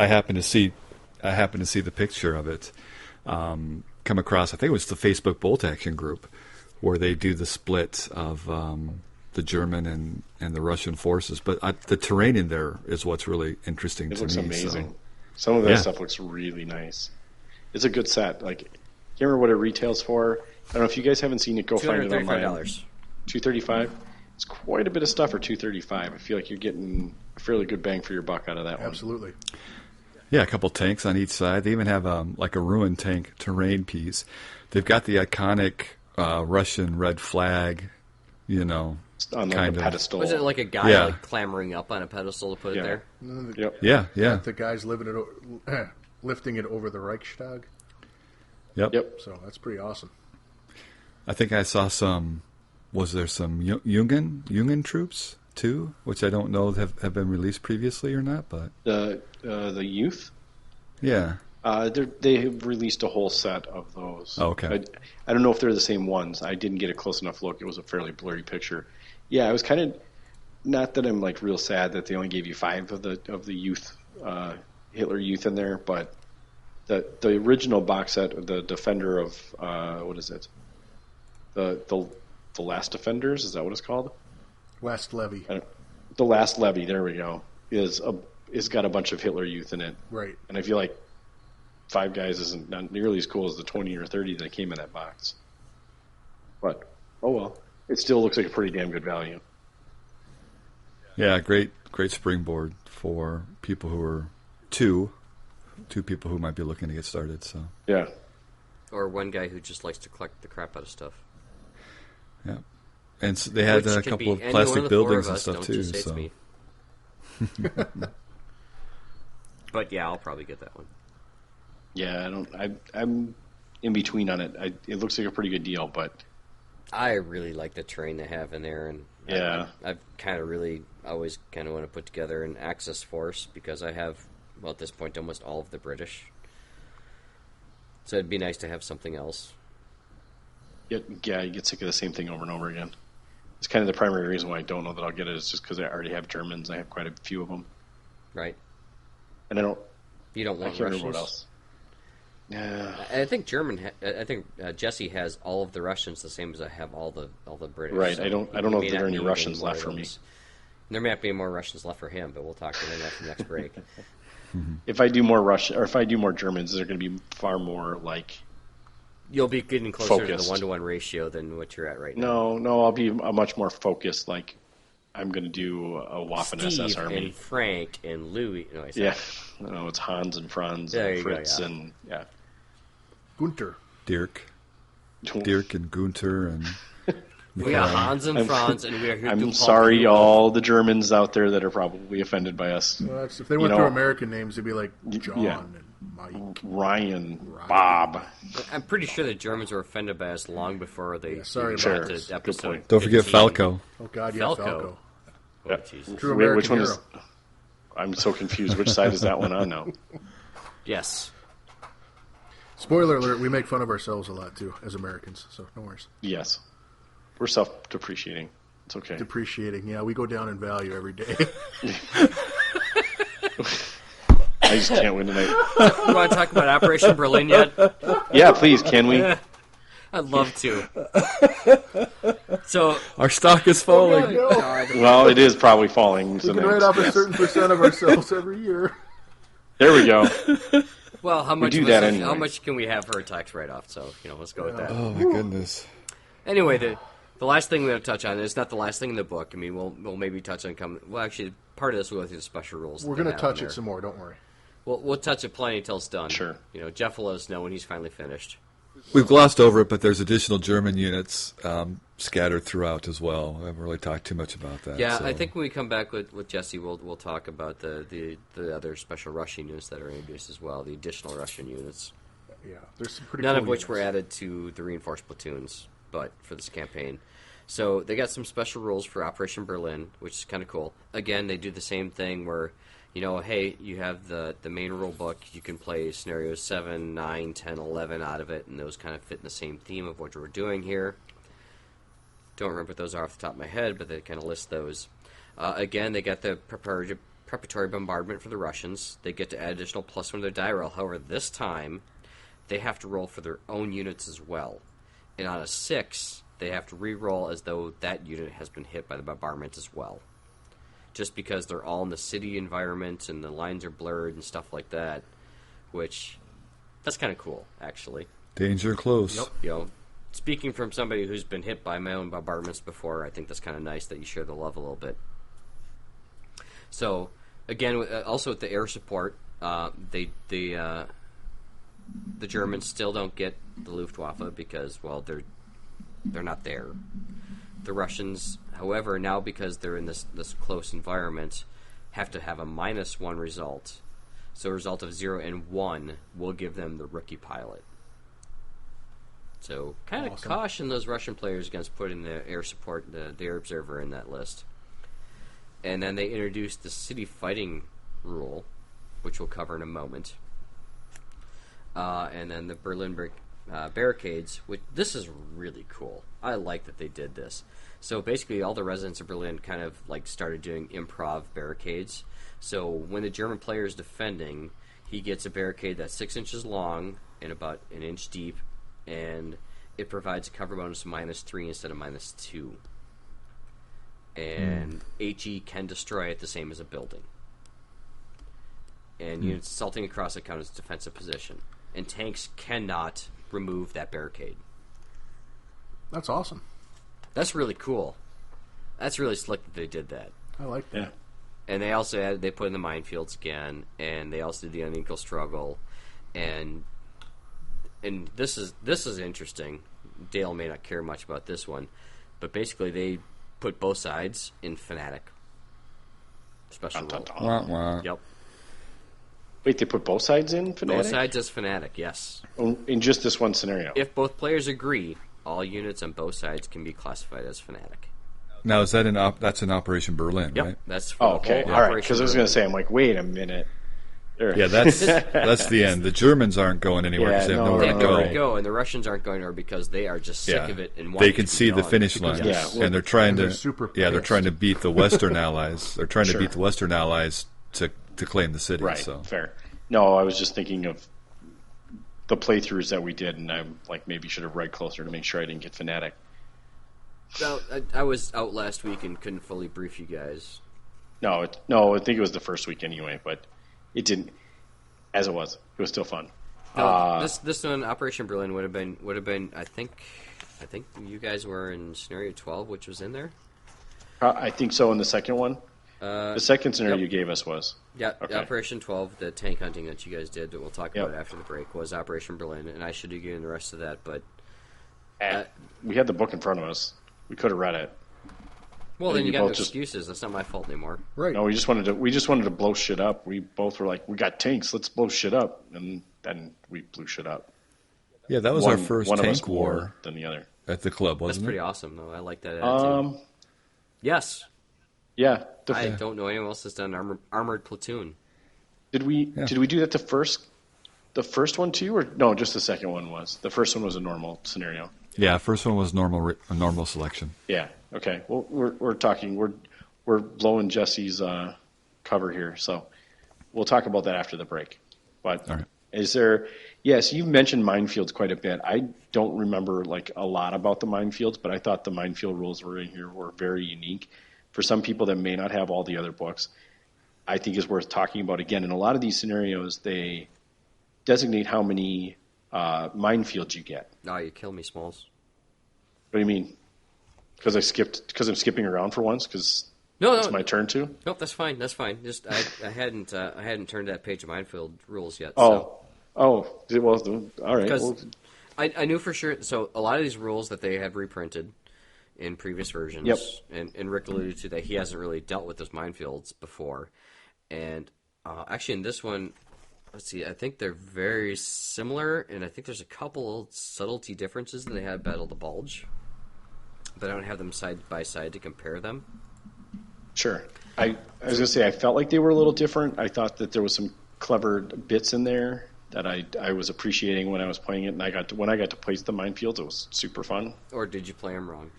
happened to see the picture of it come across. I think it was the Facebook Bolt Action group where they do the split of the German and the Russian forces. But the terrain in there is what's really interesting to me. It looks amazing. So. Some of that stuff looks really nice. It's a good set. Like, can't remember what it retails for. I don't know if you guys haven't seen it. Go find it online. $235. $235. It's quite a bit of stuff for $235. I feel like you're getting a fairly good bang for your buck out of that one. Absolutely. Yeah, a couple tanks on each side. They even have like a ruined tank terrain piece. They've got the iconic Russian red flag, you know, on like kind a of pedestal. Was it like a guy like clambering up on a pedestal to put it there? Yep. Yeah. The guys lifting it over the Reichstag. Yep. So that's pretty awesome. I think I saw some. Was there some Jungen troops too, which I don't know have been released previously or not? But the youth. Yeah. They have released a whole set of those. Oh, okay. I don't know if they're the same ones. I didn't get a close enough look. It was a fairly blurry picture. Yeah, I was kind of, not that I'm like real sad that they only gave you 5 of the youth, Hitler Youth in there, but the original box set, the Defender of what is it? The Last Defenders, is that what it's called? Last Levy. The Last Levy. There we go. Is got a bunch of Hitler Youth in it. Right. And I feel like 5 guys isn't not nearly as cool as the 20 or 30 that came in that box. But oh well, it still looks like a pretty damn good value. Yeah, great springboard for people who are two people who might be looking to get started. So yeah, or one guy who just likes to collect the crap out of stuff. Yeah, and so they had a couple of plastic buildings and stuff too. So. But yeah, I'll probably get that one. Yeah, I'm in between on it. It looks like a pretty good deal, but I really like the terrain they have in there, and yeah, I've kind of really always kind of want to put together an Axis force because I have, well, at this point, almost all of the British. So it'd be nice to have something else. Yeah, you get sick of the same thing over and over again. It's kind of the primary reason why I don't know that I'll get it is just because I already have Germans. I have quite a few of them. Right. And I don't. You don't want I can't Russians? remember what else. Yeah. I think I think Jesse has all of the Russians the same as I have all the British. Right. So I don't know if there are any need Russians more left of for me. those. There may not be more Russians left for him, but we'll talk to him after the next break. If I do more Russian, or if I do more Germans, they're going to be far more like. You'll be getting closer focused. to the 1-to-1 ratio than what you're at right now. No, I'll be a much more focused. Like, I'm going to do a Waffen SS army. And Frank and Louis. No, yeah, no, it's Hans and Franz and Fritz and yeah. Gunter. Dirk and Gunter and. We got Hans and Franz, and we are here. I'm sorry, all the Germans out there that are probably offended by us. Well, if they went through American names, it'd be like John and Mike, Ryan, Bob. I'm pretty sure the Germans were offended by us long before they sorry got about to episode. Good point. Don't forget Falco. Oh God, yeah, Falco. Yeah. True American which one hero. is? I'm so confused. Which side is that one on now? Yes. Spoiler alert: we make fun of ourselves a lot too as Americans, so no worries. Yes, we're self-depreciating. It's okay. Depreciating, yeah, we go down in value every day. I just can't win tonight. You want to talk about Operation Berlin yet? Yeah, please. Can we? I'd love to. So Our stock is falling. Well, it is probably falling. We can write off a certain percent of ourselves every year. There we go. well, how much? do that anyway. How much can we have for a tax write-off? So let's go with that. Oh my goodness. Anyway, the last thing we're going to touch on is not the last thing in the book. I mean, we'll maybe touch on well, actually, part of this will go through the special rules. We're going to touch it some more. Don't worry. We'll touch it plenty until it's done. Sure. Jeff will let us know when he's finally finished. We've glossed over it, but there's additional German units scattered throughout as well. I haven't really talked too much about that. Yeah, so. I think when we come back with Jesse, we'll talk about the other special Russian units that are introduced as well, the additional Russian units. Yeah, there's some pretty None cool of which units. were added to the reinforced platoons, but for this campaign. So they got some special rules for Operation Berlin, which is kind of cool. Again, they do the same thing where, hey, you have the main rule book. You can play scenarios 7, 9, 10, 11 out of it, and those kind of fit in the same theme of what we're doing here. Don't remember what those are off the top of my head, but they kind of list those. Again, they got the preparatory bombardment for the Russians. They get to add additional +1 to their die roll. However, this time, they have to roll for their own units as well. And on a 6, they have to re-roll as though that unit has been hit by the bombardment as well. Just because they're all in the city environment and the lines are blurred and stuff like that, which, that's kind of cool, actually. Danger close. Yep. Speaking from somebody who's been hit by my own bombardments before, I think that's kind of nice that you share the love a little bit. So, again, also with the air support, the Germans still don't get the Luftwaffe because, well, they're not there. The Russians, however, now because they're in this close environment, have to have a -1 result. So a result of 0 and 1 will give them the rookie pilot. So kind of caution those Russian players against putting the air support, the air observer in that list. And then they introduced the city fighting rule, which we'll cover in a moment. And then the Berlin barricades, which this is really cool. I like that they did this. So basically all the residents of Berlin kind of like started doing improv barricades. So when the German player is defending, he gets a barricade that's 6 inches long and about an inch deep, and it provides a cover bonus of -3 instead of -2. And HE can destroy it the same as a building. And units assaulting across it count as defensive position. And tanks cannot remove that barricade. That's awesome. That's really cool. That's really slick that they did that. I like that. Yeah. And they also they put in the minefields again, and they also did the unequal struggle, and this is interesting. Dale may not care much about this one, but basically they put both sides in Fanatic. Special rule. Wah, wah. Yep. Wait, they put both sides in Fnatic? Both sides as Fanatic, yes. In just this one scenario? If both players agree, all units on both sides can be classified as Fanatic. Now, is that That's in Operation Berlin, Yep, right? that's for Oh, the okay. whole All right, Operation because I was going to Berlin. say, I'm like, wait a minute. Yeah, that's the end. The Germans aren't going anywhere because they have no, nowhere They to have go. nowhere to go, and the Russians aren't going anywhere because they are just sick of it and want They it can to be see the done. finish line, Yeah, well, and they're trying they're to. super They're pissed. trying to beat the Western Allies. They're trying Sure. to beat the Western Allies to claim the city. Right, So fair. No, I was just thinking of the playthroughs that we did, and I maybe should have read closer to make sure I didn't get Fnatic. So, I was out last week and couldn't fully brief you guys. No, I think it was the first week anyway, but it didn't. As it was still fun. This one, Operation Berlin, would have been. I think you guys were in scenario 12, which was in there. I think so. In the second one, the second scenario you gave us was okay. Operation 12, the tank hunting that you guys did that we'll talk Yep. about after the break, was Operation Berlin, and I should have given the rest of that, but We had the book in front of us. We could have read it. well, then you you got no both just- excuses. That's not my fault anymore. Right. No, we just wanted to blow shit up. We both were like, we got tanks, let's blow shit up, and then we blew shit up. yeah, that was our first one of us tank more war than the other. at the club, That's wasn't pretty it? awesome, though. I like that attitude. Yes. Yeah. I don't know anyone else that's done armored platoon. Did we do that the first one too, or no? Just the second one was. The first one was a normal scenario. Yeah, first one was a normal selection. Yeah. Okay. Well, we're blowing Jesse's cover here, so we'll talk about that after the break. But All right. is there? Yes, you've mentioned minefields quite a bit. I don't remember a lot about the minefields, but I thought the minefield rules were in here were very unique. For some people that may not have all the other books, I think is worth talking about again. In a lot of these scenarios, they designate how many minefields you get. Oh, you kill me, Smalls. What do you mean? Because I'm skipping around for once? Because No, it's my turn too. Nope, that's fine. That's fine. Just I hadn't turned that page of Minefield rules yet. Oh, all right. Because I knew for sure. So a lot of these rules that they have reprinted in previous versions, and Rick alluded to that he hasn't really dealt with those minefields before, and actually in this one, let's see, I think they're very similar, and I think there's a couple subtlety differences that they have Battle the Bulge, but I don't have them side by side to compare them. Sure. I was going to say, I felt like they were a little different. I thought that there was some clever bits in there that I was appreciating when I was playing it, and when I got to place the minefields, it was super fun. Or did you play them wrong?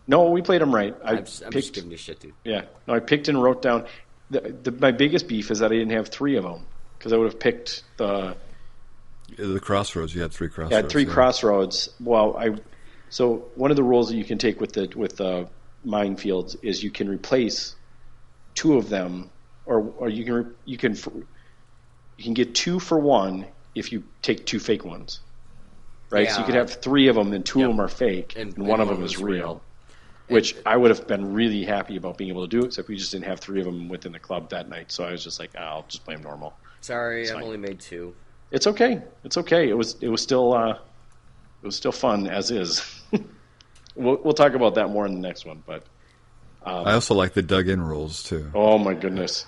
No, we played them right. I'm just giving you shit, dude. Yeah. No, I picked and wrote down. My biggest beef is that I didn't have 3 of them, because I would have picked the crossroads. You had 3 crossroads. I had 3 crossroads. Well, so one of the rules that you can take with the minefields is you can replace 2 of them, or you can get 2 for 1 if you take 2 fake ones, right? Yeah. So you could have 3 of them, and 2 of them are fake, and one of them is real. Which I would have been really happy about being able to do, except we just didn't have 3 of them within the club that night. So I was just like, I'll just play them normal. Sorry, I've only made 2. It's okay. It's okay. It was still fun as is. We'll talk about that more in the next one. But I also like the dug-in rules too. Oh my goodness!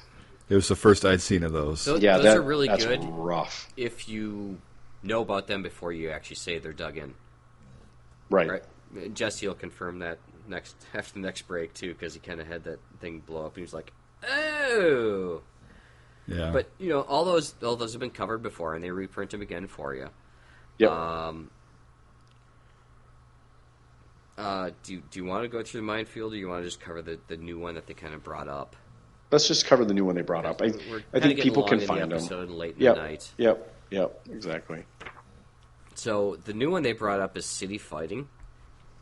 It was the first I'd seen of those. Those are really good. Rough. If you know about them before you actually say they're dug in. Right. Jesse will confirm that after the next break too, because he kind of had that thing blow up, and he was like, "Oh." Yeah. But all those have been covered before, and they reprint them again for you. Yep. Do you want to go through the minefield, or do you want to just cover the new one that they kind of brought up? Let's just cover the new one they brought up. I think people can find them. Late in the night. Yep. Exactly. So the new one they brought up is City Fighting.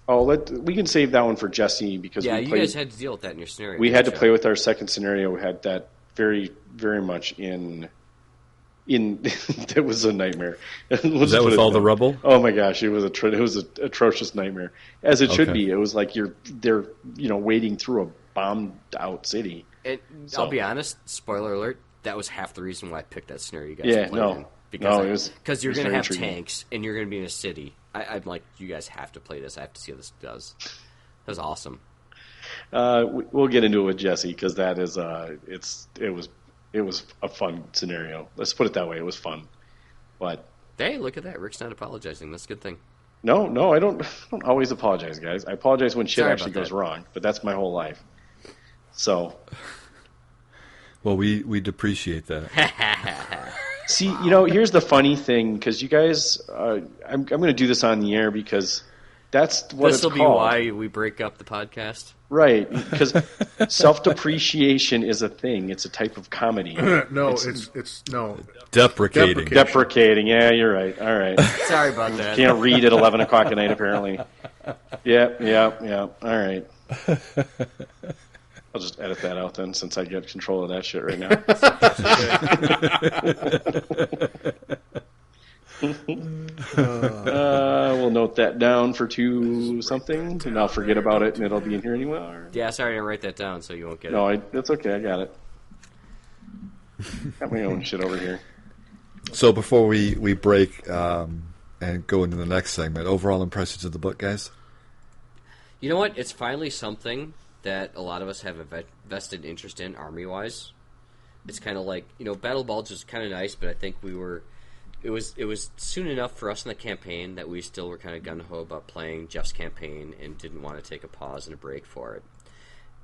Oh, we can save that one for Jesse because you guys had to deal with that in your scenario. We had to play with our second scenario. We had that very, very much in. It was a nightmare. Was that with all the rubble? Oh my gosh, it was an atrocious nightmare, as it should be. It was like they're wading through a bombed out city. And I'll be honest, spoiler alert, that was half the reason why I picked that scenario you guys played in. Because you're going to have tanks and you're going to be in a city. I'm like, you guys have to play this. I have to see how this does. That was awesome. We'll get into it with Jesse because that is it was a fun scenario. Let's put it that way. It was fun. But hey, look at that. Rick's not apologizing. That's a good thing. No, I don't always apologize, guys. I apologize when shit actually goes wrong, but that's my whole life. So, well, we'd appreciate that. See, here's the funny thing, because you guys, I'm going to do this on the air because that's what it's called. This will be why we break up the podcast. Right, because self-depreciation is a thing. It's a type of comedy. No, it's deprecating. Deprecating. Yeah, you're right. All right. Sorry about that. Can't read at 11 o'clock at night, apparently. Yeah. All right. I'll just edit that out then, since I get control of that shit right now. We'll note that down for 2 something, and I'll forget about it, and it'll be in here anyway. Yeah, sorry I didn't write that down, so you won't get it. No, that's okay. I got it. Got my own shit over here. So before we break and go into the next segment, overall impressions of the book, guys? You know what? It's finally something that a lot of us have a vested interest in, army-wise. It's kind of like, Battle Bulge is kind of nice, but I think it was soon enough for us in the campaign that we still were kind of gung-ho about playing Jeff's campaign and didn't want to take a pause and a break for it.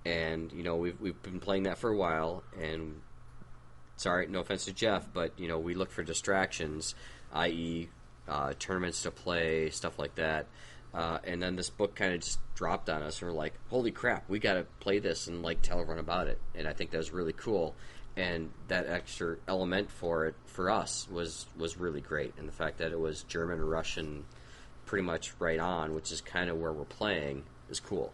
And, we've been playing that for a while, and sorry, no offense to Jeff, but, we look for distractions, i.e., tournaments to play, stuff like that. And then this book kind of just dropped on us, and we're like, holy crap, we got to play this and, tell everyone about it. And I think that was really cool. And that extra element for us was really great. And the fact that it was German and Russian pretty much right on, which is kind of where we're playing, is cool.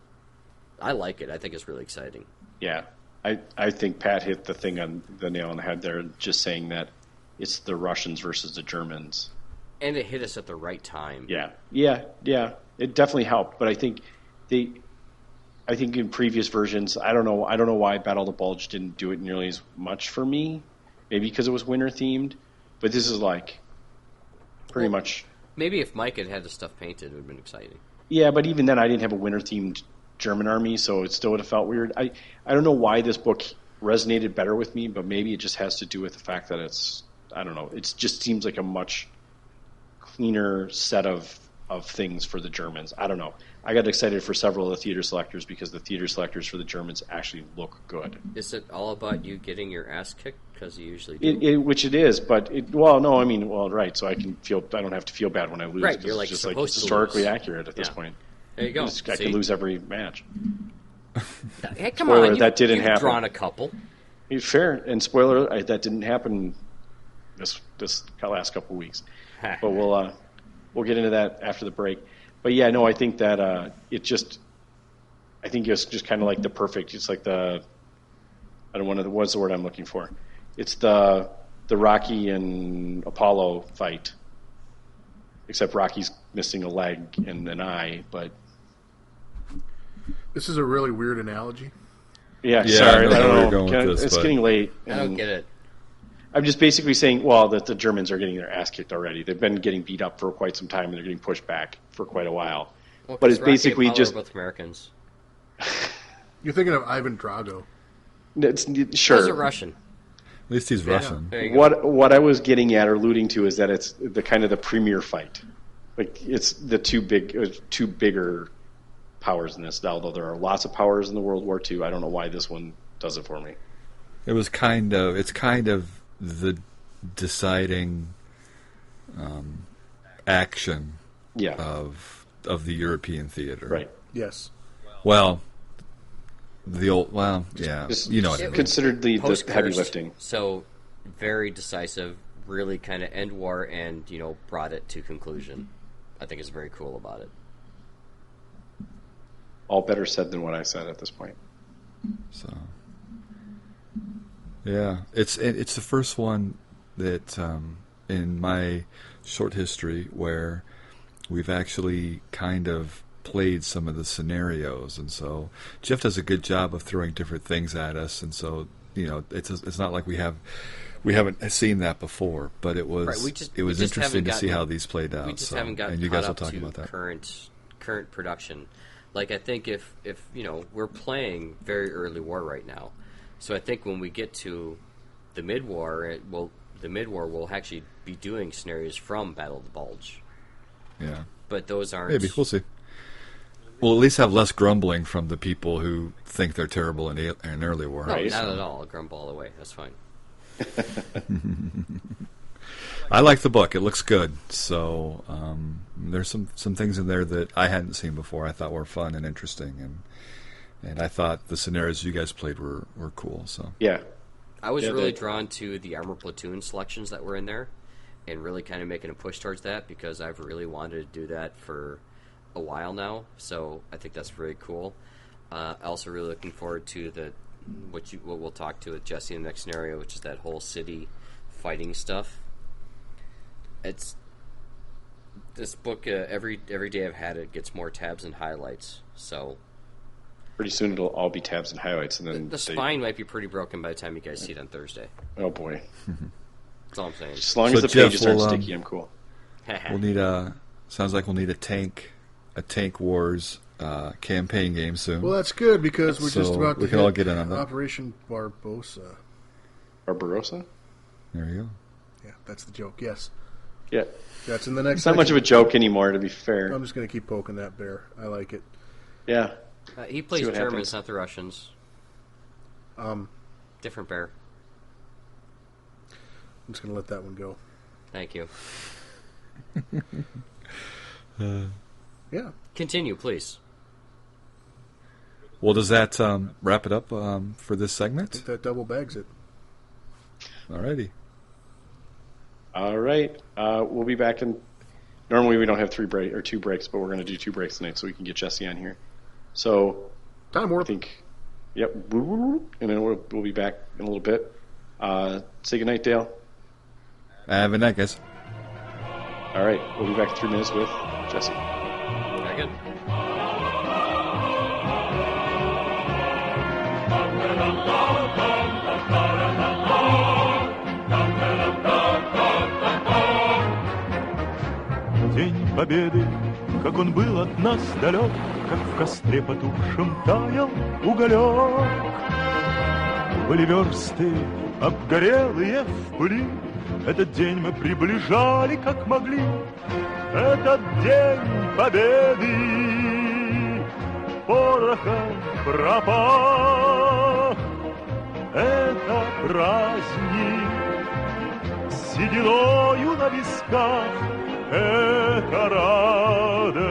I like it. I think it's really exciting. Yeah. I think Pat hit the nail on the head there, just saying that it's the Russians versus the Germans. And it hit us at the right time. Yeah. It definitely helped. But I think I think in previous versions, I don't know why Battle of the Bulge didn't do it nearly as much for me. Maybe because it was winter themed, but this is like pretty much. Maybe if Mike had the stuff painted, it would have been exciting. Yeah, but even then, I didn't have a winter themed German army, so it still would have felt weird. I don't know why this book resonated better with me, but maybe it just has to do with the fact that I don't know. It just seems like a much cleaner set of things for the Germans. I don't know. I got excited for several of the theater selectors because the theater selectors for the Germans actually look good. Is it all about you getting your ass kicked? Because you usually do. Which it is, but right. So I don't have to feel bad when I lose. Right, you're it's just like it's historically accurate at this point. There you go. I can lose every match. Hey, come Spoiler, on! that didn't you've happen. Drawn a couple. Fair, and spoiler, that didn't happen this last couple of weeks. But we'll get into that after the break. But yeah, no, I think that I think it's just kind of like the perfect. It's like what's the word I'm looking for? It's the Rocky and Apollo fight, except Rocky's missing a leg and an eye. But this is a really weird analogy. Yeah, sorry, I don't know. It's getting late. I don't get it. I'm just basically saying, that the Germans are getting their ass kicked already. They've been getting beat up for quite some time, and they're getting pushed back for quite a while. Well, but it's Rocky basically and Apollo just are both Americans. You're thinking of Ivan Drago. Sure. He's a Russian. At least he's Russian. What I was getting at or alluding to is that it's the kind of the premier fight. Like it's the two bigger powers in this. Although there are lots of powers in the World War II, I don't know why this one does it for me. It's kind of the deciding action of the European theater. Right. Yes. Well, yeah, you know what I mean. Considered the heavy lifting. So very decisive, really kind of end war and, brought it to conclusion. I think is very cool about it. All better said than what I said at this point. So, yeah, it's the first one that in my short history where we've actually kind of played some of the scenarios, and so Jeff does a good job of throwing different things at us, and so it's not like we haven't seen that before, but it was interesting to see how these played out. We just haven't gotten and you caught guys will up talk to about that. current production. Like I think if we're playing very early war right now, so I think when we get to the mid-war, we'll actually be doing scenarios from Battle of the Bulge. Yeah, but those aren't. Maybe we'll see. We'll at least have less grumbling from the people who think they're terrible in early war. No, not at all. I'll grumble all the way. That's fine. I like the book. It looks good. So there's some things in there that I hadn't seen before. I thought were fun and interesting, and I thought the scenarios you guys played were cool. So yeah, I was really drawn to the armor platoon selections that were in there, and really kind of making a push towards that because I've really wanted to do that for a while now. So I think that's really cool. Also, really looking forward to what we'll talk to with Jesse in the next scenario, which is that whole city fighting stuff. It's this book. Every day I've had it gets more tabs and highlights. So pretty soon it'll all be tabs and highlights, and then the spine might be pretty broken by the time you guys see it on Thursday. Oh boy, that's all I'm saying. As long as the pages aren't sticky, I'm cool. We'll need sounds like we'll need a tank Wars campaign game soon. Well, that's good because we're just about to all get in on that. Operation Barbarossa. Barbarossa? There you go. Yeah, that's the joke. Yes. Yeah. That's in the next. It's not much of a joke anymore, to be fair. I'm just going to keep poking that bear. I like it. Yeah. He plays Germans, not the Russians. Different bear. I'm just going to let that one go. Thank you. Yeah. Continue, please. Well, does that wrap it up for this segment? I think that double bags it. Alrighty. All right. We'll be back in. Normally we don't have 2 breaks, but we're going to do 2 breaks tonight so we can get Jesse on here. So time warp. I think. Yep. And then we'll be back in a little bit. Say goodnight, Dale. Have a night, guys. All right. We'll be back in 3 minutes with Jesse. Very good. победы, как он был от нас далек, как в костре потухшем таял уголек. Были версты обгорелые в пыли, этот день мы приближали, как могли. Этот день победы порохом пропах. Это праздник с сединою на висках. Это радость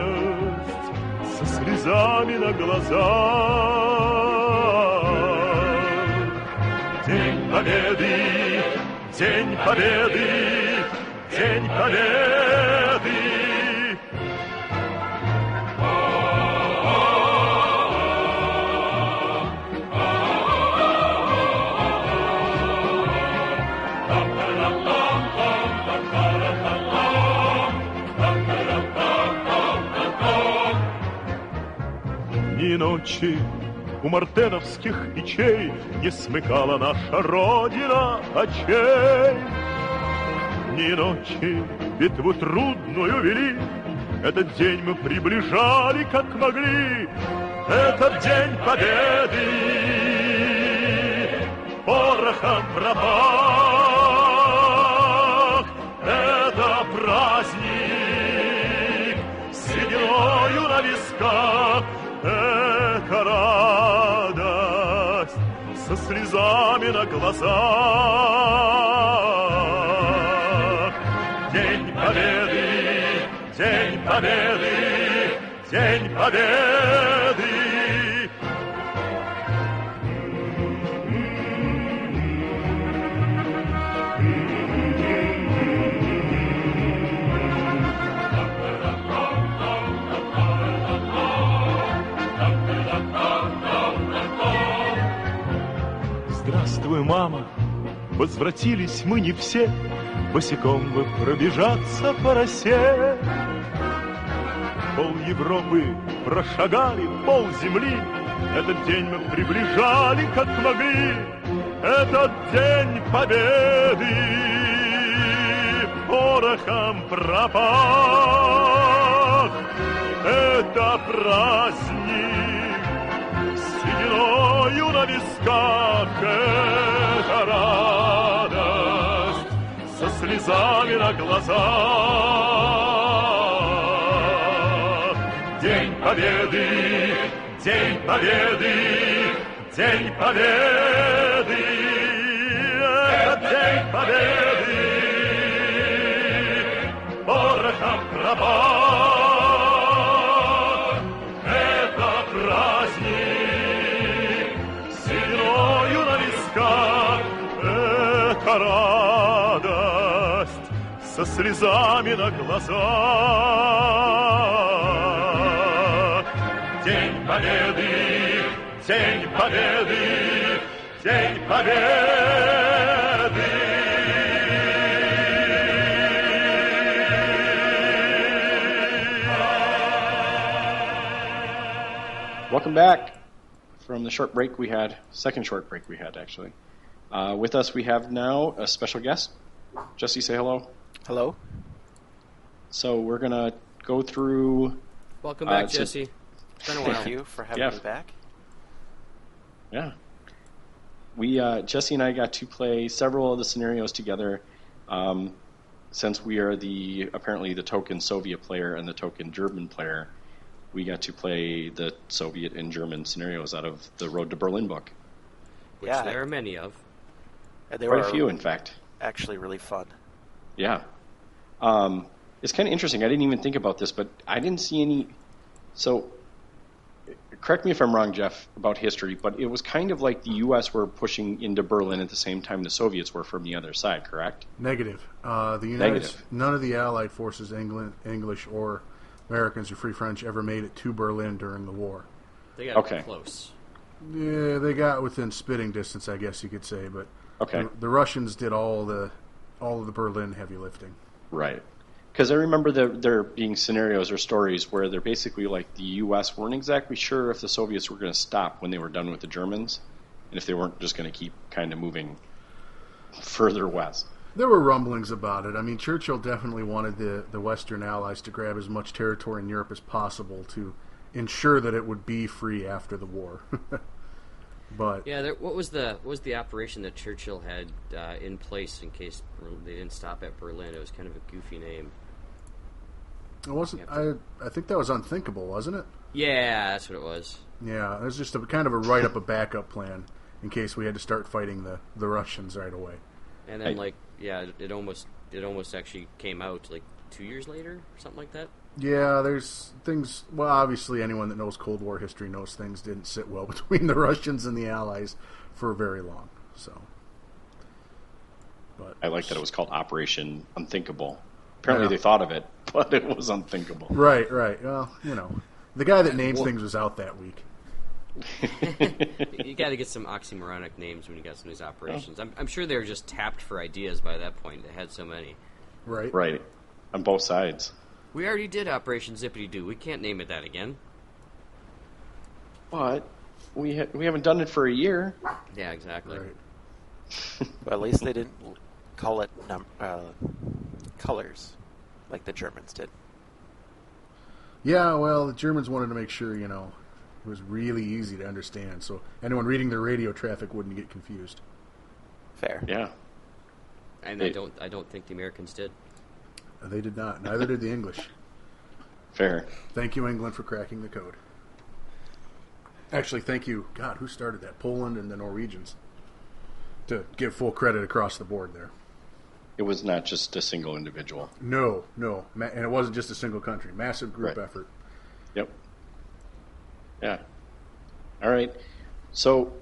со слезами на глазах. День победы, день победы, день победы. Ни ночи у мартеновских печей не смыкала наша Родина очей. Ни ночи битву трудную вели, этот день мы приближали, как могли. Этот день победы порохом пропах. Это праздник с сединою на висках. Это радость со слезами на глазах. День победы, день победы, день победы. Здравствуй, мама, возвратились мы не все, босиком бы пробежаться по росе. Пол Европы прошагали, пол земли, этот день мы приближали, как могли. Этот день победы порохом пропах. Это праздник с сединою на висках. Это радость со слезами на глазах. День победы, день победы, день победы. Это день победы порохом пропах. Это праздник с сединою на висках. Это радость со слезами на глазах. День победы, день победы, день победы. Welcome back from the short break we had, second short break we had, actually. With us, we have now a special guest. Jesse, say hello. Hello. So we're going to go through... Welcome back, Jesse. It's been a while. Thank you for having me back. Yeah. We Jesse and I got to play several of the scenarios together since we are apparently the token Soviet player and the token German player. We got to play the Soviet and German scenarios out of the Road to Berlin book. Which there are many of. There Quite a few, in fact. Actually really fun. Yeah. It's kind of interesting. I didn't even think about this, but I didn't see any... So, correct me if I'm wrong, Jeff, about history, but it was kind of like the U.S. were pushing into Berlin at the same time the Soviets were from the other side, correct? Negative. None of the Allied forces, English or Americans or Free French, ever made it to Berlin during the war. They got close. Yeah, they got within spitting distance, I guess you could say, but the Russians did all of the Berlin heavy lifting. Right. Because I remember there being scenarios or stories where they're basically like the U.S. weren't exactly sure if the Soviets were going to stop when they were done with the Germans, and if they weren't just going to keep kind of moving further west. There were rumblings about it. I mean, Churchill definitely wanted the Western Allies to grab as much territory in Europe as possible to ensure that it would be free after the war. But yeah, what was the operation that Churchill had in place in case they didn't stop at Berlin? It was kind of a goofy name. It wasn't. I think that was unthinkable, wasn't it? Yeah, that's what it was. Yeah, it was just kind of a write-up, a backup plan in case we had to start fighting the Russians right away. And then, it almost actually came out 2 years later or something like that. Yeah, there's things. Well, obviously, anyone that knows Cold War history knows things didn't sit well between the Russians and the Allies for very long. So, but I like that it was called Operation Unthinkable. Apparently, they thought of it, but it was unthinkable. Right. Well, the guy that names things was out that week. You got to get some oxymoronic names when you got some of these operations. I'm sure they were just tapped for ideas by that point. They had so many. Right. On both sides. We already did Operation Zippity Doo. We can't name it that again. But we haven't done it for a year. Yeah, exactly. Right. Well, at least they didn't call it colors like the Germans did. Yeah, well, the Germans wanted to make sure, it was really easy to understand, so anyone reading their radio traffic wouldn't get confused. Fair. Yeah. And I don't think the Americans did. They did not. Neither did the English. Fair. Thank you, England, for cracking the code. Actually, thank you. God, who started that? Poland and the Norwegians. To give full credit across the board there. It was not just a single individual. No. And it wasn't just a single country. Massive group effort. Yep. Yeah. All right. So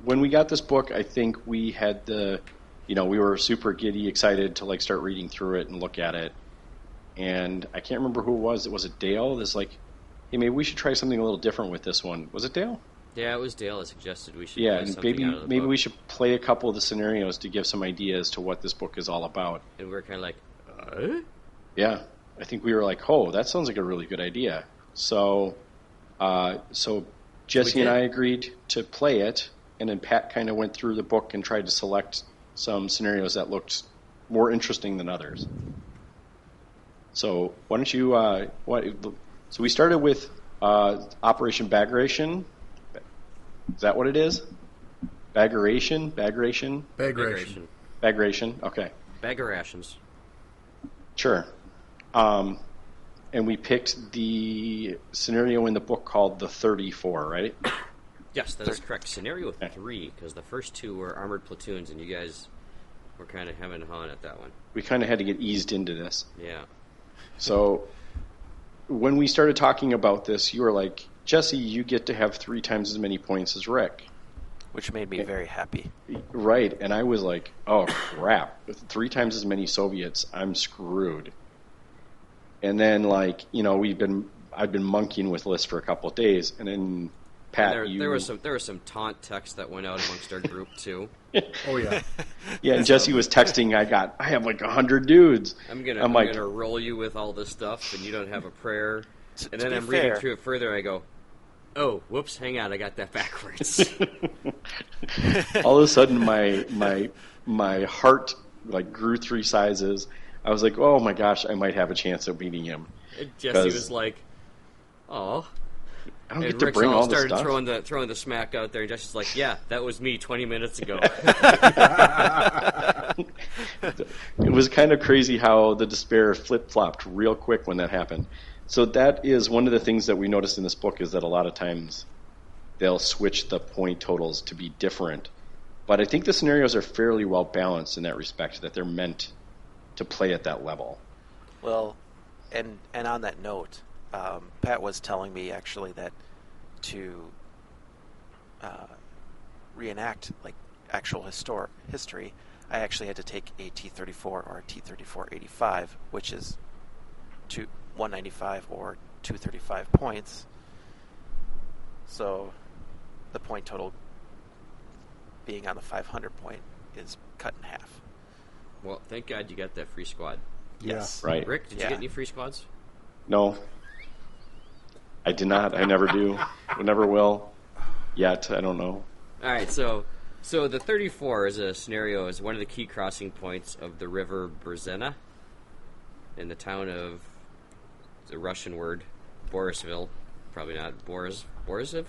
when we got this book, I think we had we were super giddy, excited to start reading through it and look at it. And I can't remember who it was. Was it Dale? Hey, maybe we should try something a little different with this one. Was it Dale? Yeah, it was Dale that suggested we should. Yeah, play and something out of the maybe book. we should play a couple of the scenarios to give some ideas to what this book is all about. And we're kind of like, Yeah, I think we were like, oh, that sounds like a really good idea. So Jesse and I agreed to play it, and then Pat kind of went through the book and tried to select some scenarios that looked more interesting than others. So why don't you? So we started with Operation Bagration. Is that what it is? Bagration. Okay. Bag of rations. Sure. And we picked the scenario in the book called the 34, right? Yes, that is correct. Scenario 3, because the first two were armored platoons, and you guys were kind of hemming and hawing at that one. We kind of had to get eased into this. Yeah. So when we started talking about this, you were like, Jesse, you get to have 3 times as many points as Rick. Which made me very happy. Right, and I was like, oh, crap. With 3 times as many Soviets, I'm screwed. And then, I've been monkeying with lists for a couple of days, and then Pat, there was some taunt text that went out amongst our group too. Oh yeah, yeah. And Jesse was texting. I have 100 dudes. I'm gonna roll you with all this stuff, and you don't have a prayer. And then I'm reading through it further. And I go, oh, whoops! Hang on, I got that backwards. All of a sudden, my heart grew 3 sizes. I was like, oh my gosh, I might have a chance of beating him. And Jesse was like, oh. I don't get to bring all this stuff. Started throwing the smack out there, and Jesse's like, yeah, that was me 20 minutes ago. It was kind of crazy how the despair flip-flopped real quick when that happened. So that is one of the things that we noticed in this book, is that a lot of times they'll switch the point totals to be different. But I think the scenarios are fairly well balanced in that respect, that they're meant to play at that level. Well, and on that note, Pat was telling me actually that to reenact actual history, I actually had to take a T-34 or a T-34-85, which is 195 or 235 points. So the point total being on the 500 point is cut in half. Well, thank God you got that free squad. Yes. Yeah, right. Rick, did you get any free squads? No. I did not. I never do. I never will. Yet. I don't know. All right, so So the 34 is a scenario is one of the key crossing points of the river Berzena in the town of the Russian word Borisville. Probably not Borisov?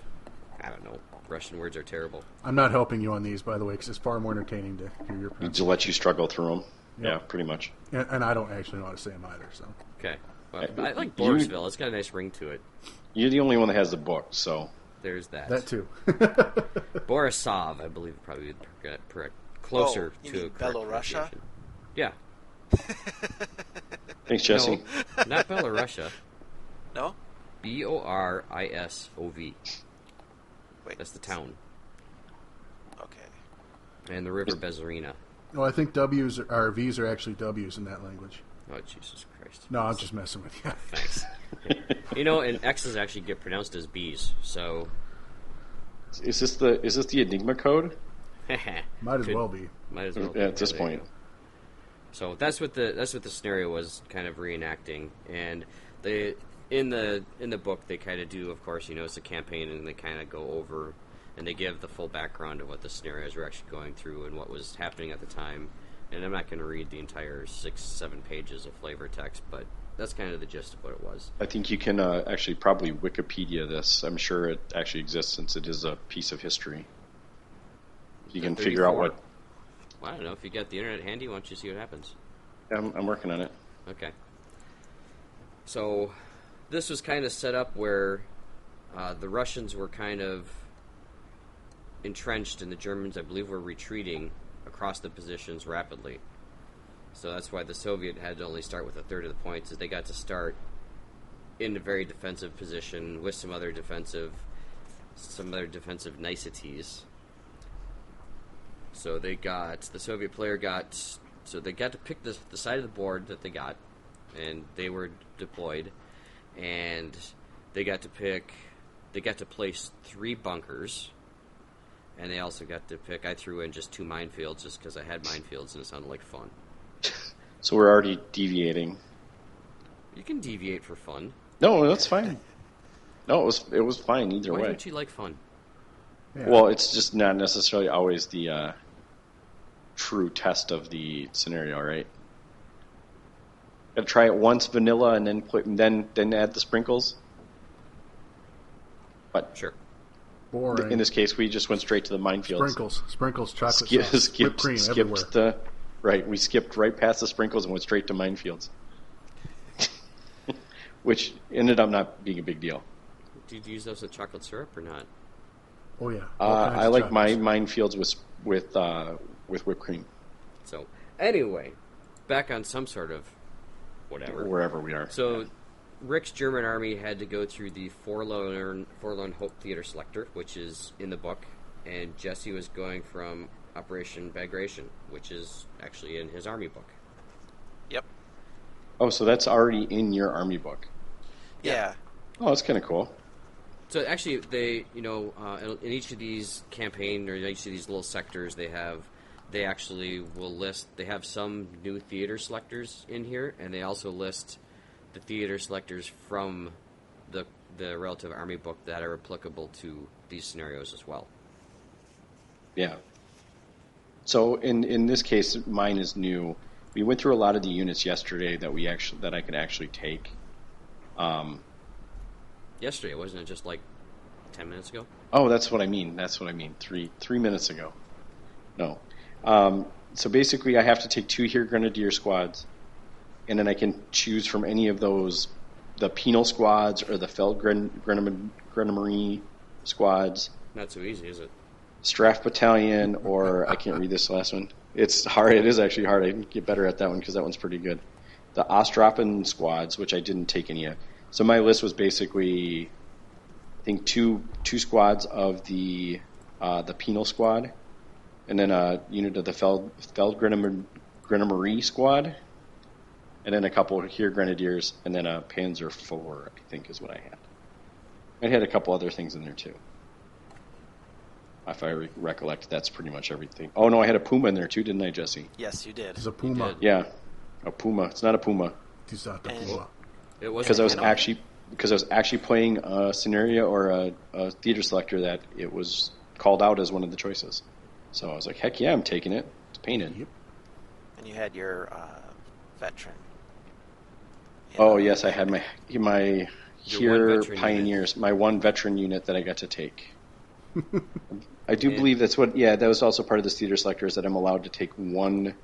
I don't know. Russian words are terrible. I'm not helping you on these, by the way, because it's far more entertaining to hear your To let you struggle through them. Yep. Yeah, pretty much. And I don't actually know how to say them either. So Okay. Well, I like Borisville. It's got a nice ring to it. You're the only one that has the book, so... There's that. that too. Borisov, I believe, probably would be correct. Closer you to mean a correct Belorussia? pronunciation. Yeah. Thanks, Jesse. No, not Belorussia. No? Borisov. Wait. That's the town. Okay. And the river Bezerina. No, I think V's are actually W's in that language. Oh, Jesus Christ. No, I'm just messing with you. Thanks. And X's actually get pronounced as B's, so... Is this the Enigma code? Might as well be. Might as well be. Yeah, at this point. So that's what the scenario was kind of reenacting, and in the book they kind of do, of course, it's a campaign, and they kind of go over and they give the full background of what the scenarios were actually going through and what was happening at the time. And I'm not going to read the entire 6-7 pages of flavor text, but that's kind of the gist of what it was. I think you can actually probably Wikipedia this. I'm sure it actually exists since it is a piece of history. You can figure out what... Well, I don't know. If you got the internet handy, why don't you see what happens? I'm working on it. Okay. So this was kind of set up where the Russians were kind of entrenched and the Germans, I believe, were retreating across the positions rapidly. So that's why the Soviet had to only start with a third of the points, is they got to start in a very defensive position with some other defensive niceties. So they got they got to pick the side of the board that they got, and they were deployed, and they got to place 3 bunkers. And they also got to pick... I threw in just 2 minefields just because I had minefields and it sounded like fun. So we're already deviating. You can deviate for fun. No, that's fine. No, it was fine either way. Why don't you like fun? Yeah. Well, it's just not necessarily always the true test of the scenario, right? Got to try it once vanilla and then add the sprinkles. But Sure. Boring. In this case, we just went straight to the minefields. Sprinkles, chocolate sauce, whipped cream everywhere. We skipped right past the sprinkles and went straight to minefields, which ended up not being a big deal. Did you use those with chocolate syrup or not? Oh yeah. I like my minefields with whipped cream. So anyway, back on some sort of whatever. Wherever we are. So Rick's German army had to go through the Forlorn Hope Theater Selector, which is in the book, and Jesse was going from Operation Bagration, which is actually in his army book. Yep. Oh, so that's already in your army book. Yeah. Oh, that's kind of cool. So actually, they, in each of these campaign or each of these little sectors, they actually will list. They have some new theater selectors in here, and they also list the theater selectors from the relative army book that are applicable to these scenarios as well. Yeah. So in this case, mine is new. We went through a lot of the units yesterday that I could actually take. Yesterday, wasn't it just like 10 minutes ago? Oh, that's what I mean. 3 minutes ago. No. So basically, I have to take 2 here Grenadier squads, and then I can choose from any of those, the penal squads or the Feldgrenadier squads. Not so easy, is it? Straff Battalion, or I can't read this last one. It's hard. It is actually hard. I can get better at that one because that one's pretty good. The Ostropen squads, which I didn't take any of. So my list was basically, I think, two squads of the penal squad, and then a unit of the Feldgrenadier squad, and then a couple here Grenadiers, and then a Panzer IV, I think is what I had. I had a couple other things in there too. If I recollect, that's pretty much everything. Oh no, I had a Puma in there too, didn't I, Jesse? Yes, you did. It's a Puma. Yeah, a Puma. It's not a Puma. It's not a Puma. It was because I was actually playing a scenario or a theater selector that it was called out as one of the choices. So I was like, heck yeah, I'm taking it. It's painted. Yep. And you had your veteran. Oh yes, I had my Your here one veteran pioneers, my one veteran unit that I got to take. I do believe that's what. Yeah, that was also part of this theater selector, is that I'm allowed to take one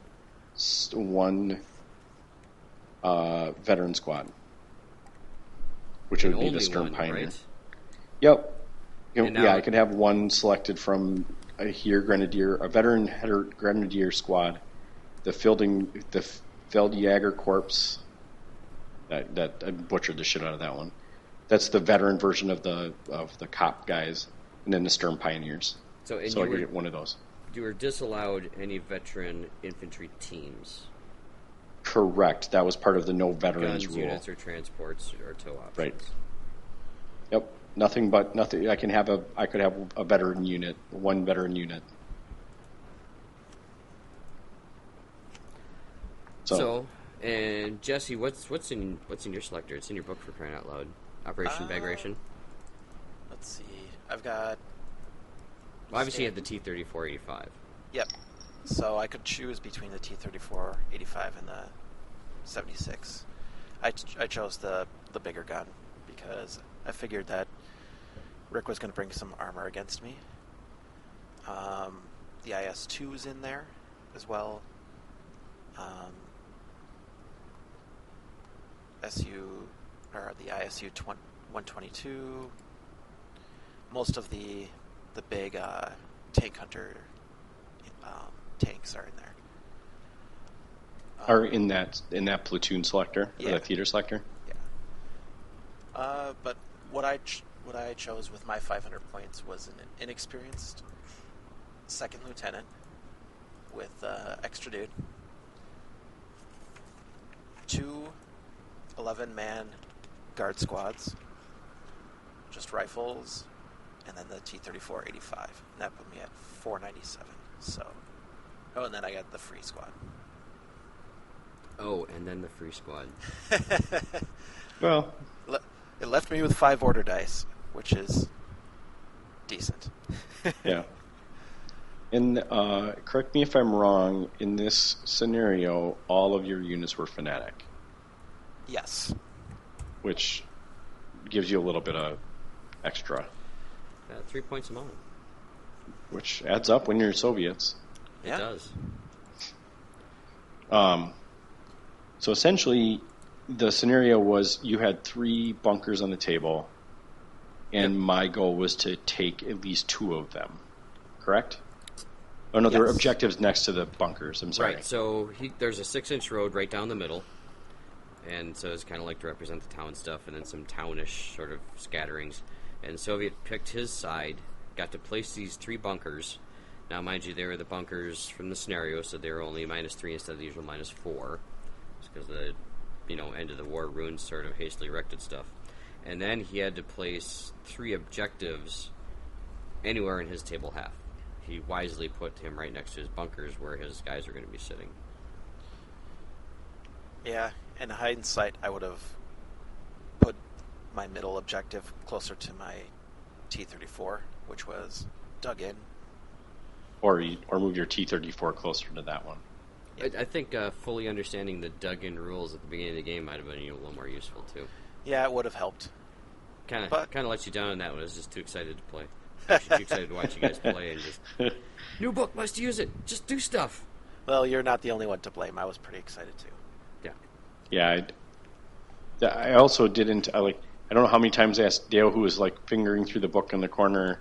veteran squad, which would be the Stern one, Pioneer. right? Yep. Now, I could have one selected from a veteran grenadier squad, the Feldjäger Corps. That I butchered the shit out of that one. That's the veteran version of the cop guys, and then the Stern Pioneers. So I could get one of those. You were disallowed any veteran infantry teams. Correct. That was part of the no veterans Guns, rule. units, or transports, or tow options. Right. Yep. Nothing. I could have a veteran unit, one veteran unit. So, and Jesse, what's in your selector? It's in your book, for crying out loud. Operation Bagration. Let's see. I've got. Well, obviously, you had the T-34-85. Yep. So I could choose between the T-34-85 and the 76. I chose the bigger gun because I figured that Rick was going to bring some armor against me. The IS-2 is in there as well. The ISU-122. Most of the big tank hunter tanks are in there. Are in that platoon selector, or that theater selector. Yeah. But what I chose with my 500 points was an inexperienced second lieutenant with extra dude, 2 11-man guard squads, just rifles, and then the T-34-85. And that put me at 497. So, and then I got the free squad. Oh, and then the free squad. Well, it left me with 5 order dice, which is decent. yeah. And correct me if I'm wrong, in this scenario, all of your units were Fanatic. Yes. Which gives you a little bit of extra. 3 points a moment. Which adds up when you're Soviets. It does. So essentially, the scenario was you had 3 bunkers on the table, and my goal was to take at least 2 of them. Correct? Oh, no, there were objectives next to the bunkers. I'm sorry. Right, so there's a 6-inch road right down the middle, and so it's kind of like to represent the town stuff, and then some townish sort of scatterings. And Soviet picked his side, got to place these 3 bunkers. Now, mind you, they were the bunkers from the scenario, so they were only -3 instead of the usual -4. Just because the end of the war ruined sort of hastily erected stuff. And then he had to place 3 objectives anywhere in his table half. He wisely put him right next to his bunkers where his guys are going to be sitting. Yeah, in hindsight, I would have put my middle objective closer to my T-34, which was dug in. Or move your T-34 closer to that one. I think fully understanding the dug-in rules at the beginning of the game might have been a little more useful, too. Yeah, it would have helped. Kind of let you down on that one. I was just too excited to play. Actually, too excited to watch you guys play and just... New book, must use it. Just do stuff. Well, you're not the only one to blame. I was pretty excited, too. Yeah. I also didn't... I don't know how many times I asked Dale, who was fingering through the book in the corner,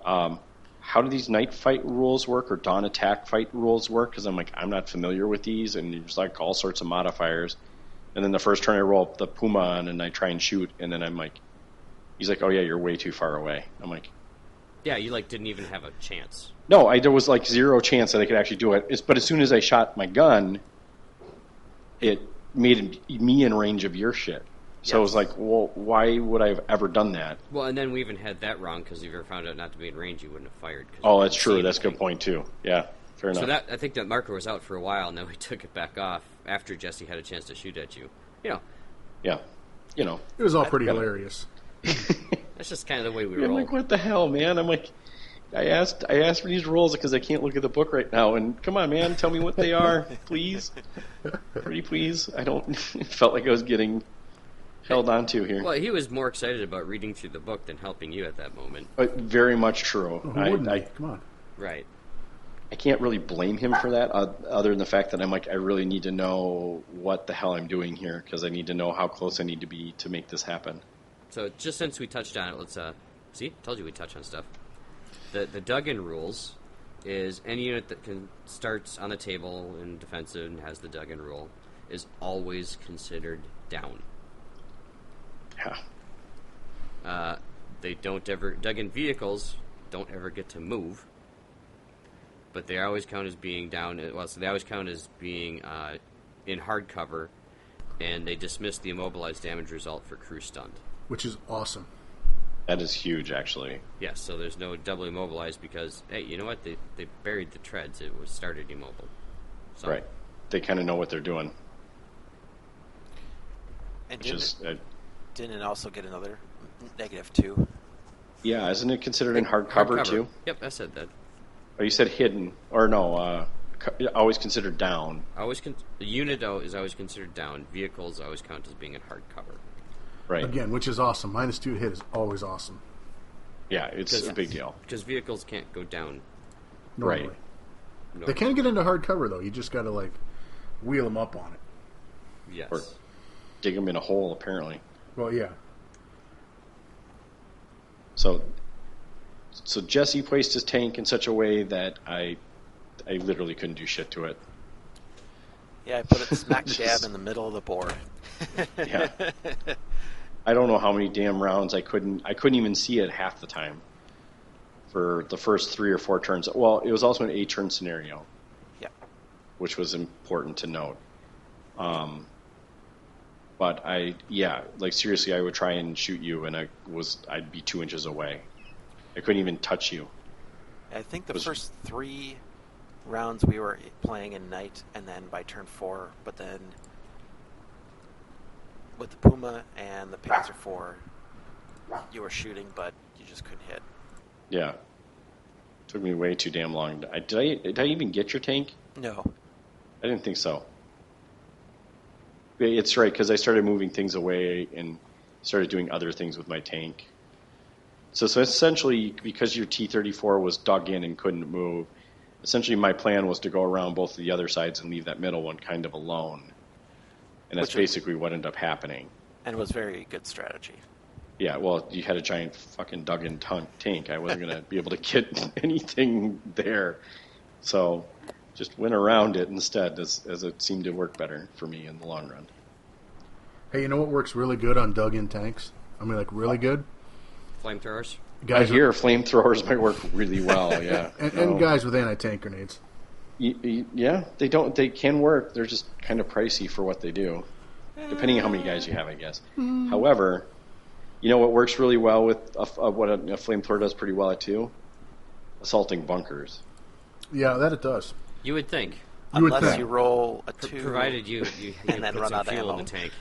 how do these night fight rules work or dawn attack fight rules work? Because I'm not familiar with these, and there's all sorts of modifiers. And then the first turn I roll up the Puma on and I try and shoot, and then he's like, oh yeah, you're way too far away. I'm like... Yeah, you didn't even have a chance. No, there was 0 chance that I could actually do it. But as soon as I shot my gun, it made me in range of your shit. So I was like, well, why would I have ever done that? Well, and then we even had that wrong, because if you ever found out not to be in range, you wouldn't have fired. Oh, that's true. That's a good point, too. Yeah, fair enough. So I think that marker was out for a while, and then we took it back off after Jesse had a chance to shoot at you. Yeah. It was all pretty hilarious. That's just kind of the way we I'm roll. like, what the hell, man? I'm like, I asked for these rules because I can't look at the book right now. And come on, man, tell me what they are, please. Pretty please. I don't. It felt like I was getting held onto here. Well, he was more excited about reading through the book than helping you at that moment. But very much true. Who wouldn't he? Come on. Right. I can't really blame him for that, other than the fact that I'm like, I really need to know what the hell I'm doing here because I need to know how close I need to be to make this happen. So just since we touched on it, let's see. Told you we touch on stuff. The dug-in rules is any unit that starts on the table in defensive and has the dug-in rule is always considered down. Yeah. They don't ever dug-in vehicles don't ever get to move. But they always count as being down. Well, so they always count as being in hard cover, and they dismiss the immobilized damage result for crew stunned. Which is awesome. That is huge, actually. Yes, so there's no double immobilized because, hey, you know what? They buried the treads. It was started immobile. So. Right. They kind of know what they're doing. And didn't it also get another -2? Yeah, isn't it considered in hard cover, too? Yep, I said that. Oh, you said hidden. Or no, always considered down. The unit is always considered down. Vehicles always count as being in hard cover. Right. Again, which is awesome. -2 hit is always awesome. Yeah, it's a big deal. Because vehicles can't go down. Normally. Right. No. They can get into hard cover, though. You just got to, wheel them up on it. Yes. Or dig them in a hole, apparently. Well, yeah. So Jesse placed his tank in such a way that I literally couldn't do shit to it. Yeah, I put it smack dab in the middle of the board. Yeah. I don't know how many damn rounds I couldn't even see it half the time for the first 3 or 4 turns. Well, it was also an 8-turn scenario. Yeah. Which was important to note. But seriously, I would try and shoot you and I'd be 2 inches away. I couldn't even touch you. I think the first 3 rounds we were playing in night, and then by turn 4, but then with the Puma and the Panzer IV, you were shooting, but you just couldn't hit. Yeah. Took me way too damn long. Did I even get your tank? No. I didn't think so. It's right, because I started moving things away and started doing other things with my tank. So essentially, because your T-34 was dug in and couldn't move, essentially my plan was to go around both of the other sides and leave that middle one kind of alone. And that's basically what ended up happening. And it was very good strategy. Yeah, well, you had a giant fucking dug-in tank. I wasn't going to be able to get anything there. So just went around it instead, as it seemed to work better for me in the long run. Hey, you know what works really good on dug-in tanks? I mean, really good? Flamethrowers? I hear flamethrowers might work really well, yeah. and guys with anti-tank grenades. Yeah, they can work. They're just kind of pricey for what they do, depending on how many guys you have, I guess. However, you know what works really well with what a flamethrower does pretty well at too? Assaulting bunkers. Yeah, that it does. You would think. Unless you roll a 2. Provided you and then put run some out of fuel ammo. in the tank.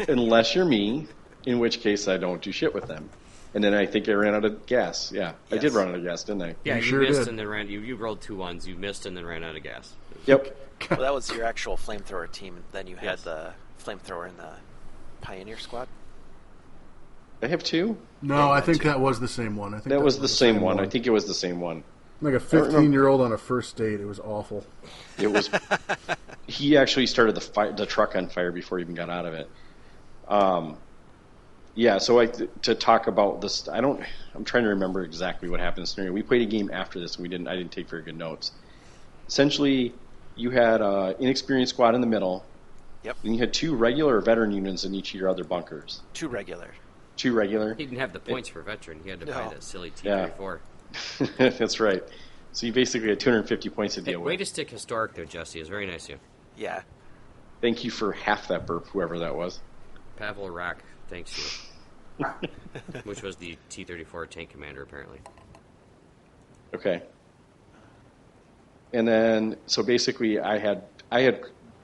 Unless you're me, in which case I don't do shit with them. And then I think I ran out of gas. Yeah, yes. I did run out of gas, didn't I? Yeah, you sure missed did. and then ran. You rolled 2 1s. You missed and then ran out of gas. Yep. Well, that was your actual flamethrower team. Then you had the flamethrower in the Pioneer squad. I have 2? No, I think that was the same one. I think that was the same one. I think it was the same one. Like a 15-year-old on a first date. It was awful. It was. He actually started the truck on fire before he even got out of it. Yeah, so to talk about this, I'm trying to remember exactly what happened in the scenario. We played a game after this, and I didn't take very good notes. Essentially, you had an inexperienced squad in the middle. Yep. And you had 2 regular or veteran units in each of your other bunkers. 2 regular. 2 regular. He didn't have the points for veteran. He had to buy that silly T-34. Yeah. That's right. So you basically had 250 points to deal with. Way to stick historic there, Jesse. It's very nice of you. Yeah. Thank you for half that burp, whoever that was. Pavel Rack, thanks you. Which was the T-34 tank commander, apparently. Okay. And then, so basically, I had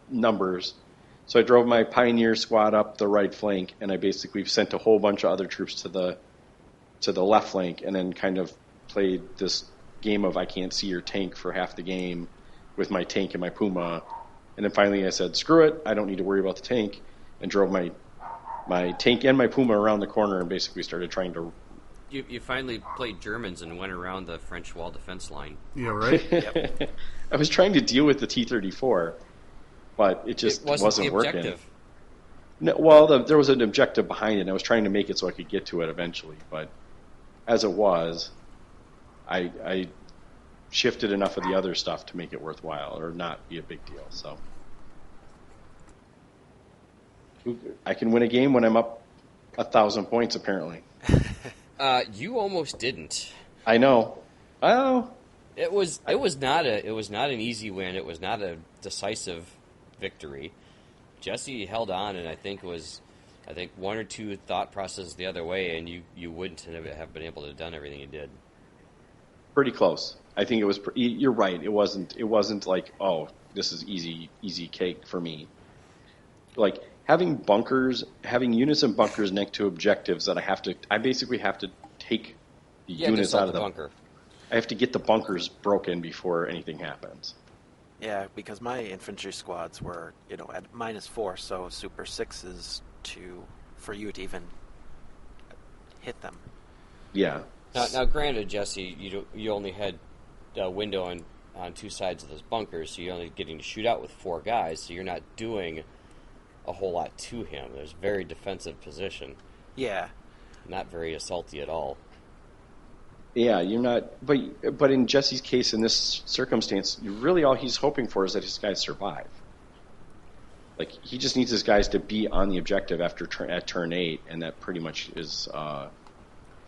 numbers. So I drove my Pioneer squad up the right flank, and I basically sent a whole bunch of other troops to the left flank, and then kind of played this game of I can't see your tank for half the game with my tank and my Puma. And then finally I said, screw it, I don't need to worry about the tank, and drove my tank and my Puma around the corner and basically started trying to... You finally played Germans and went around the French wall defense line. Yeah, right? Yep. I was trying to deal with the T-34, but it just wasn't working. Objective. No, well, there was an objective behind it, and I was trying to make it so I could get to it eventually. But as it was, I shifted enough of the other stuff to make it worthwhile or not be a big deal. So I can win a game when I'm up 1,000 points, apparently. You almost didn't. I know. Oh, It was not an easy win. It was not a decisive victory. Jesse held on, and I think one or two thought processes the other way, and you wouldn't have been able to have done everything you did. pretty close. I think it was. You're right. It wasn't like, oh, this is easy cake for me. Like having units and bunkers next to objectives that I basically have to take the units out of the bunker. I have to get the bunkers broken before anything happens. Yeah, because my infantry squads were, at -4, so Super 6 is for you to even hit them. Yeah. Now, granted, Jesse, you only had a window on two sides of those bunkers, so you're only getting to shoot out with 4 guys, so you're not doing a whole lot to him. There's a very defensive position. Yeah. Not very assaulty at all. Yeah, you're not. But in Jesse's case, in this circumstance, really all he's hoping for is that his guys survive. Like he just needs his guys to be on the objective at turn 8, and that pretty much is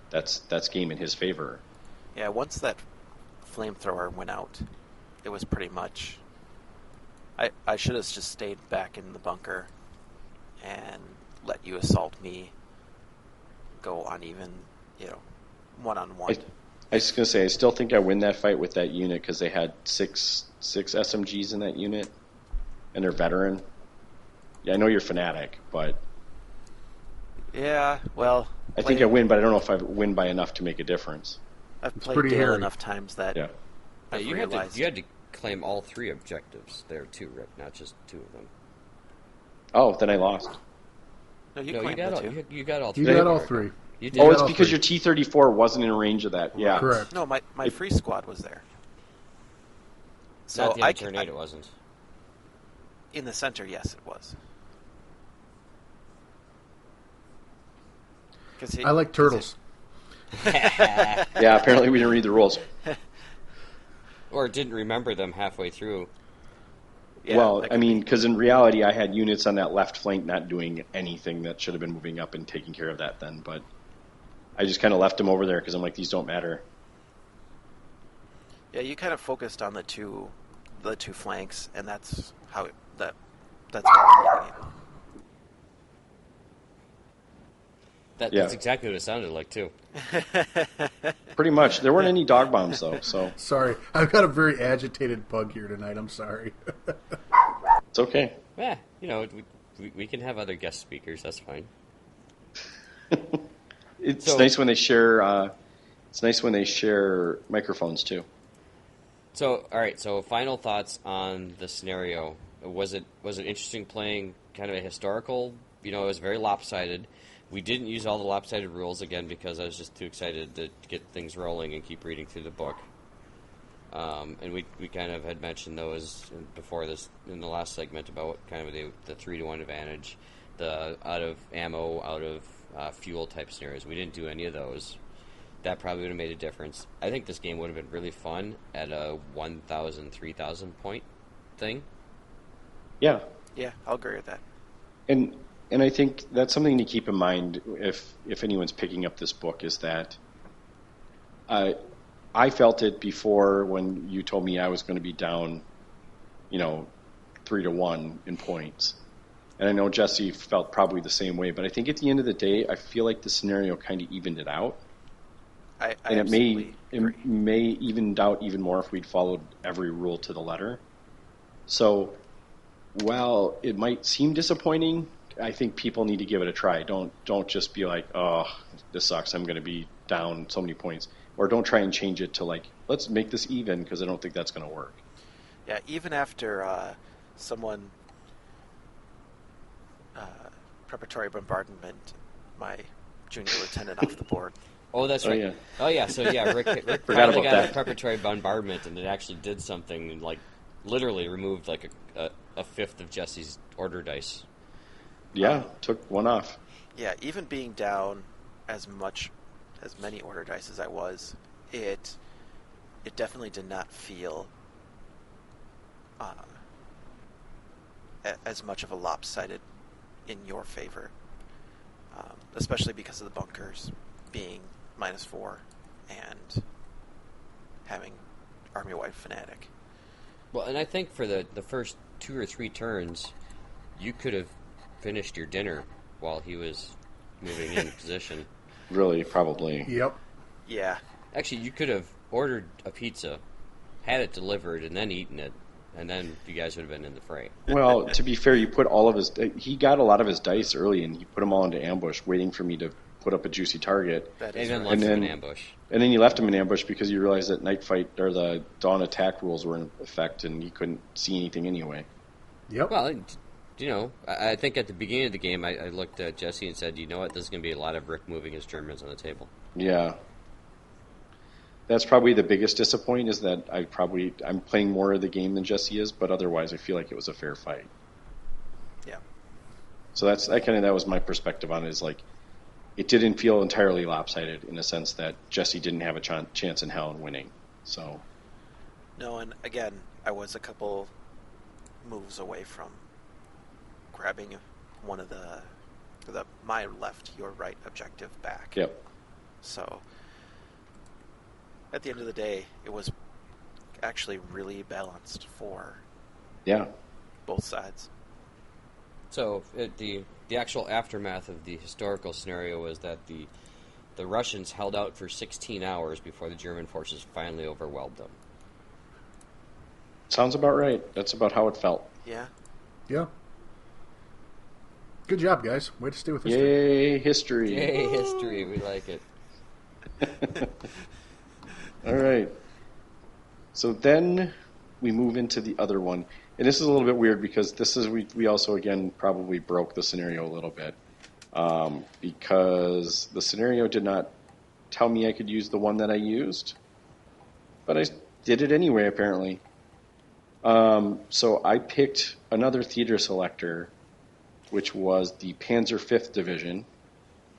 that's game in his favor. Yeah, once that flamethrower went out, it was pretty much. I should have just stayed back in the bunker and let you assault me. Go on even, one-on-one. I was going to say, I still think I win that fight with that unit because they had six SMGs in that unit, and they're veteran. Yeah, I know you're fanatic, but... Yeah, well... I think I win, but I don't know if I win by enough to make a difference. I've played Gale enough times that I've you realized... You had to claim all 3 objectives there too, Rip, not just 2 of them. Oh, then I lost. No, you got all 3. You got all 3. You did. Oh, it's because your T-34 wasn't in range of that. Yeah, correct. No, my free squad was there. So not the end turn 8, it wasn't. In the center, yes, it was. I like turtles. Yeah, apparently we didn't read the rules. Or didn't remember them halfway through. Yeah, well, I mean, because in reality, I had units on that left flank not doing anything that should have been moving up and taking care of that then, but I just kind of left them over there because I'm like, these don't matter. Yeah, you kind of focused on the two flanks, and that's how that's what I'm making it. That's exactly what it sounded like, too. Pretty much. There weren't any dog bombs, though. So Sorry. I've got a very agitated bug here tonight. I'm sorry. it's okay. Yeah, we can have other guest speakers. That's fine. It's nice when they share. It's nice when they share microphones too. So, all right. So, final thoughts on the scenario. Was it interesting playing kind of a historical? It was very lopsided. We didn't use all the lopsided rules again because I was just too excited to get things rolling and keep reading through the book. And we kind of had mentioned those before this in the last segment about kind of the 3-to-1 advantage, the out of ammo, out of fuel type scenarios. We didn't do any of those. That probably would have made a difference. I think this game would have been really fun at a 1,000, 3,000 point thing. Yeah. Yeah, I'll agree with that. And I think that's something to keep in mind if anyone's picking up this book is that I felt it before when you told me I was going to be down, 3-to-1 in points. And I know Jesse felt probably the same way, but I think at the end of the day, I feel like the scenario kind of evened it out. And it may even out even more if we'd followed every rule to the letter. So while it might seem disappointing, I think people need to give it a try. Don't just be like, oh, this sucks, I'm going to be down so many points. Or don't try and change it to like let's make this even because I don't think that's going to work. Yeah, even after someone preparatory bombardment my junior lieutenant off the board. Oh, that's right. Yeah. Oh, yeah. So, yeah, Rick Forgot finally about got that. a preparatory bombardment, and it actually did something, and, like, literally removed, like, a fifth of Jesse's order dice. Yeah, took one off. Yeah, even being down as many order dice as I was, it definitely did not feel as much of a lopsided in your favor, especially because of the bunkers being -4 and having army-wide fanatic. Well, and I think for the first 2 or 3 turns, you could have finished your dinner while he was moving in position. Really, probably. Yep. Yeah. Actually, you could have ordered a pizza, had it delivered, and then eaten it, and then you guys would have been in the fray. Well, to be fair, you put all of his... He got a lot of his dice early, and he put them all into ambush, waiting for me to put up a juicy target. That And is then right. left him then- in ambush. And then you left him in ambush because you realized that night fight or the dawn attack rules were in effect, and you couldn't see anything anyway. Yep. Well, you know, I think at the beginning of the game, I looked at Jesse and said, you know what, this is going to be a lot of Rick moving his Germans on the table. Yeah. That's probably the biggest disappointment is that I'm playing more of the game than Jesse is, but otherwise I feel like it was a fair fight. Yeah. So that was my perspective on it, is like it didn't feel entirely lopsided in the sense that Jesse didn't have a chance in hell in winning. So No, and again, I was a couple moves away from grabbing one of my left, your right objective back. yep. So at the end of the day, it was actually really balanced for Yeah. both sides. So the actual aftermath of the historical scenario was that the Russians held out for 16 hours before the German forces finally overwhelmed them. Sounds about right. That's about how it felt. Yeah. Yeah. Good job, guys. Way to stay with history. Yay, history. Yay, history, we like it. All right. So then we move into the other one. And this is a little bit weird because we also, again, probably broke the scenario a little bit. Because the scenario did not tell me I could use the one that I used. But I did it anyway, apparently. So I picked another theater selector, which was the Panzer 5th Division.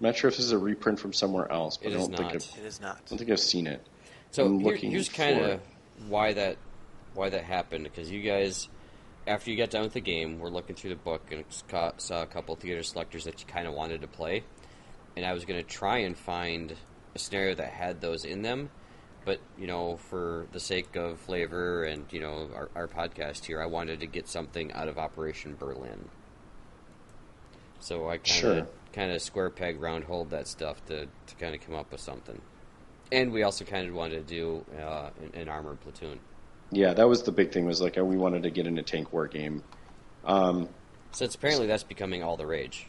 I'm not sure if this is a reprint from somewhere else, but It I is don't think not. It is not. I don't think I've seen it. So I'm looking here's for kind it. of why that happened, because you guys, after you got done with the game, we're looking through the book and saw a couple theater selectors that you kind of wanted to play, and I was going to try and find a scenario that had those in them, but you know, for the sake of flavor and you know our podcast here, I wanted to get something out of Operation Berlin. So I kind of square peg round hole that stuff to kind of come up with something. And we also kind of wanted to do an armored platoon. Yeah, that was the big thing, was like we wanted to get in a tank war game. Since apparently that's becoming all the rage.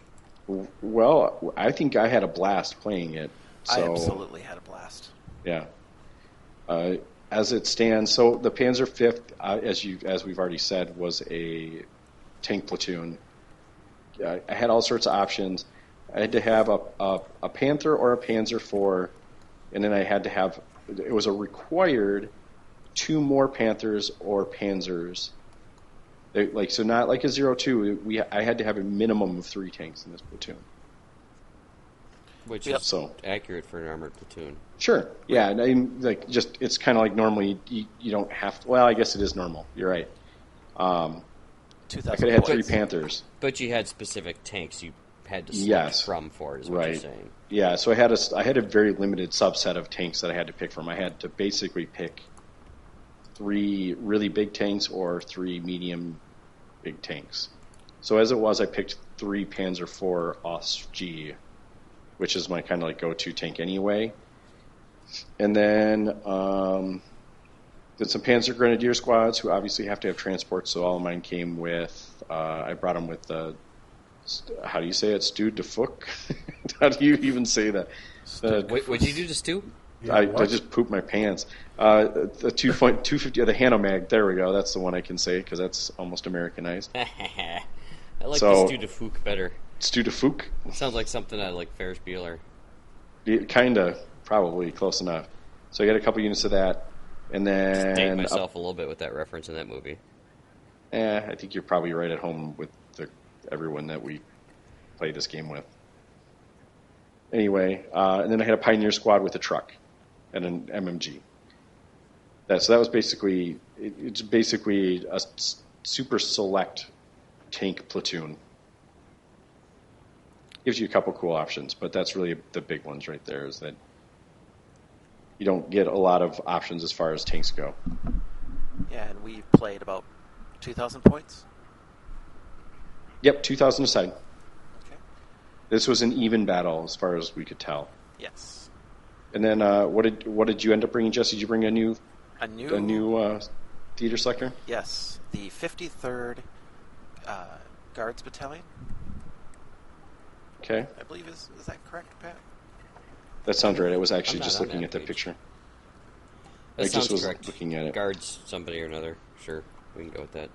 Well, I think I had a blast playing it. So, I absolutely had a blast. Yeah. As it stands, so the Panzer 5th, as we've already said, was a tank platoon. I had all sorts of options. I had to have a Panther or a Panzer IV, and then I had to have, it was a required 2 more Panthers or Panzers. So not like a 0-2. I had to have a minimum of 3 tanks in this platoon. Which Yep. is So accurate for an armored platoon. sure, yeah. And it's kind of like normally you don't have to. Well, I guess it is normal. You're right. I 2,000 could have had 3 points. Panthers. But you had specific tanks you had to select Yes. from for, is what you're Right. saying. Yeah, so I had a very limited subset of tanks that I had to pick from. I had to basically pick 3 really big tanks or 3 medium big tanks. So as it was, I picked 3 Panzer IV OS-G, which is my kind of like go-to tank anyway. And then did some Panzer Grenadier squads, who obviously have to have transport, so all of mine came with, I brought them with the, how do you say it, Stewed de Fook? How do you even say that? What'd you do to Stu? Yeah, I what? just pooped my pants. The 250, the Hanomag. There we go. That's the one I can say because that's almost Americanized. I like the Stu de Fook better. Stu de Fook? Sounds like something I like Ferris Bueller. Kinda, probably close enough. So I got a couple units of that, and then date myself a little bit with that reference in that movie. I think you're probably right at home with everyone that we play this game with. Anyway, and then I had a Pioneer Squad with a truck and an MMG. So that was basically it's basically a super select tank platoon. Gives you a couple cool options, but that's really the big ones right there. Is that you don't get a lot of options as far as tanks go. Yeah, and we played about 2,000 points. Yep, 2,000 aside. Okay. This was an even battle as far as we could tell. Yes. And then what did you end up bringing, Jesse? Did you bring a new theater selector? Yes, the 53rd Guards Battalion. Okay. I believe is that correct, Pat? That sounds right. I was actually just looking at that picture. That sounds was correct. Looking at it. Guards somebody or another. Sure, we can go with that.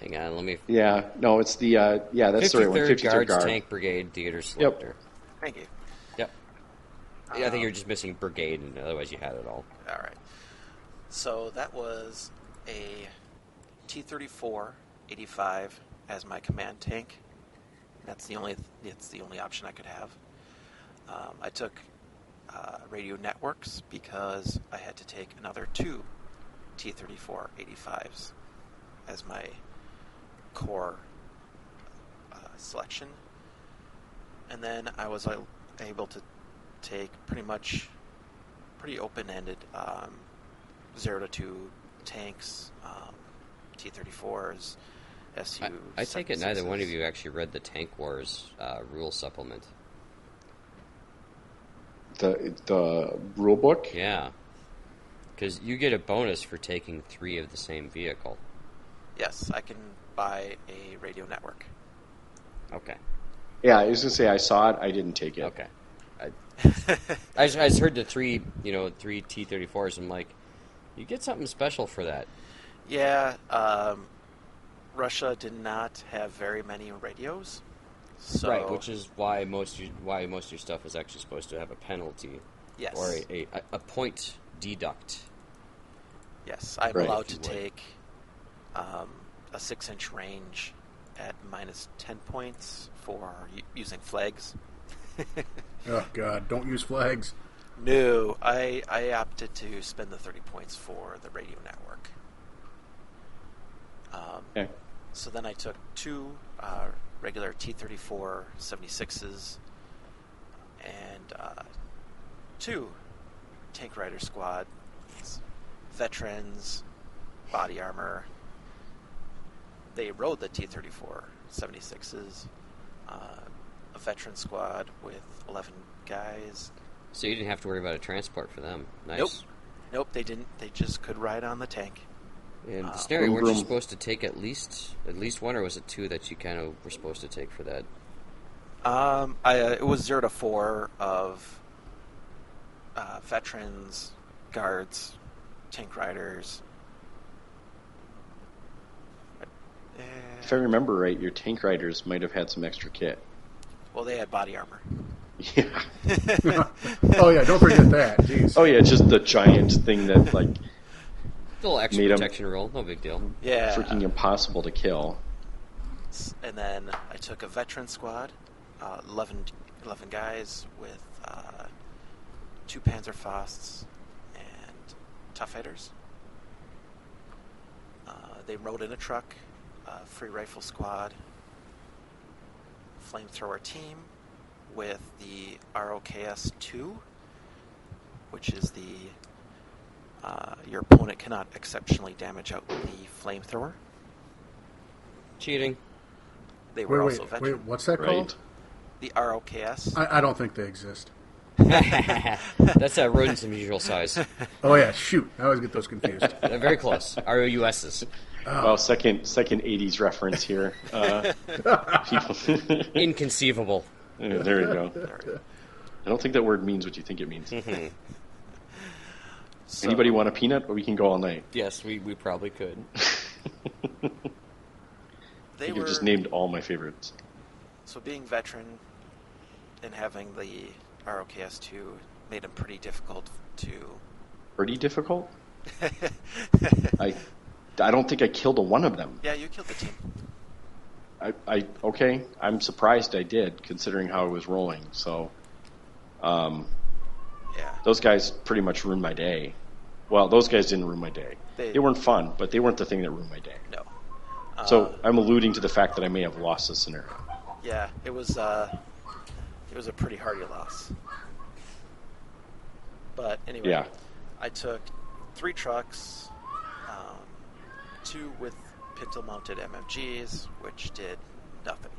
Hang on, let me. Yeah, no, it's the that's the right one. 53rd 53rd Guards Tank Brigade Theater Selector. Yep. Thank you. Yep. Yeah, I think you're just missing brigade, and otherwise you had it all. All right. So that was a T-34-85 as my command tank. It's the only option I could have. I took radio networks because I had to take another 2 T-34-85s as my core selection. And then I was able to take pretty open-ended 0 to 2 tanks, T-34s, SU. I take it neither one of you actually read the Tank Wars rule supplement. The rule book? Yeah. Because you get a bonus for taking 3 of the same vehicle. Yes, I can buy a radio network. Okay. Yeah, I was going to say I saw it. I didn't take it. Okay. I just heard the 3 T-34s. I'm like, you get something special for that. Yeah, Russia did not have very many radios. So, right, which is why most of your stuff is actually supposed to have a penalty. Yes. Or a point deduct. Yes, I'm allowed to take a 6-inch range at minus 10 points for using flags. Oh, God, don't use flags. No, I opted to spend the 30 points for the radio network. Okay. So then I took 2 regular T-34 76s and 2 tank rider squads, veterans, body armor. They rode the T-34 76s, a veteran squad with 11 guys. So you didn't have to worry about a transport for them. Nice. Nope, they didn't. They just could ride on the tank. And the scenario, weren't you supposed to take at least one, or was it 2 that you kind of were supposed to take for that? It was 0 to 4 of veterans, guards, tank riders. If I remember right, your tank riders might have had some extra kit. Well, they had body armor. Yeah. Oh yeah, don't forget that. Jeez. Oh yeah, just the giant thing that like A little extra protection roll, no big deal. Yeah. freaking impossible to kill. And then I took a veteran squad, 11 guys with 2 Panzerfausts and Tough Fighters. They rode in a truck, free rifle squad, flamethrower team with the ROKS-2, which is the your opponent cannot exceptionally damage out the flamethrower. Cheating. They were also veteran. Wait, what's that called? The ROKS. I don't think they exist. That's rodent's unusual size. Oh yeah, shoot! I always get those confused. Very close. ROUSs. Well, second 80s reference here. People. Inconceivable. There you go. I don't think that word means what you think it means. So, Anybody want a peanut? Or we can go all night. Yes, we probably could. You could just named all my favorites. So being veteran and having the ROKS2 made them pretty difficult to... Pretty difficult? I don't think I killed one of them. Yeah, you killed the team. Okay, I'm surprised I did, considering how I was rolling. So, Yeah. those guys pretty much ruined my day. Well, those guys didn't ruin my day. They weren't fun, but they weren't the thing that ruined my day. No. So I'm alluding to the fact that I may have lost this scenario. Yeah, it was a pretty hearty loss. But anyway, Yeah. I took 3 trucks, 2 with pintle-mounted MFGs, which did nothing.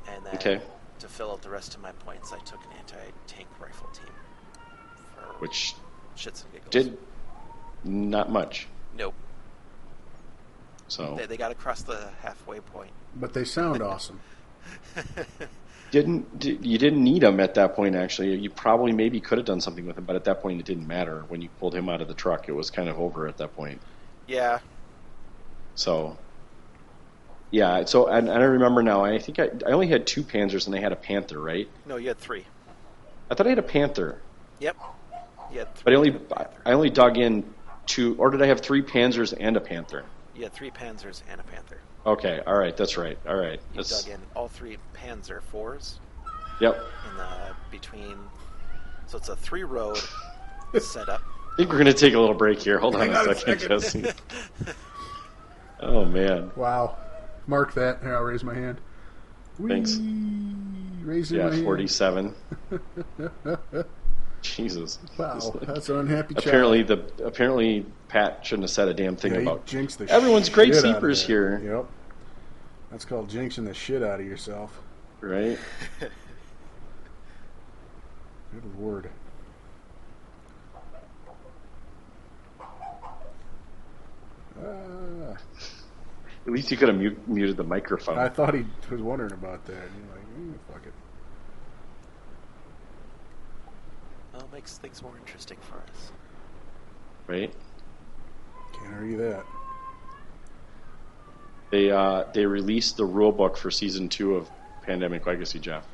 And then to fill out the rest of my points, I took an anti-tank rifle team. Which shits and giggles. did not much. Nope. So They got across the halfway point. But they sound awesome. you didn't need him at that point. Actually, you probably maybe could have done something with him, but at that point it didn't matter. When you pulled him out of the truck, it was kind of over at that point. Yeah. So yeah. So and I remember now. I think I only had 2 Panzers and I had a Panther, right? No, you had 3. I thought I had a Panther. Yep. You had 3. But I only dug in 2, or did I have 3 Panzers and a Panther? You had 3 Panzers and a Panther. Okay, all right, that's right. All right. You dug in all 3 Panzer 4s. Yep. In the between, so it's a 3-road setup. I think we're going to take a little break here. Hold on a second, Jesse. Oh, man. Wow. Mark that. Here, I'll raise my hand. Thanks. Raising my hand. 47. Jesus. Wow, that's an unhappy child. Apparently Pat shouldn't have said a damn thing about jinxed the everyone's great shit sleepers out of here. Yep. That's called jinxing the shit out of yourself. Right? Good word. At least you could have muted the microphone. I thought he was wondering about that. You're like, fuck it. Well, it makes things more interesting for us. Right? Can't argue that. They released the rule book for season 2 of Pandemic Legacy, Jeff.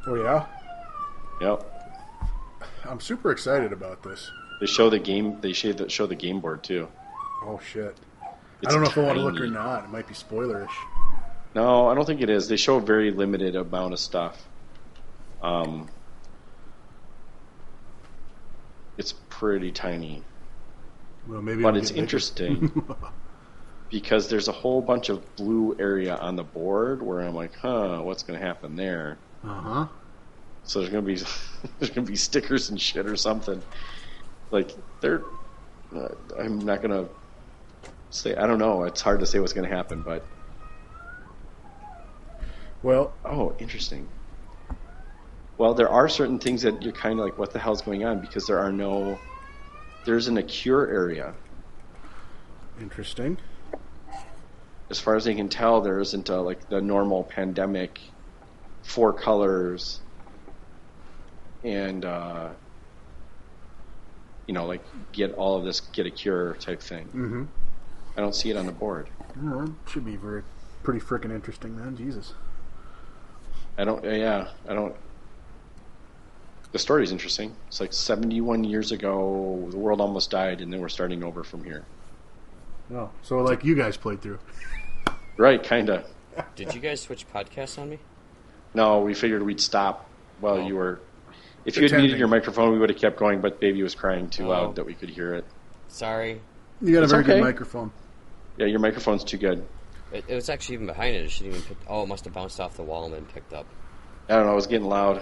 Oh yeah? Yep. I'm super excited about this. They show the game. They show the game board too. Oh shit! It's I don't know if I want to look tiny. or not. It might be spoilerish. No, I don't think it is. They show a very limited amount of stuff. It's pretty tiny. Well, maybe. But it's interesting because there's a whole bunch of blue area on the board where I'm like, what's going to happen there? Uh-huh. So there's going to be stickers and shit or something. Like I'm not going to say. I don't know. It's hard to say what's going to happen, but. Well. Oh, interesting. Well, there are certain things that you're kind of like, what the hell's going on? Because there isn't a cure area. Interesting. As far as I can tell, there isn't like the normal pandemic 4 colors and, like get all of this, get a cure type thing. Mm-hmm. I don't see it on the board. Oh, it should be pretty freaking interesting then. Jesus. I don't. The story's interesting. It's like 71 years ago, the world almost died, and then we're starting over from here. Oh, so like you guys played through. Right, kinda. Did you guys switch podcasts on me? No, we figured we'd stop while you were. If you had Attending. muted your microphone, we would have kept going, but baby was crying too loud that we could hear it. Sorry. You got a very okay. good microphone. Yeah, your microphone's too good. It was actually even behind it. It shouldn't even it must have bounced off the wall and then picked up. I don't know, it was getting loud.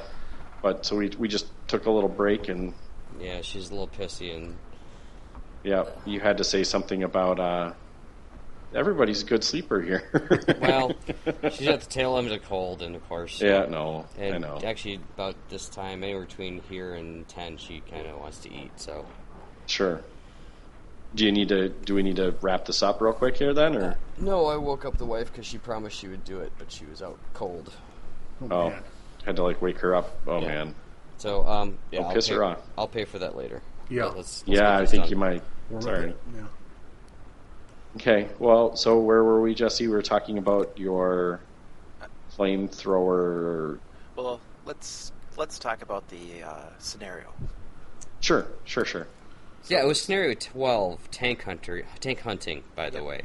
But so we just took a little break and. Yeah, she's a little pissy and. Yeah, you had to say something about. Everybody's a good sleeper here. Well, she's at the tail end of the cold, and of course. Yeah, no, and I know. Actually, about this time, anywhere between here and 10, she kind of wants to eat. So. Sure. Do we need to wrap this up real quick here then, or? No, I woke up the wife because she promised she would do it, but she was out cold. Oh. Man. Had to like wake her up. Oh man. So I'll piss her off. I'll pay for that later. Yeah. Let's I think you might. Sorry. Yeah. Okay. Well, so where were we, Jesse? We were talking about your flamethrower. Well, let's talk about the scenario. Sure. Yeah, it was scenario 12, tank hunting. By the way,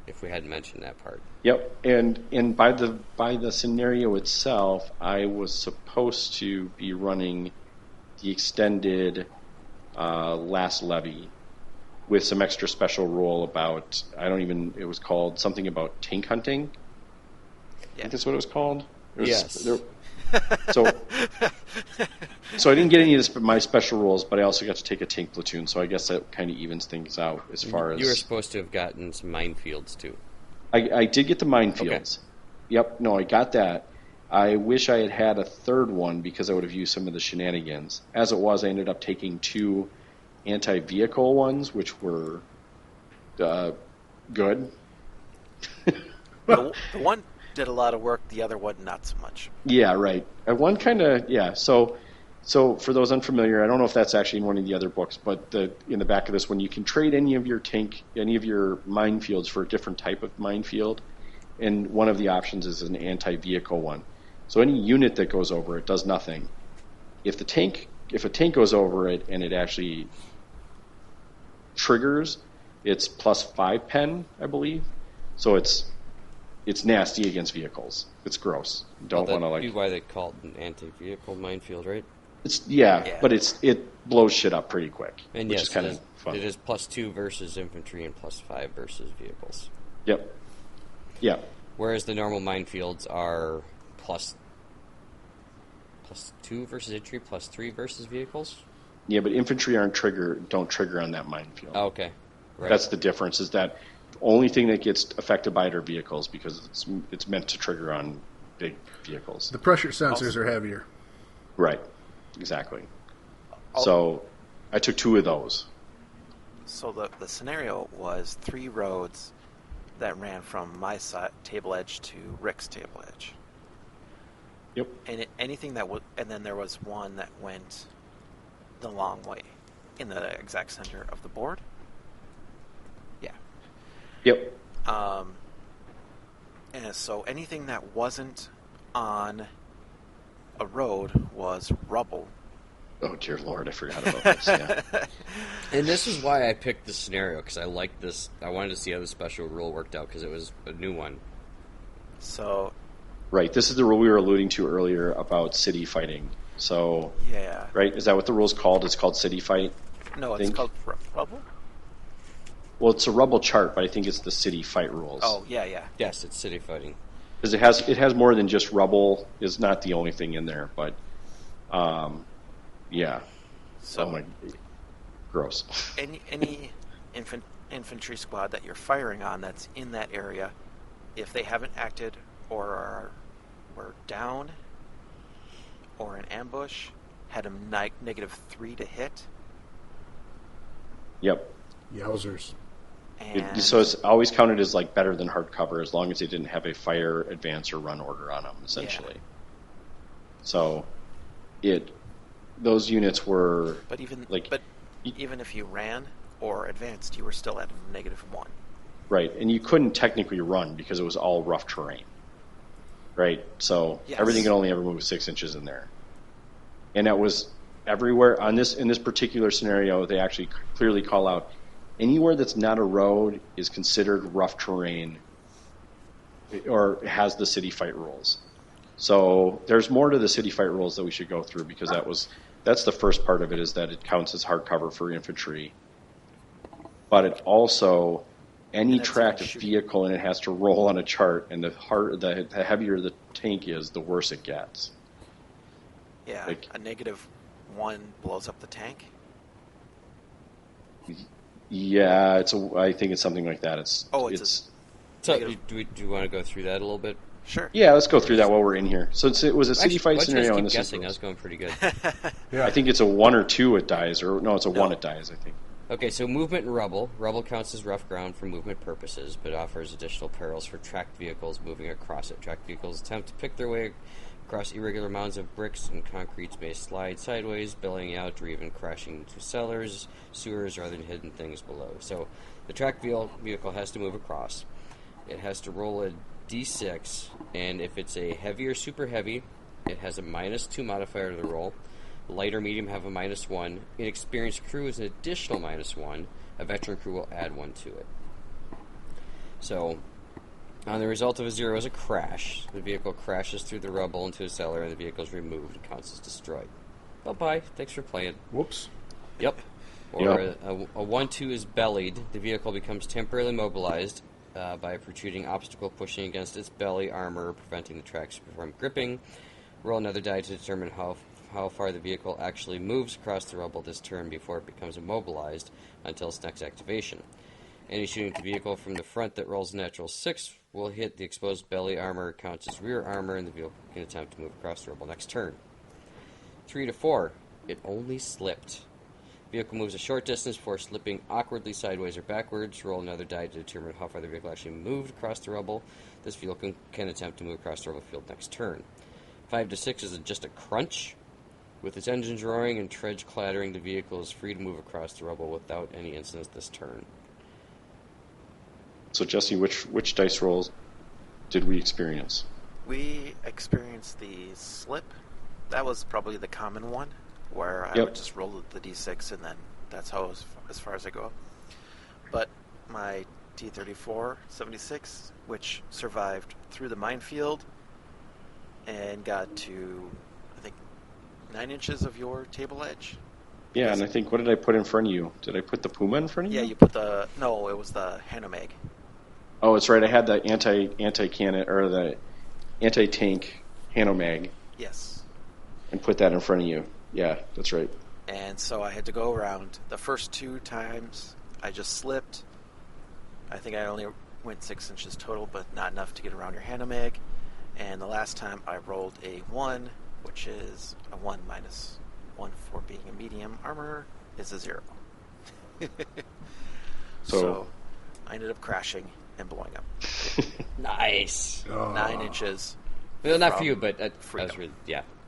if we hadn't mentioned that part. Yep, and by the scenario itself, I was supposed to be running the extended last levy with some extra special rule about it was called something about tank hunting. I think that's what it was called. Yes. So I didn't get any of my special rules, but I also got to take a tank platoon, so I guess that kind of evens things out as far as... You were supposed to have gotten some minefields, too. I did get the minefields. Okay. Yep, no, I got that. I wish I had had a third one because I would have used some of the shenanigans. As it was, I ended up taking 2 anti-vehicle ones, which were good. The one did a lot of work, the other one not so much. Yeah, right. One kind of, yeah. So for those unfamiliar, I don't know if that's actually in one of the other books, but in the back of this one, you can trade any of your minefields for a different type of minefield, and one of the options is an anti-vehicle one. So any unit that goes over it does nothing. If a tank goes over it and it actually triggers, it's +5 pen, I believe. So it's nasty against vehicles. It's gross. Don't want to That'd be why they call it an anti-vehicle minefield, right? But it blows shit up pretty quick, and which yes, is kind of fun. It is +2 versus infantry and +5 versus vehicles. Yep. Yeah. Whereas the normal minefields are +2 versus infantry, +3 versus vehicles. Yeah, but infantry don't trigger on that minefield. Oh, okay. Right. That's the difference. Is that the only thing that gets affected by it are vehicles because it's meant to trigger on big vehicles. The pressure sensors are heavier. Right. Exactly. So I took 2 of those. So the scenario was 3 roads that ran from my table edge to Rick's table edge. Yep. And anything that and then there was one that went the long way in the exact center of the board. Yeah. Yep. And so anything that wasn't on a road was rubble. Oh, dear Lord, I forgot about this. Yeah. And this is why I picked this scenario, because I liked this. I wanted to see how the special rule worked out, because it was a new one. So... Right, this is the rule we were alluding to earlier about city fighting. So... Yeah. Right, is that what the rule's called? It's called city fight? No, it's called rubble? Well, it's a rubble chart, but I think it's the city fight rules. Oh, yeah. Yes, it's city fighting. Because it has more than just rubble. Is not the only thing in there, but yeah. So gross. Any infantry squad that you're firing on that's in that area, if they haven't acted or were down or in ambush, had a -3 to hit. Yep. Yowzers. So it's always counted as like better than hard cover as long as they didn't have a fire, advance, or run order on them, essentially. Yeah. So those units were even if you ran or advanced, you were still at -1. Right, and you couldn't technically run because it was all rough terrain. Right, so everything could only ever move 6 inches in there, and that was everywhere in this particular scenario. They actually clearly call out anywhere that's not a road is considered rough terrain or has the city fight rules. So there's more to the city fight rules that we should go through because that's the first part of it, is that it counts as hard cover for infantry. But it also, any tracked vehicle and it has to roll on a chart, and the heavier the tank is, the worse it gets. Yeah, a -1 blows up the tank. Yeah, I think it's something like that. So do you want to go through that a little bit? Sure. Yeah, let's go through that while we're in here. So it was a city fight scenario. I guessing. I was going pretty good. Yeah. I think it's a 1 or 2 it dies, or no, it's a 1 it dies, I think. Okay, so movement and rubble. Rubble counts as rough ground for movement purposes, but offers additional perils for tracked vehicles moving across it. Tracked vehicles attempt to pick their way across irregular mounds of bricks and concrete may slide sideways, billowing out, or even crashing into cellars, sewers, or other hidden things below. So the track vehicle has to move across. It has to roll a d6, and if it's a heavy or super heavy, it has a -2 modifier to the roll. Light or medium have a -1. Inexperienced crew is an additional -1. A veteran crew will add 1 to it. So, on the result of a 0 is a crash. The vehicle crashes through the rubble into a cellar, and the vehicle is removed and counts as destroyed. Bye-bye. Thanks for playing. Whoops. Yep. Or a 1-2 is bellied. The vehicle becomes temporarily mobilized by a protruding obstacle pushing against its belly armor, preventing the tracks from gripping. Roll another die to determine how far the vehicle actually moves across the rubble this turn before it becomes immobilized until its next activation. Any shooting at the vehicle from the front that rolls a natural 6 will hit the exposed belly armor, counts as rear armor, and the vehicle can attempt to move across the rubble next turn. 3 to 4, it only slipped. Vehicle moves a short distance before slipping awkwardly sideways or backwards. Roll another die to determine how far the vehicle actually moved across the rubble. This vehicle can attempt to move across the rubble field next turn. 5 to 6 is just a crunch. With its engines roaring and treads clattering, the vehicle is free to move across the rubble without any incidents this turn. So, Jesse, which dice rolls did we experience? We experienced the slip. That was probably the common one, where I would just roll the d6, and then that's how as far as I go. But my T-34 76, which survived through the minefield and got to, I think, 9 inches of your table edge. Yeah, and I think, what did I put in front of you? Did I put the Puma in front of you? Yeah, you put no, it was the Hanomag. Oh, it's right. I had the anti-cannon, or the anti-tank Hanomag. Yes. And put that in front of you. Yeah, that's right. And so I had to go around. The first 2 times, I just slipped. I think I only went 6 inches total, but not enough to get around your Hanomag. And the last time I rolled a 1, which is a 1 minus 1 for being a medium armor, is a 0. So I ended up crashing and blowing up. Nice. 9 inches. Well, not for you, but I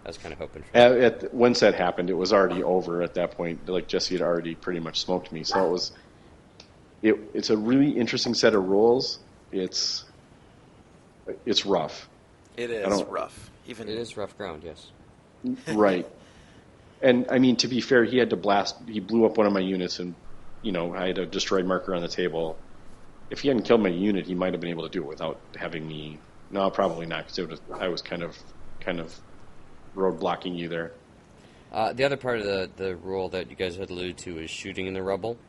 was kind of hoping for you. Once that happened, it was already over at that point. Like, Jesse had already pretty much smoked me. So it's a really interesting set of rules. It's rough. It is rough. It is rough ground, yes. Right. And, I mean, to be fair, he blew up one of my units, and, I had a destroyed marker on the table. If he hadn't killed my unit, he might have been able to do it without having me. No, probably not, because I was kind of road blocking you there. The other part of the rule that you guys had alluded to is shooting in the rubble.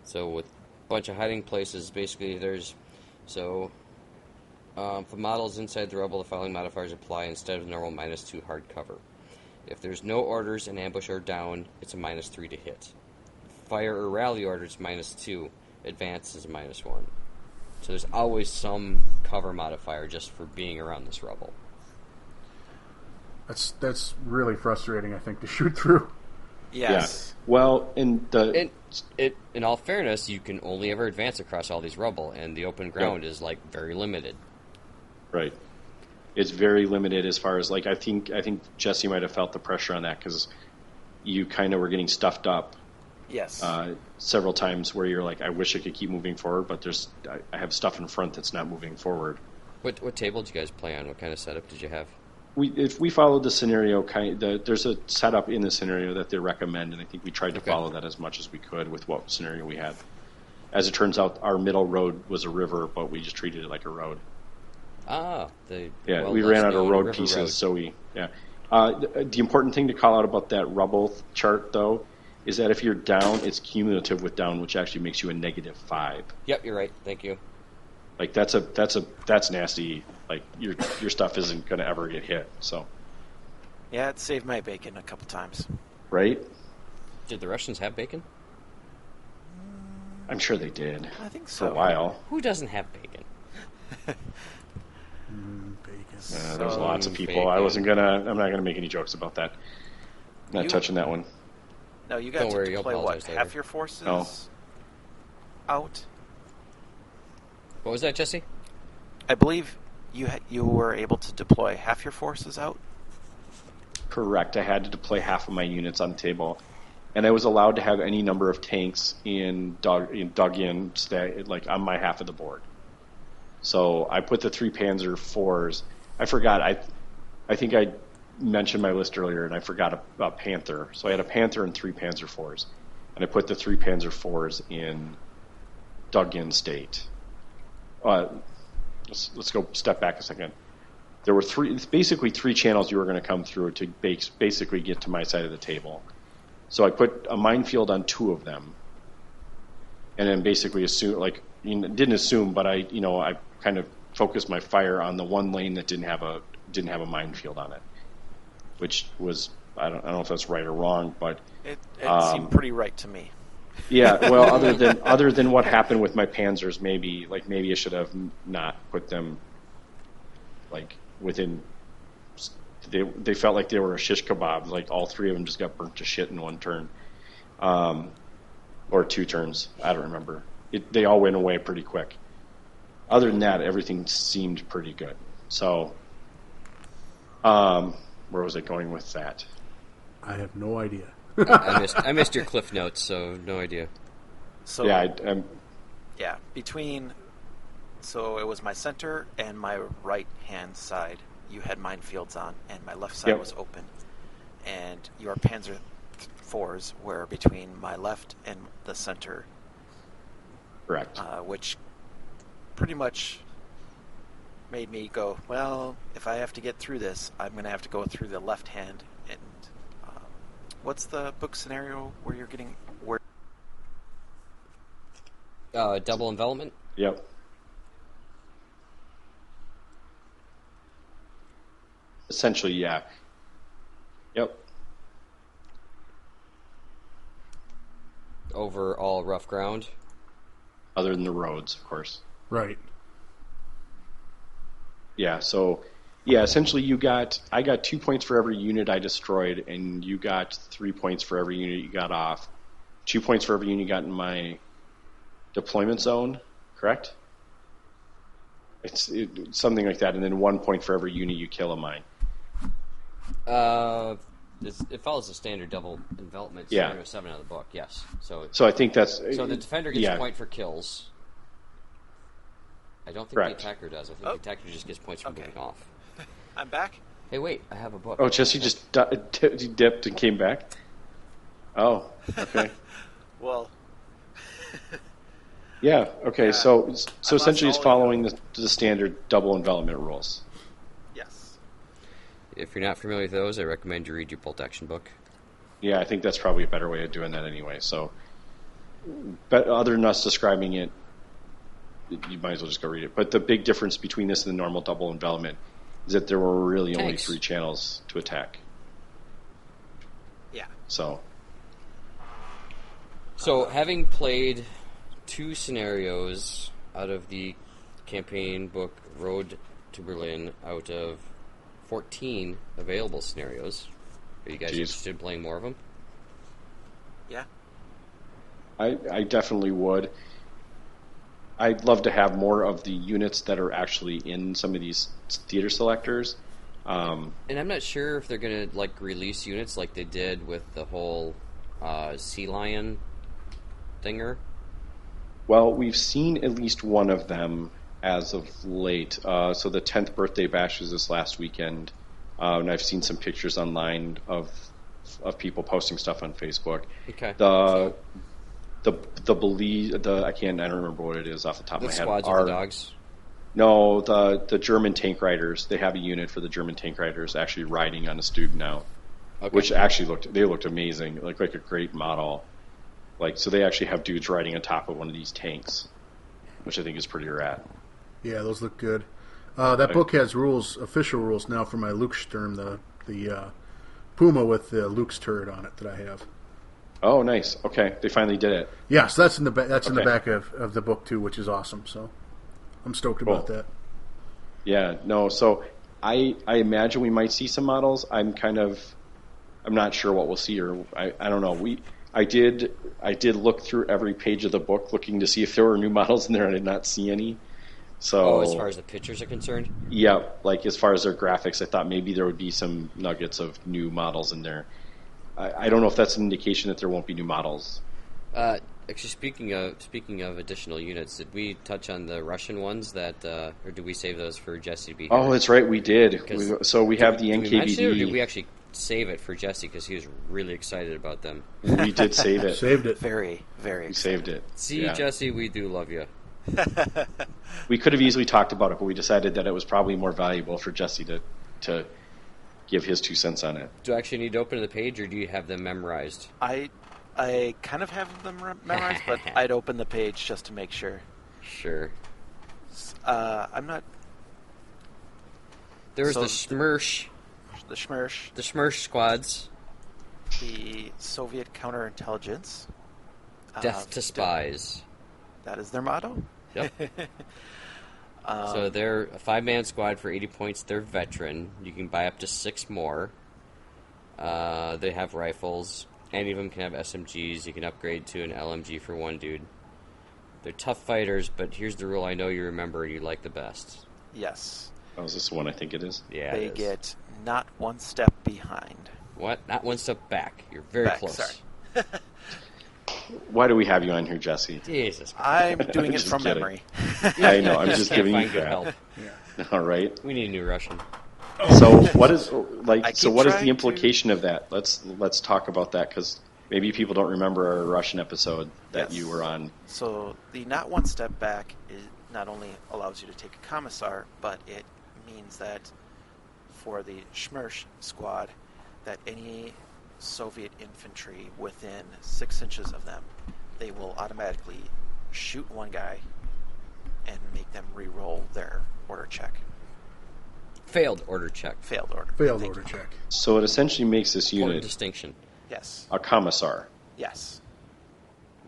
So with a bunch of hiding places, basically for models inside the rubble, the following modifiers apply instead of the normal -2 hard cover. If there's no orders, an ambush, or down, it's a -3 to hit. Fire or rally orders, -2. Advance is a -1. So there's always some cover modifier just for being around this rubble. That's really frustrating, I think, to shoot through. Yes. Yeah. Well, in all fairness, you can only ever advance across all these rubble, and the open ground is very limited. Right. It's very limited as far as I think Jesse might have felt the pressure on that because you kind of were getting stuffed up. Yes. Several times where you're like, I wish I could keep moving forward, but I have stuff in front that's not moving forward. What table did you guys play on? What kind of setup did you have? If we followed the scenario, there's a setup in the scenario that they recommend, and I think we tried to follow that as much as we could with what scenario we had. As it turns out, our middle road was a river, but we just treated it like a road. We ran out of road pieces, so the important thing to call out about that rubble chart, though, is that if you're down, it's cumulative with down, which actually makes you a -5. Yep, you're right. Thank you. That's nasty. Your stuff isn't going to ever get hit. So. Yeah, it saved my bacon a couple times. Right? Did the Russians have bacon? I'm sure they did. I think so. For a while. Who doesn't have bacon? Bacon. There's lots of people. I'm not gonna make any jokes about that. Not touching that one. No, you got to deploy what? Half your forces out? What was that, Jesse? I believe you were able to deploy half your forces out Correct. I had to deploy half of my units on the table, and I was allowed to have any number of tanks dug in, like on my half of the board. So I put the 3 Panzer IVs. I forgot. I think I mentioned my list earlier, and I forgot about Panther. So I had a Panther and 3 Panzer IVs, and I put the 3 Panzer IVs in dug-in state. Let's go step back a second. There were basically three channels you were going to come through to basically get to my side of the table. So I put a minefield on 2 of them, and then basically didn't assume, but I kind of focused my fire on the one lane that didn't have a minefield on it, which was I don't know if that's right or wrong, but it seemed pretty right to me. Yeah, well, other than what happened with my Panzers, maybe I should have not put them like within. They felt like they were a shish kebab. Like all 3 of them just got burnt to shit in one turn, or 2 turns. I don't remember. They all went away pretty quick. Other than that, everything seemed pretty good. So, where was I going with that? I have no idea. I missed your cliff notes, so no idea. So yeah, so it was my center and my right hand side. You had minefields on, and my left side was open. And your Panzer IVs were between my left and the center. Correct. Which pretty much made me go, well, if I have to get through this, I'm going to have to go through the left hand. And what's the book scenario where you're getting double envelopment? Yep. Essentially, yeah. Yep. Over all rough ground? Other than the roads, of course. Right. Yeah, so, essentially I got 2 points for every unit I destroyed, and you got 3 points for every unit you got off. 2 points for every unit you got in my deployment zone, correct? It's something like that, and then 1 point for every unit you kill of mine. It follows the standard double envelopment Yeah. scenario 7 of the book, yes. So I think that's... So the defender gets a point for kills. I don't think Correct. the attacker does. I think the attacker just gets points for moving off. I'm back. Hey, wait, I have a book. Oh, Jesse just dipped and came back? Oh, okay. Well... Yeah, okay, Yeah. so I essentially lost it's all following the standard double envelopment rules. Yes. If you're not familiar with those, I recommend you read your bolt action book. Yeah, I think that's probably a better way of doing that anyway. So, but other than us describing it, you might as well just go read it. But the big difference between this and the normal double envelopment is that there were really only 3 channels to attack. Yeah. So having played 2 scenarios out of the campaign book Road to Berlin out of 14 available scenarios, are you guys interested in playing more of them? Yeah. I definitely would. I'd love to have more of the units that are actually in some of these theater selectors. And I'm not sure if they're going to release units like they did with the whole Sea Lion thinger. Well, we've seen at least one of them as of late. So the 10th birthday bash was this last weekend, and I've seen some pictures online of people posting stuff on Facebook. Okay. I don't remember what it is off the top of my head. The squads of the dogs. No, the German tank riders. They have a unit for the German tank riders actually riding on a Stug now, which actually looked amazing, like a great model. So they actually have dudes riding on top of one of these tanks, which I think is pretty rad. Yeah, those look good. That book has official rules now for my Lukersturm, the Puma with the Luke's turret on it that I have. Oh, nice. Okay, they finally did it. Yeah, so that's in the back of the book too, which is awesome. So I'm stoked about that. Yeah, no. So I imagine we might see some models. I'm not sure what we'll see, or I don't know. I did look through every page of the book looking to see if there were new models in there. I did not see any. So, as far as the pictures are concerned? Yeah, like as far as their graphics, I thought maybe there would be some nuggets of new models in there. I don't know if that's an indication that there won't be new models. Actually, speaking of additional units, did we touch on the Russian ones that, or did we save those for Jesse to be here? Oh, that's right, we did. So we have the did we mention it, or NKVD. did we actually save it for Jesse because he was really excited about them? We did save it. Saved it. Very, very. We saved it. See, Yeah. Jesse, we do love you. We could have easily talked about it, but we decided that it was probably more valuable for Jesse to give his 2 cents on it. Do I actually need to open the page, or do you have them memorized? I kind of have them memorized, but I'd open the page just to make sure. Sure. I'm not. There's So the Smersh. The Schmersh, The Smersh squads. the Soviet counterintelligence. Death to spies. That is their motto. Yep. So they're a 5-man squad for 80 points. They're veteran. You can buy up to 6 more. They have rifles. Any of them can have SMGs. You can upgrade to an LMG for 1 dude. They're tough fighters, but here's the rule I know you remember and you like the best. Yes. Oh, is this the one I think it is? Yeah, They it is. get not one step behind. What? Not one step back. You're very Back, close. sorry. Why do we have you on here, Jesse? Jesus. I'm doing it Just from kidding. memory. I know. I'm just Can't giving you find good crap. help. All right. We need a new Russian. So what is I So keep what is the trying implication of that? Let's talk about that because maybe people don't remember our Russian episode that Yes. you were on. So the not one step back is not only allows you to take a commissar, but it means that for the Schmersh squad, that any Soviet infantry within 6 inches of them, they will automatically shoot one guy and make them re-roll their order check. Failed order check. Failed order. Failed Thank order you. check. So it essentially makes this Important unit distinction. Yes. a commissar. Yes.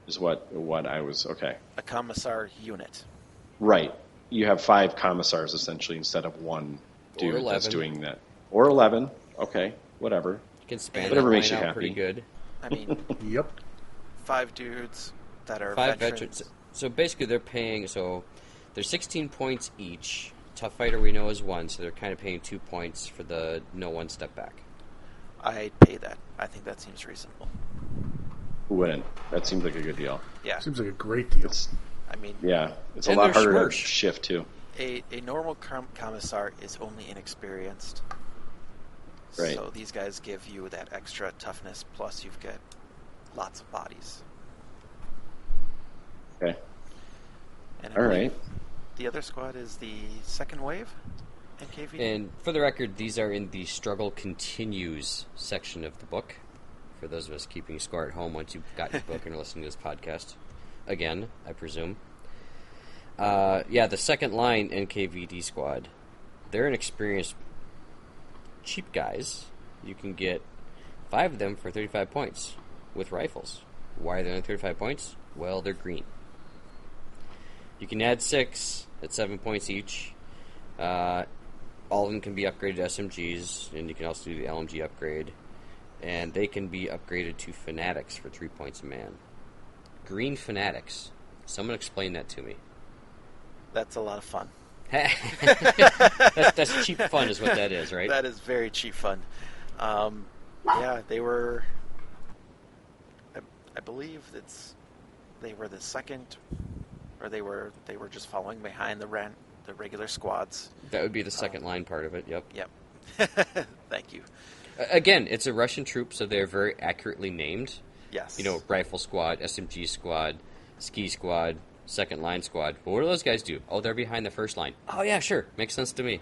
Is what I was okay. A commissar unit. Right. You have 5 commissars essentially instead of 1 dude that's 11. doing that. Or 11. Okay. Whatever. You can span Whatever that makes line you out pretty happy. good. I mean, Yep. 5 dudes that are 5 veterans. veterans. So basically they're paying, so they're 16 points each. Tough fighter we know is 1, so they're kind of paying 2 points for the no one step back. I'd pay that. I think that seems reasonable. Who wouldn't? That seems like a good deal. Yeah. Seems like a great deal. It's I mean, it's a And lot they're harder to Schmersh. shift too. a normal commissar is only inexperienced. Right. So these guys give you that extra toughness, plus you've got lots of bodies. Okay. And I All believe right. The other squad is the second wave NKVD. And for the record, these are in the Struggle Continues section of the book. For those of us keeping score at home once you've got your book and are listening to this podcast. Again, I presume. The second line NKVD squad. They're inexperienced cheap guys. You can get 5 of them for 35 points with rifles. Why are they only 35 points? Well, they're green. You can add 6 at 7 points each. All of them can be upgraded to SMGs, and you can also do the LMG upgrade. And they can be upgraded to Fanatics for 3 points a man. Green Fanatics. Someone explain that to me. That's a lot of fun. That's cheap fun is what that is, right? That is very cheap fun. They were. I believe they were the second, or they were just following behind the regular squads. That would be the second line part of it, yep. Yep. Thank you. Again, it's a Russian troop, so they're very accurately named. Yes. You know, Rifle Squad, SMG Squad, Ski Squad, Second Line Squad. But what do those guys do? Oh, they're behind the first line. Oh, yeah, sure. Makes sense to me.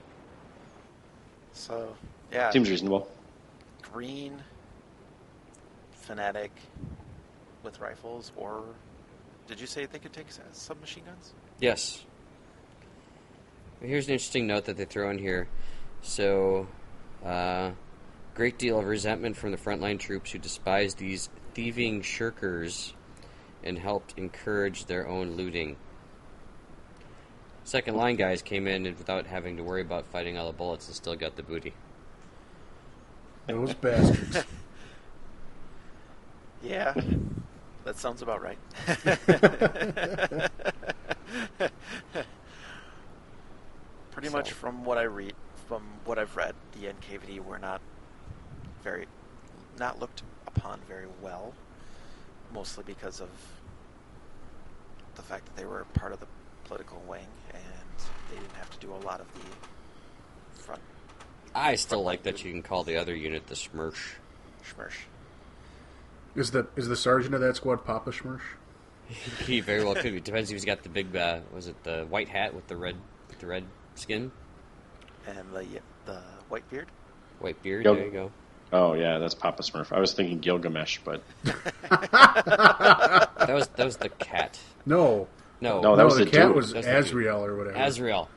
So, yeah. Seems reasonable. Green Fanatic with rifles, or did you say they could take submachine guns? Yes. Here's an interesting note that they throw in here. So, great deal of resentment from the frontline troops who despised these thieving shirkers and helped encourage their own looting. Second line guys came in and without having to worry about fighting all the bullets and still got the booty. Those bastards. Yeah. That sounds about right. Pretty much from what I've read, the NKVD were not looked upon very well, mostly because of the fact that they were part of the political wing and they didn't have to do a lot of the front. I still like that you can call the other unit the Schmersh. Schmersh. Is the sergeant of that squad Papa Schmersh? He very well could be. Depends if he's got the big, was it the white hat with the red skin? And the white beard? White beard, there you go. Oh, yeah, that's Papa Smurf. I was thinking Gilgamesh, but... that was the cat. No, that was the the cat dude. was Azrael or whatever. Azrael.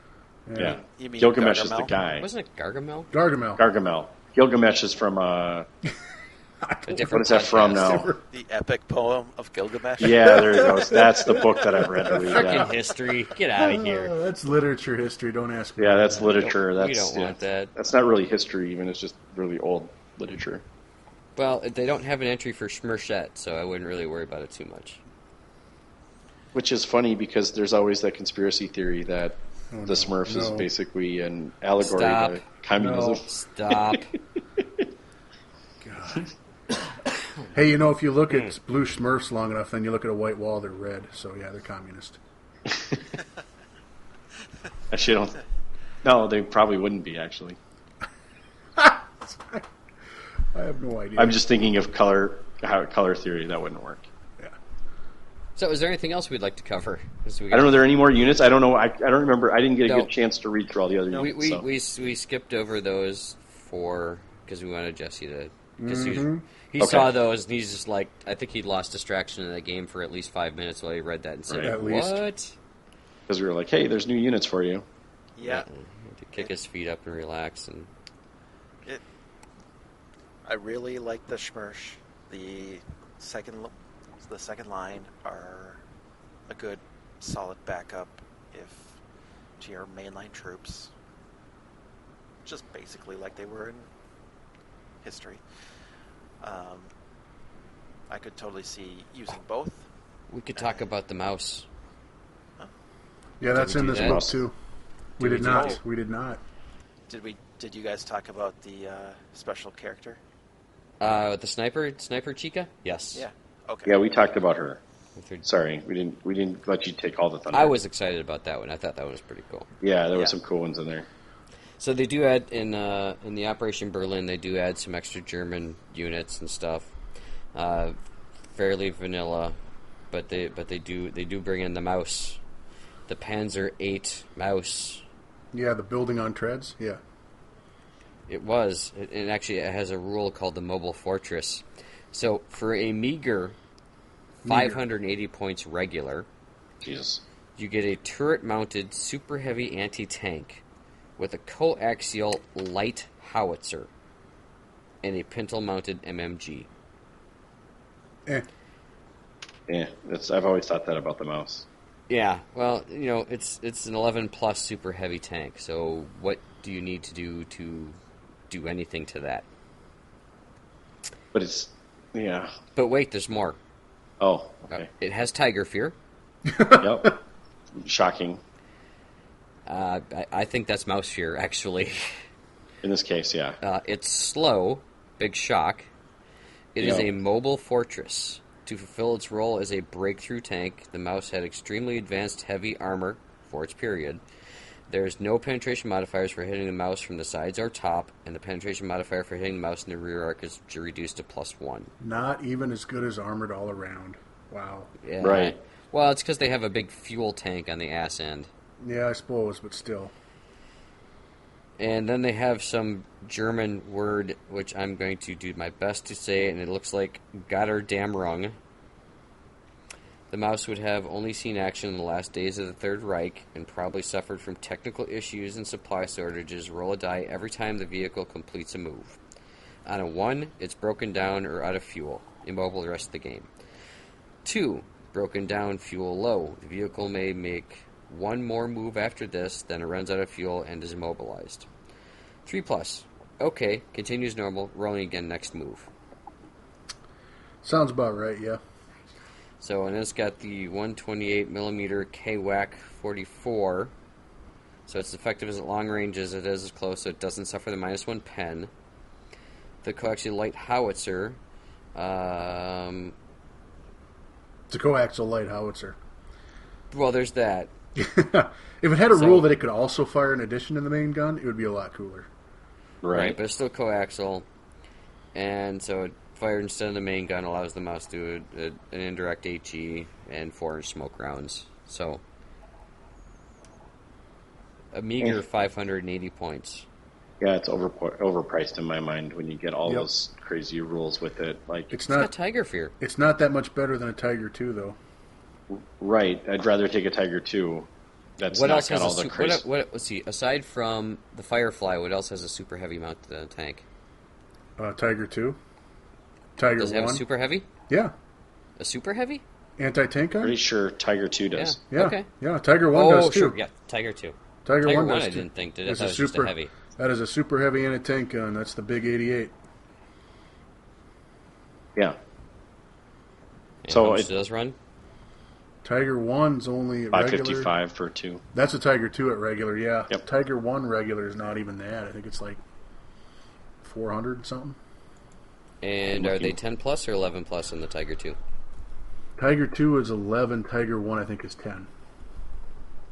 Yeah. You mean Gilgamesh is Gargamel? the guy. Wasn't it Gargamel? Gargamel. Gilgamesh is from... A what different is that from podcast. now? The epic poem of Gilgamesh? Yeah, there you go. That's the book that I've read. Freaking history. Get out of here. That's literature history. Don't ask me. Yeah, that's literature. We That's don't want that. That's not really history even. It's just really old literature. Well, they don't have an entry for Schmershette, so I wouldn't really worry about it too much. Which is funny because there's always that conspiracy theory that the Smurfs is basically an allegory to communism. No. Stop. God. Hey, if you look at blue Smurfs long enough, then you look at a white wall, they're red. So, yeah, they're communist. Actually, I don't... No, they probably wouldn't be, actually. I have no idea. I'm just thinking of color theory. That wouldn't work. Yeah. So is there anything else we'd like to cover? I don't know. Are there any more units? I don't know. I don't remember. I didn't get a good chance to read through all the other units. We skipped over those because we wanted Jesse to... Because Mm-hmm. he saw those, and he's just like... I think he lost distraction in that game for at least 5 minutes while he read that and said, At least. What? Because we were like, hey, there's new units for you. Yeah. To kick his feet up and relax. And I really like the Schmersh. The second line are a good, solid backup to your mainline troops. Just basically like they were in history. I could totally see using both. we could talk about the mouse. Yeah, that's Did we in do this that? book too. We Did did we do not. that? We did not. Did you guys talk about the special character? The sniper Chica? Yes. Yeah. Okay. Yeah, we talked about her. Sorry, we didn't let you take all the thunder. I was excited about that one. I thought that one was pretty cool. Yeah, there were some cool ones in there. So they do add in the Operation Berlin. They do add some extra German units and stuff. Fairly vanilla, but they do bring in the mouse, the Panzer VIII mouse. Yeah, the building on treads. Yeah. It was. It actually has a rule called the Mobile Fortress. So for a meager 580 points regular, Jesus, you get a turret-mounted super heavy anti-tank with a coaxial light howitzer and a pintle-mounted MMG. Yeah, I've always thought that about the mouse. Yeah, well, it's an 11 plus super heavy tank. So what do you need to do anything to that? But it's But wait, there's more. Oh, okay. It has Tiger Fear. Yep. Shocking. I think that's Mouse Fear, actually. In this case, yeah. It's slow, big shock. It is a mobile fortress. To fulfill its role as a breakthrough tank, the Mouse had extremely advanced heavy armor for its period. There's no penetration modifiers for hitting the Mouse from the sides or top, and the penetration modifier for hitting the Mouse in the rear arc is reduced to +1. Not even as good as Armored All Around. Wow. Yeah. Right. Well, it's because they have a big fuel tank on the ass end. Yeah, I suppose, but still. And then they have some German word, which I'm going to do my best to say, and it looks like Gotterdammerung. The Mouse would have only seen action in the last days of the Third Reich and probably suffered from technical issues and supply shortages. Roll a die every time the vehicle completes a move. On a 1, it's broken down or out of fuel, immobile the rest of the game. 2, broken down, fuel low. The vehicle may make one more move after this, then it runs out of fuel and is immobilized. 3+. Okay, continues normal, rolling again next move. Sounds about right, yeah. So, and it's got the 128mm KWAC 44 So it's effective as at long range as it is as close, so it doesn't suffer the -1 pen. The coaxial light howitzer. It's a coaxial light howitzer. Well, there's that. If it had a rule that it could also fire in addition to the main gun, it would be a lot cooler. Right, but it's still coaxial. And so it fired instead of the main gun, allows the mouse to do an indirect HE and 4-inch smoke rounds. So a meager 580 points. Yeah, it's overpriced in my mind when you get all those crazy rules with it. Like it's not Tiger Fear. It's not that much better than a Tiger 2, though. Right. I'd rather take a Tiger 2. That's what not else got has all the crazy. Let's see. Aside from the Firefly, what else has a super heavy mount tank? Tiger 2. Tiger 1. Does it have a super heavy? Yeah. A super heavy? Anti-tank gun? Pretty sure Tiger 2 does. Yeah. Okay. Yeah, Tiger 1 does too. Sure. Yeah, Tiger 2. Tiger 1 does I too. didn't think did. I It's thought it was just a heavy. That is a super heavy anti-tank gun. That's the big 88. Yeah. And so how much does run? Tiger 1's only at regular. 555 for 2. That's a Tiger 2 at regular, yeah. Yep. Tiger 1 regular is not even that. I think it's like 400 something. And are they 10 plus or 11 plus in the Tiger 2? Tiger 2 is 11. Tiger 1, I think, is 10.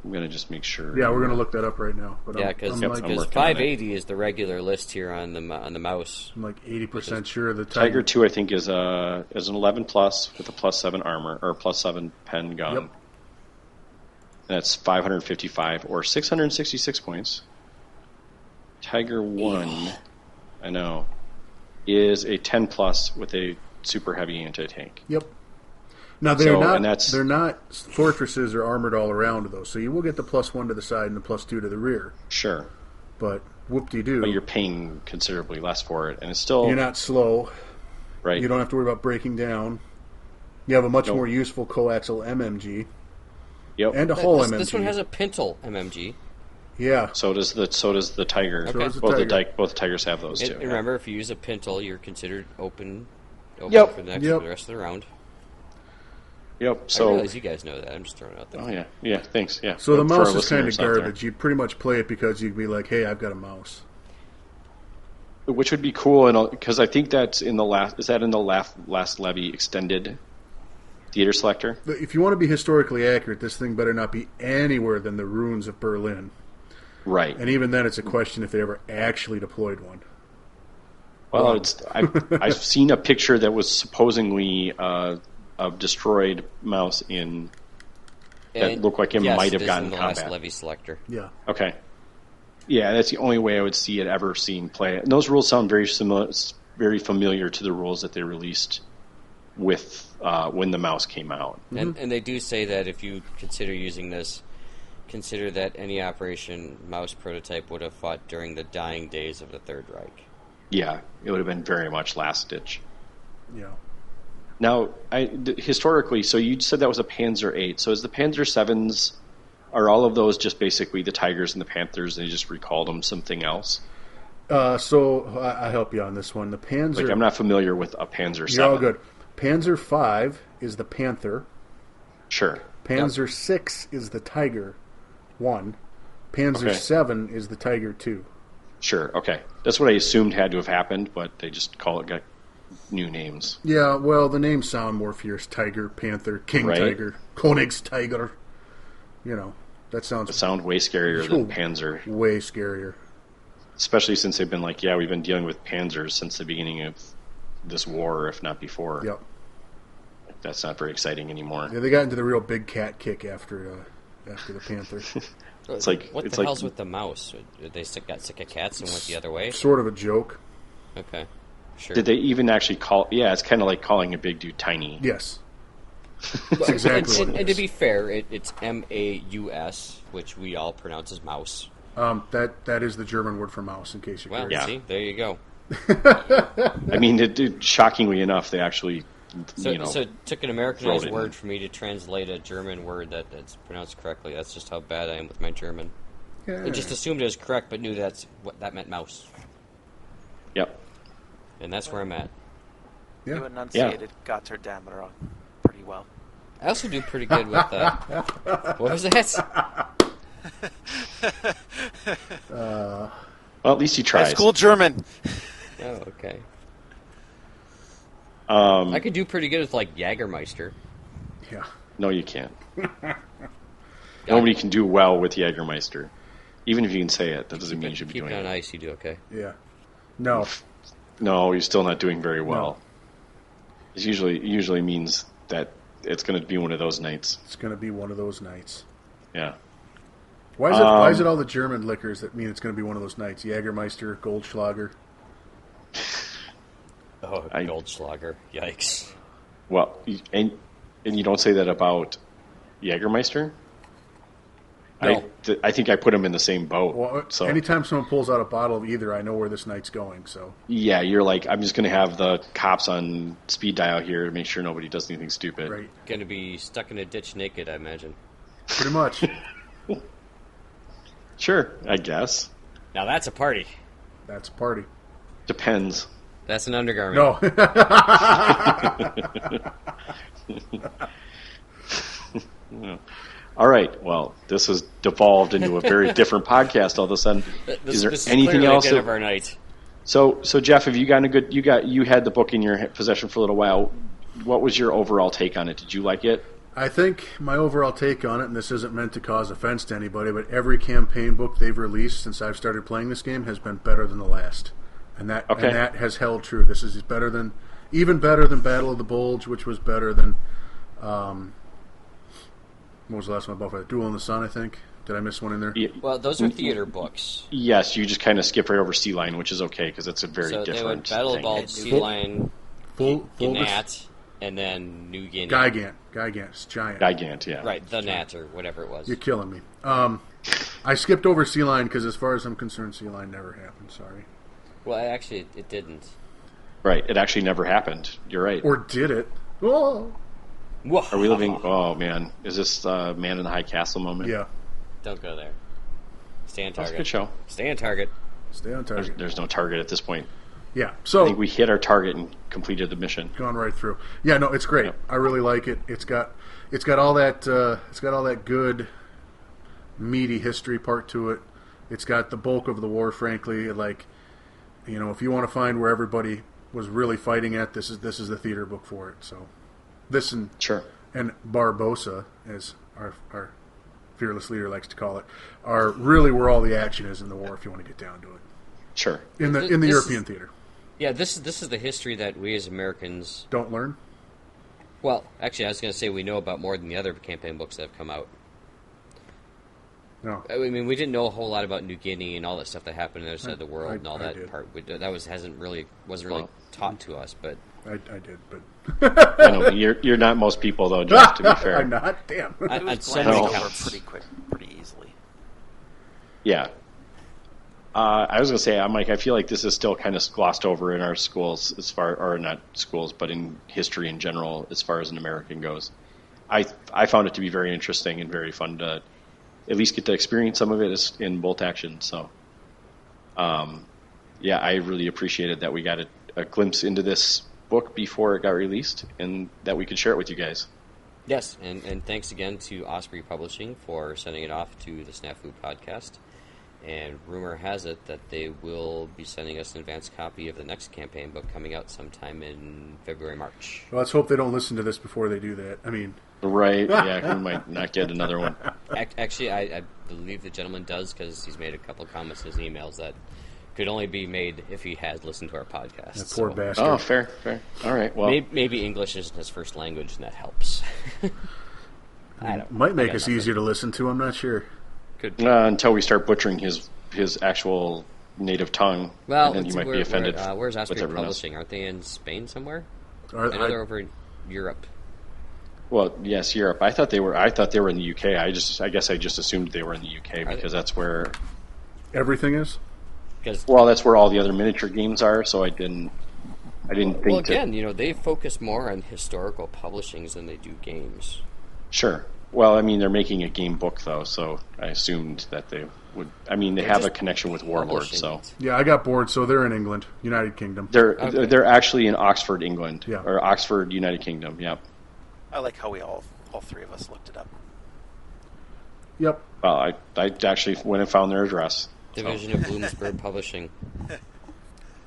I'm going to just make sure. Yeah, we're going to look that up right now. But yeah, because 580 is the regular list here on the mouse. I'm like 80% sure the Tiger 2, I think, is an 11 plus with a +7 armor or +7 pen gun. Yep. And that's 555 or 666 points. Tiger 1, I know, is a 10 plus with a super heavy anti-tank. Yep. Now they're not fortresses or armored all around though, so you will get the +1 to the side and the +2 to the rear. Sure. But whoop-de-doo. But you're paying considerably less for it, and it's still you're not slow. Right. You don't have to worry about breaking down. You have a much more useful coaxial MMG. Yep. And a whole MMG. This one has a pintle MMG. Yeah. So does the Tiger. Okay. Both Tigers have those too. Remember, if you use a pintle, you're considered open for the rest of the round. Yep. So I realize you guys know that. I'm just throwing it out there. Oh yeah, yeah. Thanks. Yeah. So the mouse is kind of garbage. You'd pretty much play it because you'd be like, "Hey, I've got a mouse." Which would be cool, because I think that's in the last. Is that in the last levy extended theater selector? If you want to be historically accurate, this thing better not be anywhere than the ruins of Berlin. Right. And even then, it's a question if they ever actually deployed one. Well, I've seen a picture that was supposedly a destroyed mouse that looked like it might have gotten the combat. last levy selector. Yeah. Okay. Yeah, that's the only way I would see it ever seen play. And those rules sound very similar, very familiar to the rules that they released with when the mouse came out. And they do say that if you consider using this, consider that any Operation Mouse prototype would have fought during the dying days of the Third Reich. Yeah, it would have been very much last ditch. Yeah. Now, historically, so you said that was a Panzer 8. So is the Panzer 7s, are all of those just basically the Tigers and the Panthers, and they just recalled them something else? So I'll help you on this one. The Panzer... Like, I'm not familiar with a Panzer 7. You're all good. Panzer 5 is the Panther. Sure. Panzer 6 is the Tiger 1. Panzer 7 is the Tiger 2. Sure, okay. That's what I assumed had to have happened, but they just got new names. Yeah, well, the names sound more fierce. Tiger, Panther, King Tiger, Königstiger. You know, that sounds... It sounds way scarier than Panzer. Way scarier. Especially since they've been like, we've been dealing with Panzers since the beginning of this war, if not before. Yep. That's not very exciting anymore. Yeah, they got into the real big cat kick after the Panther. It's like what the hell's with the mouse? They got sick of cats and went the other way? Sort of a joke. Okay, sure. Did they even actually call... Yeah, it's kind of like calling a big dude tiny. Yes. That's exactly what it is. And to be fair, it's M-A-U-S, which we all pronounce as mouse. That is the German word for mouse, in case you're curious. See, there you go. I mean, shockingly enough, they actually... So it took an Americanized word for me to translate a German word that's pronounced correctly. That's just how bad I am with my German. Yeah. I just assumed it was correct, but knew that meant mouse. Yep. And that's where I'm at. Yeah. You enunciated Götterdammerung pretty well. I also do pretty good with... what was that? Well, at least he tries. High school German. Oh, okay. Um, I could do pretty good with like Jägermeister. Yeah. No, you can't. Nobody can do well with Jägermeister. Even if you can say it, that doesn't mean you should be Keep doing it on it. ice, you do okay. Yeah. No. No, you're still not doing very well. No. It usually means that it's going to be one of those nights. It's going to be one of those nights. Yeah. Why is it all the German liquors that mean it's going to be one of those nights? Jägermeister, Goldschlager. Oh, Goldschlager. Yikes. Well, and you don't say that about Jägermeister? No. I think I put him in the same boat. Well, so anytime someone pulls out a bottle of either, I know where this night's going. So yeah, you're like, I'm just going to have the cops on speed dial here to make sure nobody does anything stupid. right, Going to be stuck in a ditch naked, I imagine. pretty much. Sure, I guess. Now that's a party. That's a party. Depends. That's an undergarment. No. All right. Well, this has devolved into a very different podcast all of a sudden. Is there anything else? Of our night. So Jeff, have you gotten a good? You had the book in your possession for a little while. What was your overall take on it? Did you like it? I think my overall take on it, and this isn't meant to cause offense to anybody, but every campaign book they've released since I've started playing this game has been better than the last, and that has held true. This is even better than Battle of the Bulge, which was better than. What was the last one above? Duel in the Sun, I think. Did I miss one in there? Yeah. Well, those are theater books. Yes, you just kind of skip right over Sea Lion, which is okay because it's a very So different they went Battle of thing. Bulge, Sea Lion, Full Gnat, and then New Guinea. Gigant. It's giant. Gigant, yeah. Right, the Gnat or whatever it was. You're killing me. I skipped over Sea Lion because, as far as I'm concerned, Sea Lion never happened. Sorry. Well, actually, it didn't. Right, it actually never happened. You're right. Or did it? Oh. Are we living? Oh man, is this Man in the High Castle moment? Yeah. Don't go there. Stay on That's target. a good show. Stay on target. Stay on target. There's no target at this point. Yeah. I So think we hit our target and completed the mission. gone right through. Yeah. No, it's great. Yep. I really like it. It's got all that good meaty history part to it. It's got the bulk of the war. Frankly, like, if you want to find where everybody was really fighting at, this is the theater book for it. So this and Barbosa, as our fearless leader likes to call it, are really where all the action is in the war. If you want to get down to it, Sure. in the European theater. Yeah, this is the history that we as Americans Don't learn. Well, actually, I was going to say we know about more than the other campaign books that have come out. No. I mean, we didn't know a whole lot about New Guinea and all that stuff that happened on the other side of the world and all I that did. part. That wasn't really taught to us, but I did, but I know, but you're not most people though, Jeff. To be fair, I'm not. Damn. It was so glanced many over counts. pretty quick, pretty easily. Yeah. I was going to say, I feel like this is still kind of glossed over in our schools or not schools, but in history in general, as far as an American goes. I found it to be very interesting and very fun to at least get to experience some of it in bolt action. So, yeah, I really appreciated that we got a glimpse into this book before it got released and that we could share it with you guys. yes, and thanks again to Osprey Publishing for sending it off to the Snafu podcast. And rumor has it that they will be sending us an advanced copy of the next campaign book coming out sometime in February, March. Well, let's hope they don't listen to this before they do that. I mean, Right, yeah, we might not get another one. Actually, I believe the gentleman does because he's made a couple comments in his emails that could only be made if he had listened to our podcast. that poor bastard. Oh, fair. All right, well. Maybe English isn't his first language, and that helps. I don't. Might make I got us nothing. easier to listen to. I'm not sure. Could Until we start butchering his actual native tongue, well, and then you might be offended. where's Osprey with everyone else. Publishing? Aren't they in Spain somewhere? Are- I know they're over in Europe. Well, yes, Europe. I thought they were in the UK. I guess I just assumed they were in the UK because that's where. Everything is? Because Well, that's where all the other miniature games are. So I didn't think. well, again, they focus more on historical publishings than they do games. Sure. Well, I mean, they're making a game book though, so I assumed that they would. I mean, they They're have a just connection with Warlord, publishing so it. Yeah, I got bored, so they're in England, United Kingdom. Okay. they're actually in Oxford, England, Yeah. or Oxford, United Kingdom. Yep. I like how we all three of us looked it up. Yep. Well, I actually went and found their address. Division of Bloomsbury Publishing.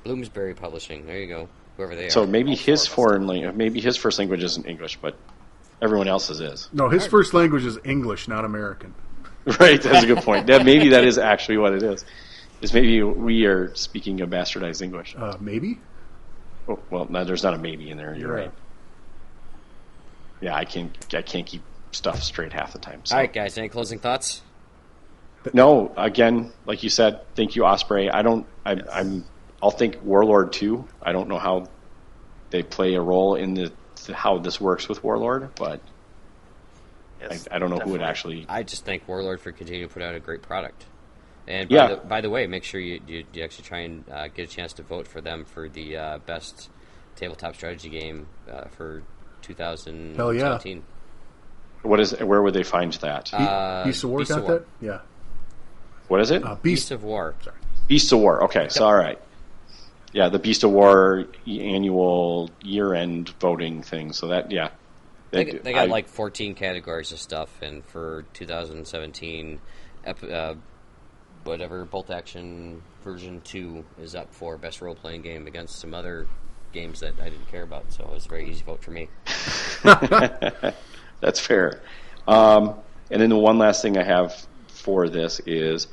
Bloomsbury Publishing. There you go. Whoever they are. So maybe his maybe his first language isn't English, but everyone else's is. No, his first language is English, not American. Right, that's a good point. Maybe that is actually what it is. Is maybe we are speaking a bastardized English. Maybe? Oh, well, no, there's not a maybe in there. You're Yeah. right. Yeah, I can't keep stuff straight half the time. So. All right, guys. Any closing thoughts? No, again, like you said, thank you, Osprey. I'll think Warlord too. I don't know how they play a role in how this works with Warlord, but Yes, I don't know who would definitely. actually. I just thank Warlord for continuing to put out a great product. And Yeah. by the way, make sure you actually try and get a chance to vote for them for the best tabletop strategy game for 2017. Where would they find that? Beast of War Beast of got War. that? Yeah. What is it? Beast of War. Sorry. Beast of War. Okay, so all right. Yeah, the Beast of War annual year-end voting thing. So that, yeah. They got like 14 categories of stuff, and for 2017, whatever Bolt Action version 2 is up for best role-playing game against some other games that I didn't care about. So it was a very easy vote for me. That's fair. And then the one last thing I have for this is,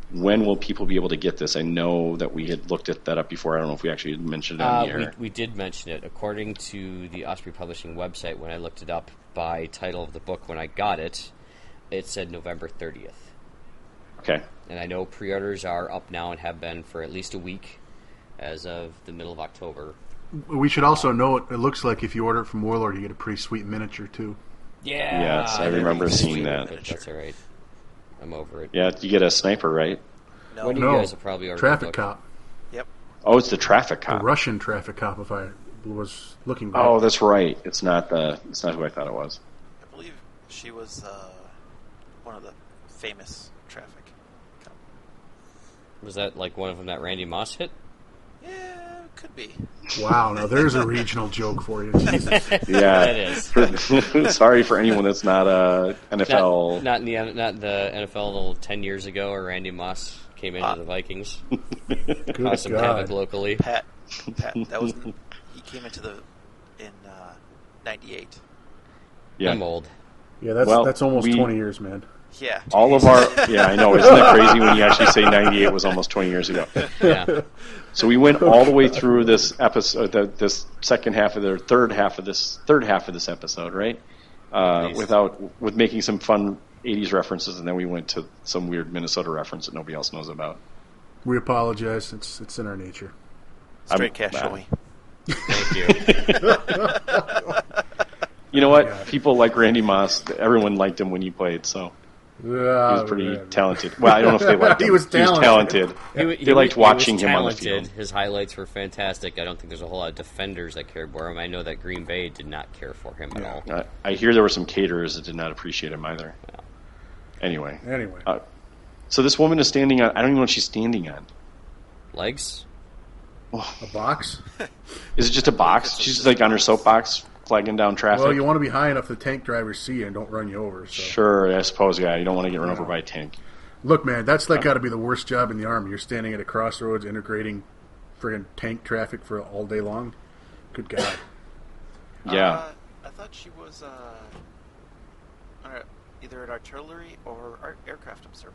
when will people be able to get this? I know that we had looked at that up before. I don't know if we actually mentioned it on the air. We did mention it. According to the Osprey Publishing website, when I looked it up by title of the book when I got it, it said November 30th. Okay. And I know pre-orders are up now and have been for at least a week as of the middle of October. We should also note, it looks like if you order it from Warlord, you get a pretty sweet miniature, too. Yeah. Yes, I remember seeing that. But that's all right. I'm over it. Yeah, you get a sniper, right? No. When you No. guys have probably ordered Traffic the book. cop. Yep. Oh, it's the traffic A cop. Russian traffic cop, if I was looking back. Oh, that's right. It's not who I thought it was. I believe she was one of the famous traffic cop. Was that like one of them that Randy Moss hit? Yeah, could be. Wow, now there's a regional joke for you. Jesus. Yeah. It is. Sorry for anyone that's not a NFL. Not the NFL 10 years ago, where Randy Moss came into the Vikings, caused some havoc locally. Pat, that was he came into in '98. Yeah. I'm old. Yeah, that's almost 20 years, man. Yeah. All of our I know, isn't that crazy when you actually say 98 was almost 20 years ago. Yeah. So we went all the way through this episode, this third half of this episode, right? With making some fun 80s references, and then we went to some weird Minnesota reference that nobody else knows about. We apologize. It's in our nature. Straight cash only. Thank you. You know what? Yeah. People like Randy Moss. Everyone liked him when he played, so he was pretty talented. Well, I don't know if they liked him. He was talented. They liked watching him on the field. His highlights were fantastic. I don't think there's a whole lot of defenders that cared for him. I know that Green Bay did not care for him at all. I hear there were some caterers that did not appreciate him either. Yeah. Anyway. So this woman is standing on. I don't even know what she's standing on. Legs? a box? Is it just a box? She's like on her soapbox, flagging down traffic. Well, you want to be high enough the tank drivers see you and don't run you over. So. Sure, I suppose. Yeah, you don't want to get run over by a tank. Look, man, that's got to be the worst job in the Army. You're standing at a crossroads integrating friggin' tank traffic for all day long. Good God. Yeah. I thought she was either an artillery or aircraft observer.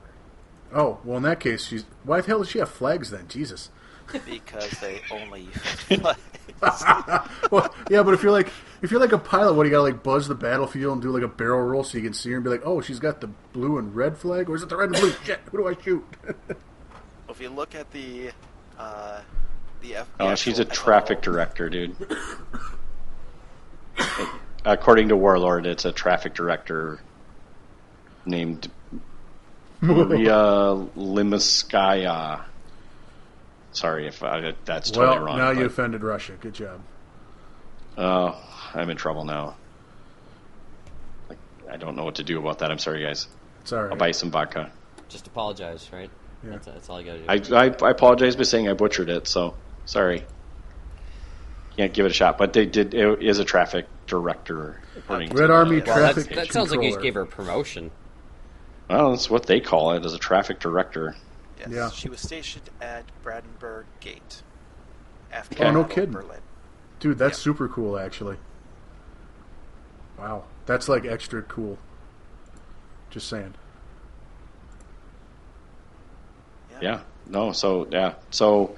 Oh, well, in that case, why the hell does she have flags then? Jesus. Because they only Well, yeah, but if you're like a pilot, what do you gotta like buzz the battlefield and do like a barrel roll so you can see her and be like, oh, she's got the blue and red flag, or is it the red and blue? Shit, who do I shoot? If you look at the She's a traffic director, dude. According to Warlord, it's a traffic director named Maria Limaskaya. Sorry if that's totally wrong. Now you offended Russia. Good job. Oh, I'm in trouble now. I don't know what to do about that. I'm sorry, guys. It's all right. I'll buy some vodka. Just apologize, right? Yeah. That's all you gotta do. I apologize by saying I butchered it, so sorry. Can't give it a shot, but they did. It is a traffic director. According Red to Army the- traffic That sounds like you controller. gave her a promotion. Well, that's what they call it, as a traffic director. Yes, Yeah. she was stationed at Brandenburg Gate after Okay. the Oh, no Battle of kidding. Berlin. Dude, that's Yeah. super cool, actually. Wow. That's, like, extra cool. Just saying. Yeah. No, so, yeah. So,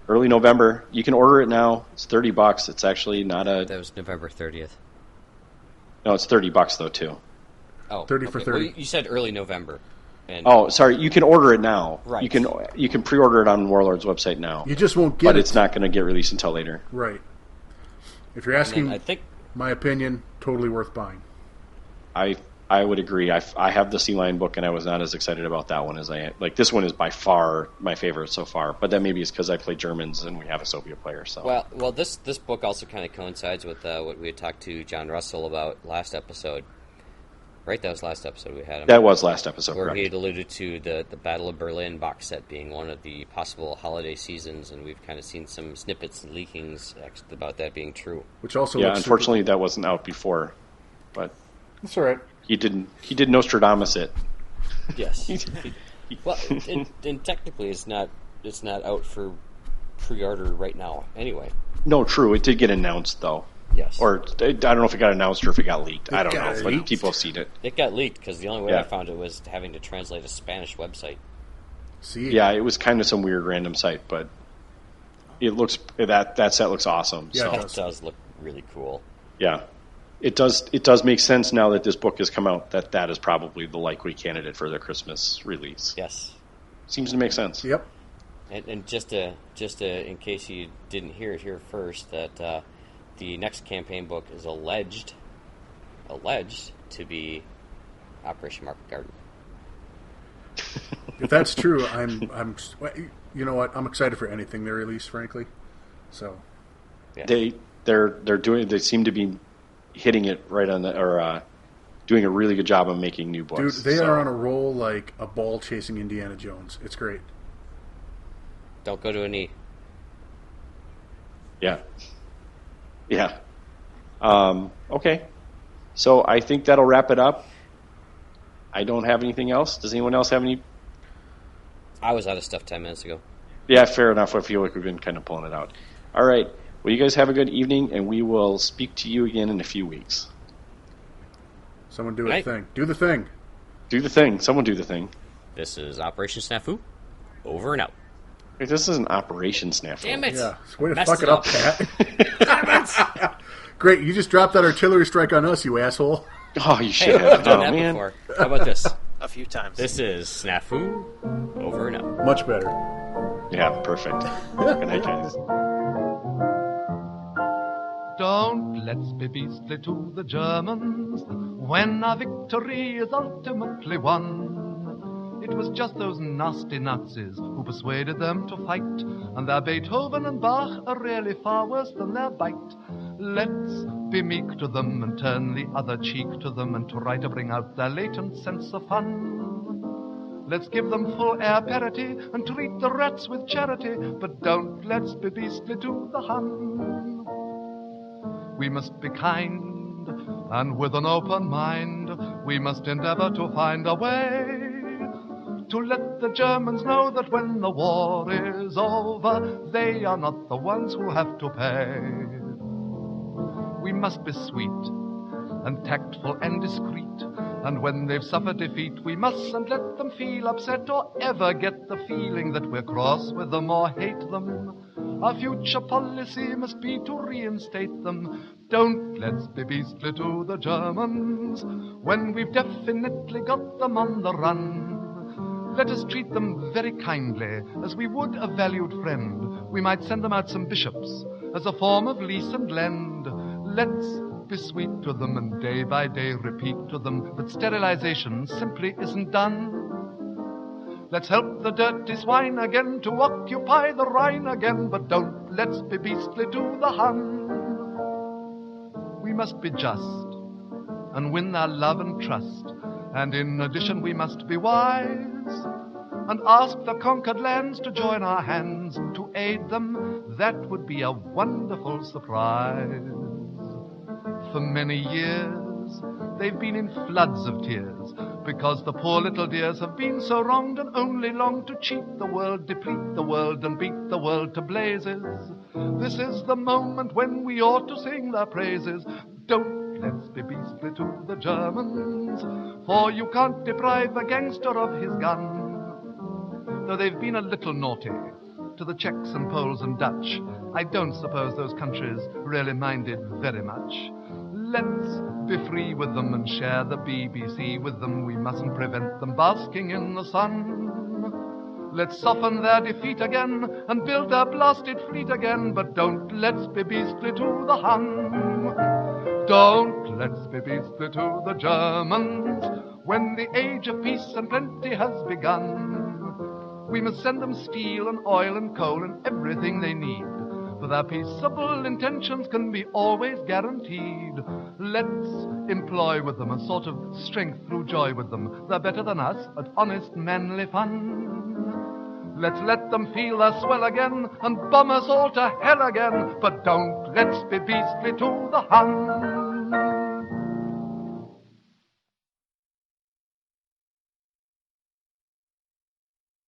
early November. You can order it now. It's $30. It's actually not a... That was November 30th. No, it's $30, though, too. Oh, 30 for 30. Well, you said early November. And Oh, sorry. You can order it now. Right. You can pre-order it on Warlord's website now. You just won't get But it. it's not going to get released until later. Right. If you're and asking then I think my opinion, totally worth buying. I would agree. I have the Sea Lion book, and I was not as excited about that one as I like. This one is by far my favorite so far, but that maybe is because I play Germans and we have a Soviet player. So well, this book also kind of coincides with what we had talked to John Russell about last episode. Right, that was last episode we had him. that was last episode, Where correct? he had alluded to the Battle of Berlin box set being one of the possible holiday seasons, and we've kind of seen some snippets and leakings about that being true. Which also Yeah, looks unfortunately that wasn't out before, but That's all right. he did Nostradamus it. Yes. Well, and technically it's not out for pre-order right now. Anyway. No, true. It did get announced though. Yes. Or I don't know if it got announced or if it got leaked. I don't got know, but leaked. people have seen it. It got leaked because the only way Yeah. I found it was having to translate a Spanish website. See? Yeah, it was kind of some weird random site, but it looks that set looks awesome. Yeah, so. it That does look really cool. Yeah, it does make sense now that this book has come out that is probably the likely candidate for their Christmas release. Yes. Seems to make sense. Yep. And just to in case you didn't hear it here first, that the next campaign book is alleged to be Operation Market Garden. If that's true, I'm. You know what? I'm excited for anything they release, frankly. So Yeah. They seem to be hitting it right on the or doing a really good job of making new books. dude, they are on a roll like a ball chasing Indiana Jones. It's great. Don't go to a knee. Yeah. Okay. So I think that'll wrap it up. I don't have anything else. Does anyone else have any? I was out of stuff 10 minutes ago. Yeah, fair enough. I feel like we've been kind of pulling it out. All right. Well, you guys have a good evening, and we will speak to you again in a few weeks. Someone do Right. a thing. Do the thing. Do the thing. Someone do the thing. This is Operation Snafu. Over and out. Wait, this is an Operation Snafu. Damn it! Yeah. Way to Messed fuck it it up, up. Pat. Great. You just dropped that artillery strike on us, you asshole. Oh, you Hey, should I've have. done Oh, that man. before. How about this? A few times. This is Snafu. Over and out. Much better. Yeah, perfect. Good night, guys. Don't let's be beastly to the Germans when our victory is ultimately won. It was just those nasty Nazis who persuaded them to fight, and their Beethoven and Bach are really far worse than their bite. Let's be meek to them and turn the other cheek to them and try to bring out their latent sense of fun. Let's give them full air parity and treat the rats with charity, but don't let's be beastly to the Hun. We must be kind, and with an open mind, we must endeavor to find a way to let the Germans know that when the war is over, they are not the ones who have to pay. We must be sweet and tactful and discreet, and when they've suffered defeat, we mustn't let them feel upset or ever get the feeling that we're cross with them or hate them. Our future policy must be to reinstate them. Don't let's be beastly to the Germans when we've definitely got them on the run. Let us treat them very kindly, as we would a valued friend. We might send them out some bishops as a form of lease and lend. Let's be sweet to them and day by day repeat to them that sterilization simply isn't done. Let's help the dirty swine again to occupy the Rhine again, but don't let's be beastly to the Hun. We must be just and win their love and trust, and in addition we must be wise and ask the conquered lands to join our hands to aid them. That would be a wonderful surprise. For many years they've been in floods of tears, because the poor little dears have been so wronged and only long to cheat the world, deplete the world, and beat the world to blazes. This is the moment when we ought to sing their praises. Don't let's be beastly to the Germans, for you can't deprive a gangster of his gun. Though they've been a little naughty to the Czechs and Poles and Dutch, I don't suppose those countries really minded very much. Let's be free with them and share the BBC with them. We mustn't prevent them basking in the sun. Let's soften their defeat again and build their blasted fleet again. But don't let's be beastly to the Hun. Don't let's be beastly to the Germans. When the age of peace and plenty has begun, we must send them steel and oil and coal and everything they need, for their peaceable intentions can be always guaranteed. Let's employ with them a sort of strength through joy with them. They're better than us at honest manly fun. Let's let them feel their swell again and bomb us all to hell again. But don't let's be beastly to the Hun.